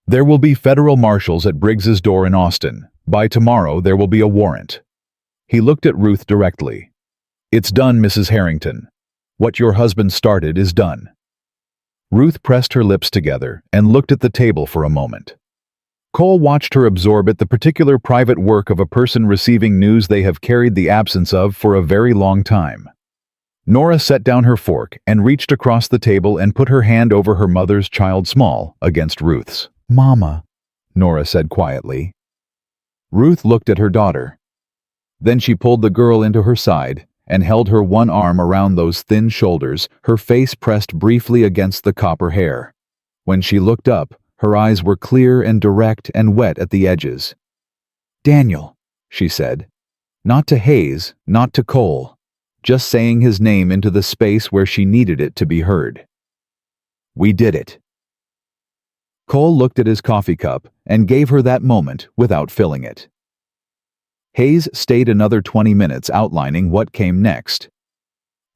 there will be federal marshals at Briggs's door in Austin. By tomorrow, there will be a warrant. He looked at Ruth directly. It's done, Mrs. Harrington. What your husband started is done. Ruth pressed her lips together and looked at the table for a moment. Cole watched her absorb it, the particular private work of a person receiving news they have carried the absence of for a very long time. Nora set down her fork and reached across the table and put her hand over her mother's child small against Ruth's. Mama, Nora said quietly. Ruth looked at her daughter. Then she pulled the girl into her side and held her one arm around those thin shoulders, her face pressed briefly against the copper hair. When she looked up, her eyes were clear and direct and wet at the edges. Daniel, she said. Not to Hayes, not to Cole. Just saying his name into the space where she needed it to be heard. We did it. Cole looked at his coffee cup and gave her that moment without filling it. Hayes stayed another 20 minutes outlining what came next.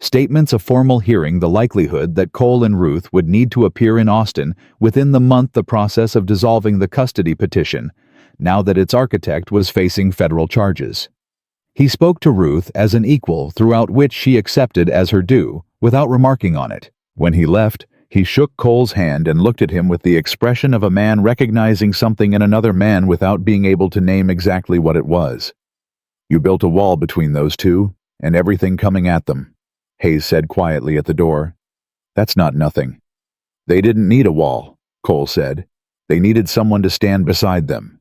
Statements of formal hearing, the likelihood that Cole and Ruth would need to appear in Austin within the month, the process of dissolving the custody petition, now that its architect was facing federal charges. He spoke to Ruth as an equal, throughout which she accepted as her due, without remarking on it. When he left, he shook Cole's hand and looked at him with the expression of a man recognizing something in another man without being able to name exactly what it was. You built a wall between those two, and everything coming at them, Hayes said quietly at the door. That's not nothing. They didn't need a wall, Cole said. They needed someone to stand beside them.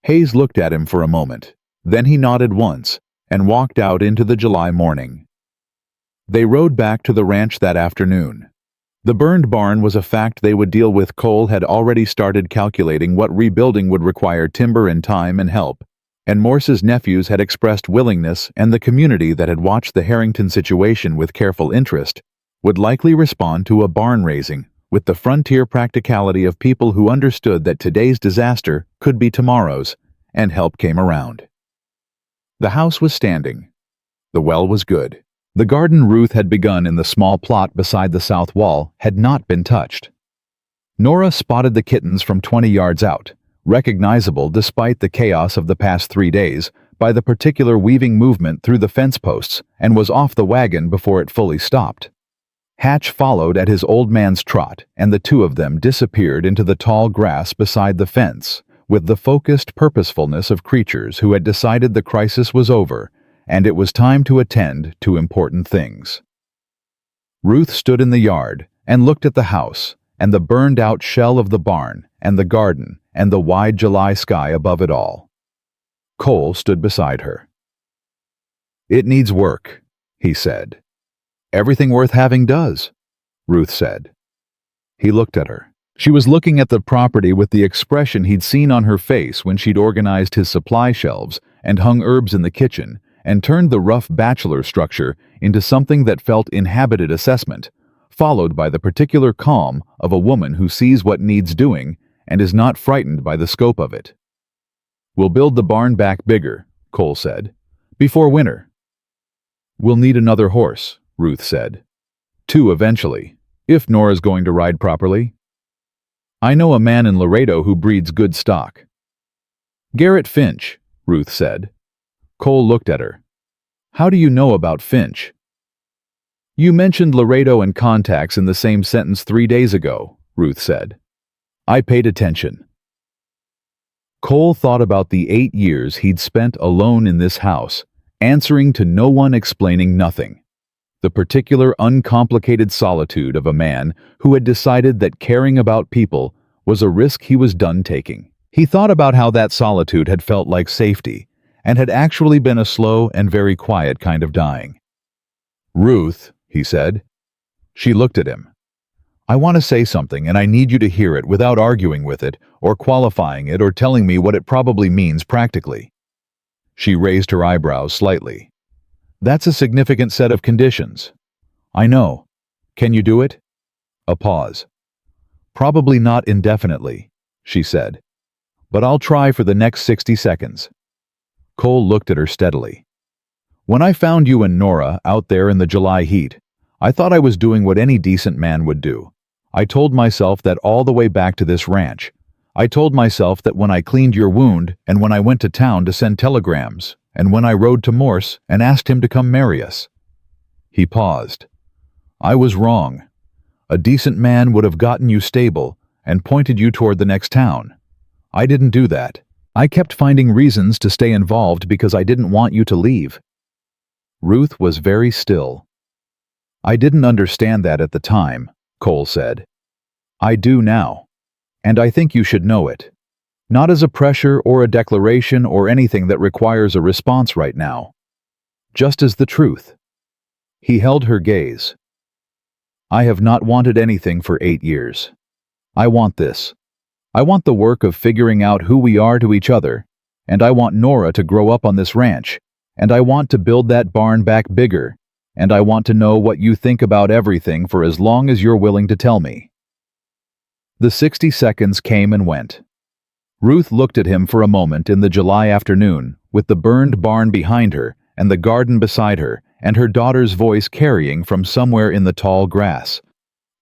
Hayes looked at him for a moment. Then he nodded once and walked out into the July morning. They rode back to the ranch that afternoon. The burned barn was a fact they would deal with. Cole had already started calculating what rebuilding would require timber and time and help, and Morse's nephews had expressed willingness, and the community that had watched the Harrington situation with careful interest would likely respond to a barn raising with the frontier practicality of people who understood that today's disaster could be tomorrow's, and help came around. The house was standing. The well was good. The garden Ruth had begun in the small plot beside the south wall had not been touched. Nora spotted the kittens from 20 yards out, recognizable despite the chaos of the past 3 days by the particular weaving movement through the fence posts, and was off the wagon before it fully stopped. Hatch followed at his old man's trot, and the two of them disappeared into the tall grass beside the fence, with the focused purposefulness of creatures who had decided the crisis was over, and it was time to attend to important things. Ruth stood in the yard and looked at the house, and the burned-out shell of the barn, and the garden, and the wide July sky above it all. Cole stood beside her. It needs work, he said. Everything worth having does, Ruth said. He looked at her. She was looking at the property with the expression he'd seen on her face when she'd organized his supply shelves and hung herbs in the kitchen and turned the rough bachelor structure into something that felt inhabited assessment, followed by the particular calm of a woman who sees what needs doing and is not frightened by the scope of it. "We'll build the barn back bigger," Cole said, "before winter." "We'll need another horse," Ruth said. "Two eventually, if Nora's going to ride properly. I know a man in Laredo who breeds good stock." "Garrett Finch," Ruth said. Cole looked at her. "How do you know about Finch?" "You mentioned Laredo and contacts in the same sentence 3 days ago," Ruth said. "I paid attention." Cole thought about the 8 years he'd spent alone in this house, answering to no one, explaining nothing. The particular uncomplicated solitude of a man who had decided that caring about people was a risk he was done taking. He thought about how that solitude had felt like safety, and had actually been a slow and very quiet kind of dying. "Ruth," he said. She looked at him. "I want to say something, and I need you to hear it without arguing with it, or qualifying it, or telling me what it probably means practically." She raised her eyebrows slightly. "That's a significant set of conditions." "I know. Can you do it?" A pause. "Probably not indefinitely," she said. "But I'll try for the next 60 seconds. Cole looked at her steadily. "When I found you and Nora out there in the July heat, I thought I was doing what any decent man would do. I told myself that all the way back to this ranch. I told myself that when I cleaned your wound, and when I went to town to send telegrams, and when I rode to Morse and asked him to come marry us." He paused. "I was wrong. A decent man would have gotten you stable and pointed you toward the next town. I didn't do that. I kept finding reasons to stay involved because I didn't want you to leave." Ruth was very still. "I didn't understand that at the time," Cole said. "I do now. And I think you should know it. Not as a pressure or a declaration or anything that requires a response right now. Just as the truth." He held her gaze. "I have not wanted anything for 8 years. I want this. I want the work of figuring out who we are to each other, and I want Nora to grow up on this ranch, and I want to build that barn back bigger, and I want to know what you think about everything for as long as you're willing to tell me." The 60 seconds came and went. Ruth looked at him for a moment in the July afternoon, with the burned barn behind her and the garden beside her, and her daughter's voice carrying from somewhere in the tall grass.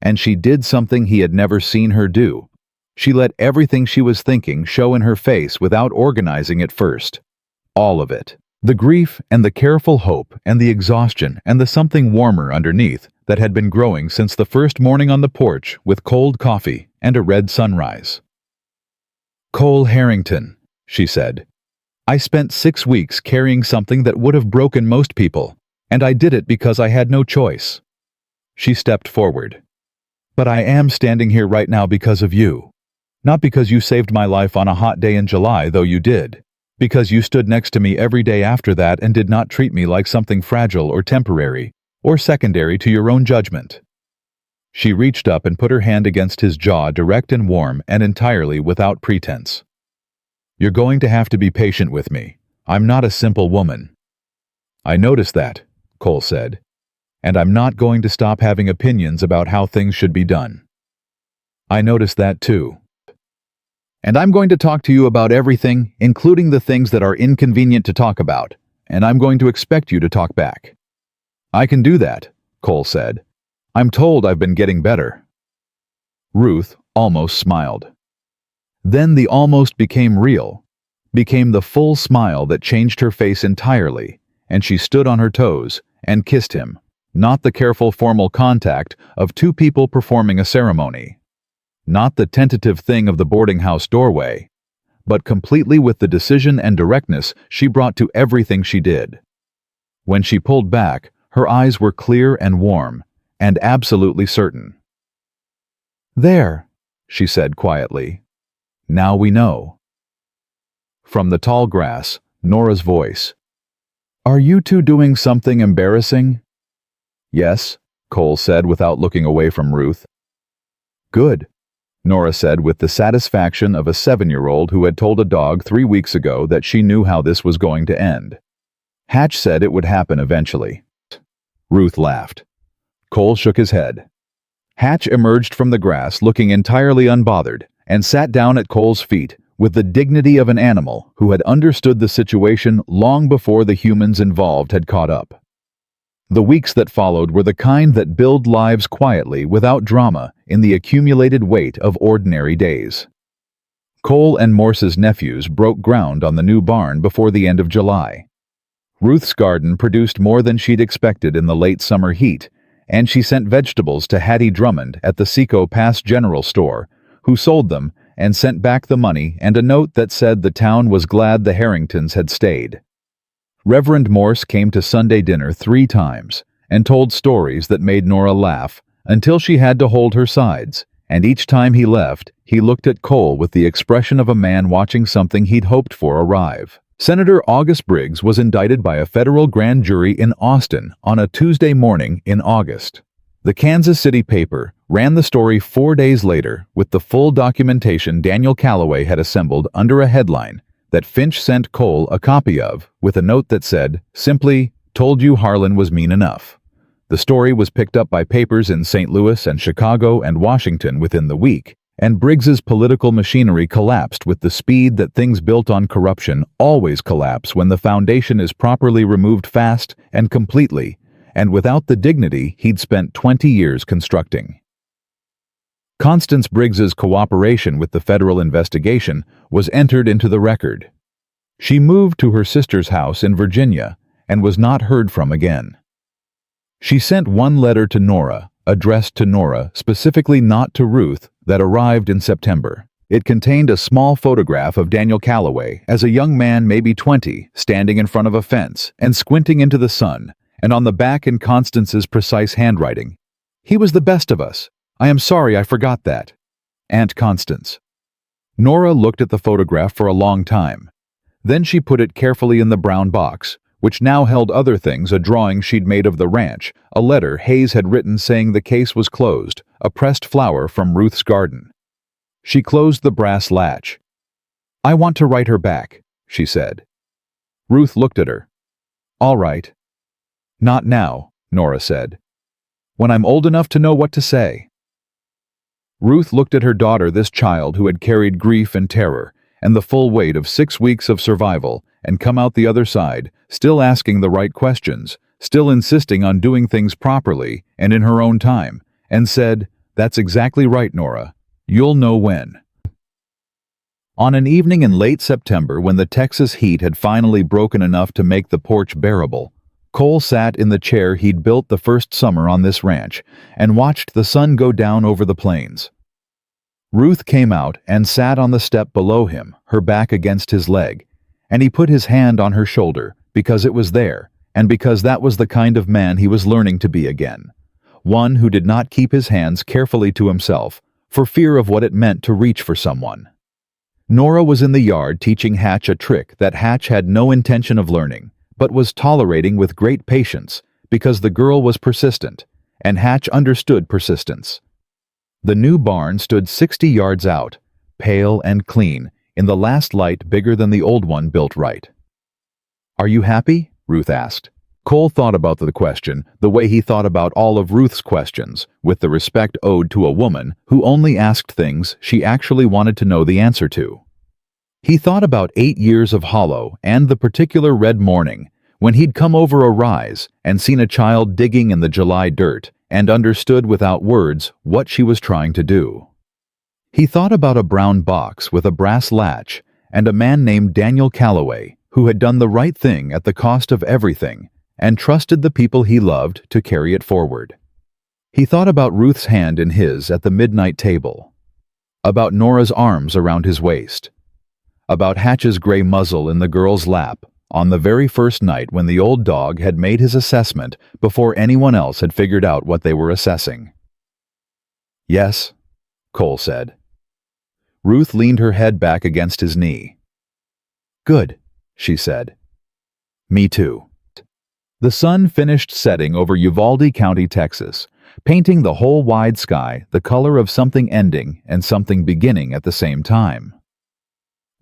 And she did something he had never seen her do. She let everything she was thinking show in her face without organizing it first. All of it. The grief and the careful hope and the exhaustion and the something warmer underneath that had been growing since the first morning on the porch with cold coffee and a red sunrise. "Cole Harrington," she said. "I spent 6 weeks carrying something that would have broken most people, and I did it because I had no choice." She stepped forward. "But I am standing here right now because of you. Not because you saved my life on a hot day in July, though you did. Because you stood next to me every day after that and did not treat me like something fragile or temporary, or secondary to your own judgment." She reached up and put her hand against his jaw, direct and warm and entirely without pretense. "You're going to have to be patient with me. I'm not a simple woman." "I noticed that," Cole said. "And I'm not going to stop having opinions about how things should be done." "I noticed that too. And I'm going to talk to you about everything, including the things that are inconvenient to talk about, and I'm going to expect you to talk back." "I can do that," Cole said. "I'm told I've been getting better." Ruth almost smiled. Then the almost became real, became the full smile that changed her face entirely, and she stood on her toes and kissed him, not the careful formal contact of two people performing a ceremony. Not the tentative thing of the boarding house doorway, but completely with the decision and directness she brought to everything she did. When she pulled back, her eyes were clear and warm, and absolutely certain. "There," she said quietly. "Now we know." From the tall grass, Nora's voice. "Are you two doing something embarrassing?" "Yes," Cole said without looking away from Ruth. "Good," Nora said with the satisfaction of a 7-year-old who had told a dog 3 weeks ago that she knew how this was going to end. Hatch said it would happen eventually. Ruth laughed. Cole shook his head. Hatch emerged from the grass looking entirely unbothered and sat down at Cole's feet with the dignity of an animal who had understood the situation long before the humans involved had caught up. The weeks that followed were the kind that build lives quietly without drama in the accumulated weight of ordinary days. Cole and Morse's nephews broke ground on the new barn before the end of July. Ruth's garden produced more than she'd expected in the late summer heat, and she sent vegetables to Hattie Drummond at the Seco Pass General Store, who sold them and sent back the money and a note that said the town was glad the Harringtons had stayed. Reverend Morse came to Sunday dinner 3 times and told stories that made Nora laugh until she had to hold her sides, and each time he left, he looked at Cole with the expression of a man watching something he'd hoped for arrive. Senator August Briggs was indicted by a federal grand jury in Austin on a Tuesday morning in August. The Kansas City paper ran the story 4 days later with the full documentation Daniel Calloway had assembled under a headline that Finch sent Cole a copy of, with a note that said, simply, "Told you Harlan was mean enough." The story was picked up by papers in St. Louis and Chicago and Washington within the week, and Briggs's political machinery collapsed with the speed that things built on corruption always collapse when the foundation is properly removed fast and completely, and without the dignity he'd spent 20 years constructing. Constance Briggs's cooperation with the federal investigation was entered into the record. She moved to her sister's house in Virginia and was not heard from again. She sent one letter to Nora, addressed to Nora, specifically not to Ruth, that arrived in September. It contained a small photograph of Daniel Calloway as a young man, maybe 20, standing in front of a fence and squinting into the sun, and on the back in Constance's precise handwriting, "He was the best of us. I am sorry I forgot that. Aunt Constance." Nora looked at the photograph for a long time. Then she put it carefully in the brown box, which now held other things, a drawing she'd made of the ranch, a letter Hayes had written saying the case was closed, a pressed flower from Ruth's garden. She closed the brass latch. "I want to write her back," she said. Ruth looked at her. "All right." "Not now," Nora said. "When I'm old enough to know what to say." Ruth looked at her daughter, this child who had carried grief and terror and the full weight of 6 weeks of survival and come out the other side, still asking the right questions, still insisting on doing things properly and in her own time, and said, "That's exactly right, Nora. You'll know when." On an evening in late September, when the Texas heat had finally broken enough to make the porch bearable, Cole sat in the chair he'd built the first summer on this ranch and watched the sun go down over the plains. Ruth came out and sat on the step below him, her back against his leg, and he put his hand on her shoulder because it was there and because that was the kind of man he was learning to be again, one who did not keep his hands carefully to himself for fear of what it meant to reach for someone. Nora was in the yard teaching Hatch a trick that Hatch had no intention of learning, but was tolerating with great patience because the girl was persistent, and Hatch understood persistence. The new barn stood 60 yards out, pale and clean, in the last light bigger than the old one built right. "Are you happy?" Ruth asked. Cole thought about the question the way he thought about all of Ruth's questions, with the respect owed to a woman who only asked things she actually wanted to know the answer to. He thought about 8 years of Hollow and the particular red morning when he'd come over a rise and seen a child digging in the July dirt and understood without words what she was trying to do. He thought about a brown box with a brass latch and a man named Daniel Calloway who had done the right thing at the cost of everything and trusted the people he loved to carry it forward. He thought about Ruth's hand in his at the midnight table, about Nora's arms around his waist, about Hatch's gray muzzle in the girl's lap on the very first night when the old dog had made his assessment before anyone else had figured out what they were assessing. "Yes," Cole said. Ruth leaned her head back against his knee. "Good," she said. "Me too." The sun finished setting over Uvalde County, Texas, painting the whole wide sky the color of something ending and something beginning at the same time.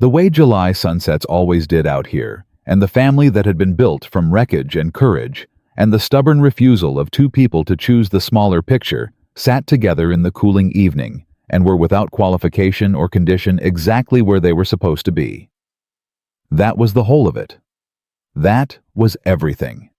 The way July sunsets always did out here, and the family that had been built from wreckage and courage, and the stubborn refusal of two people to choose the smaller picture, sat together in the cooling evening and were without qualification or condition exactly where they were supposed to be. That was the whole of it. That was everything.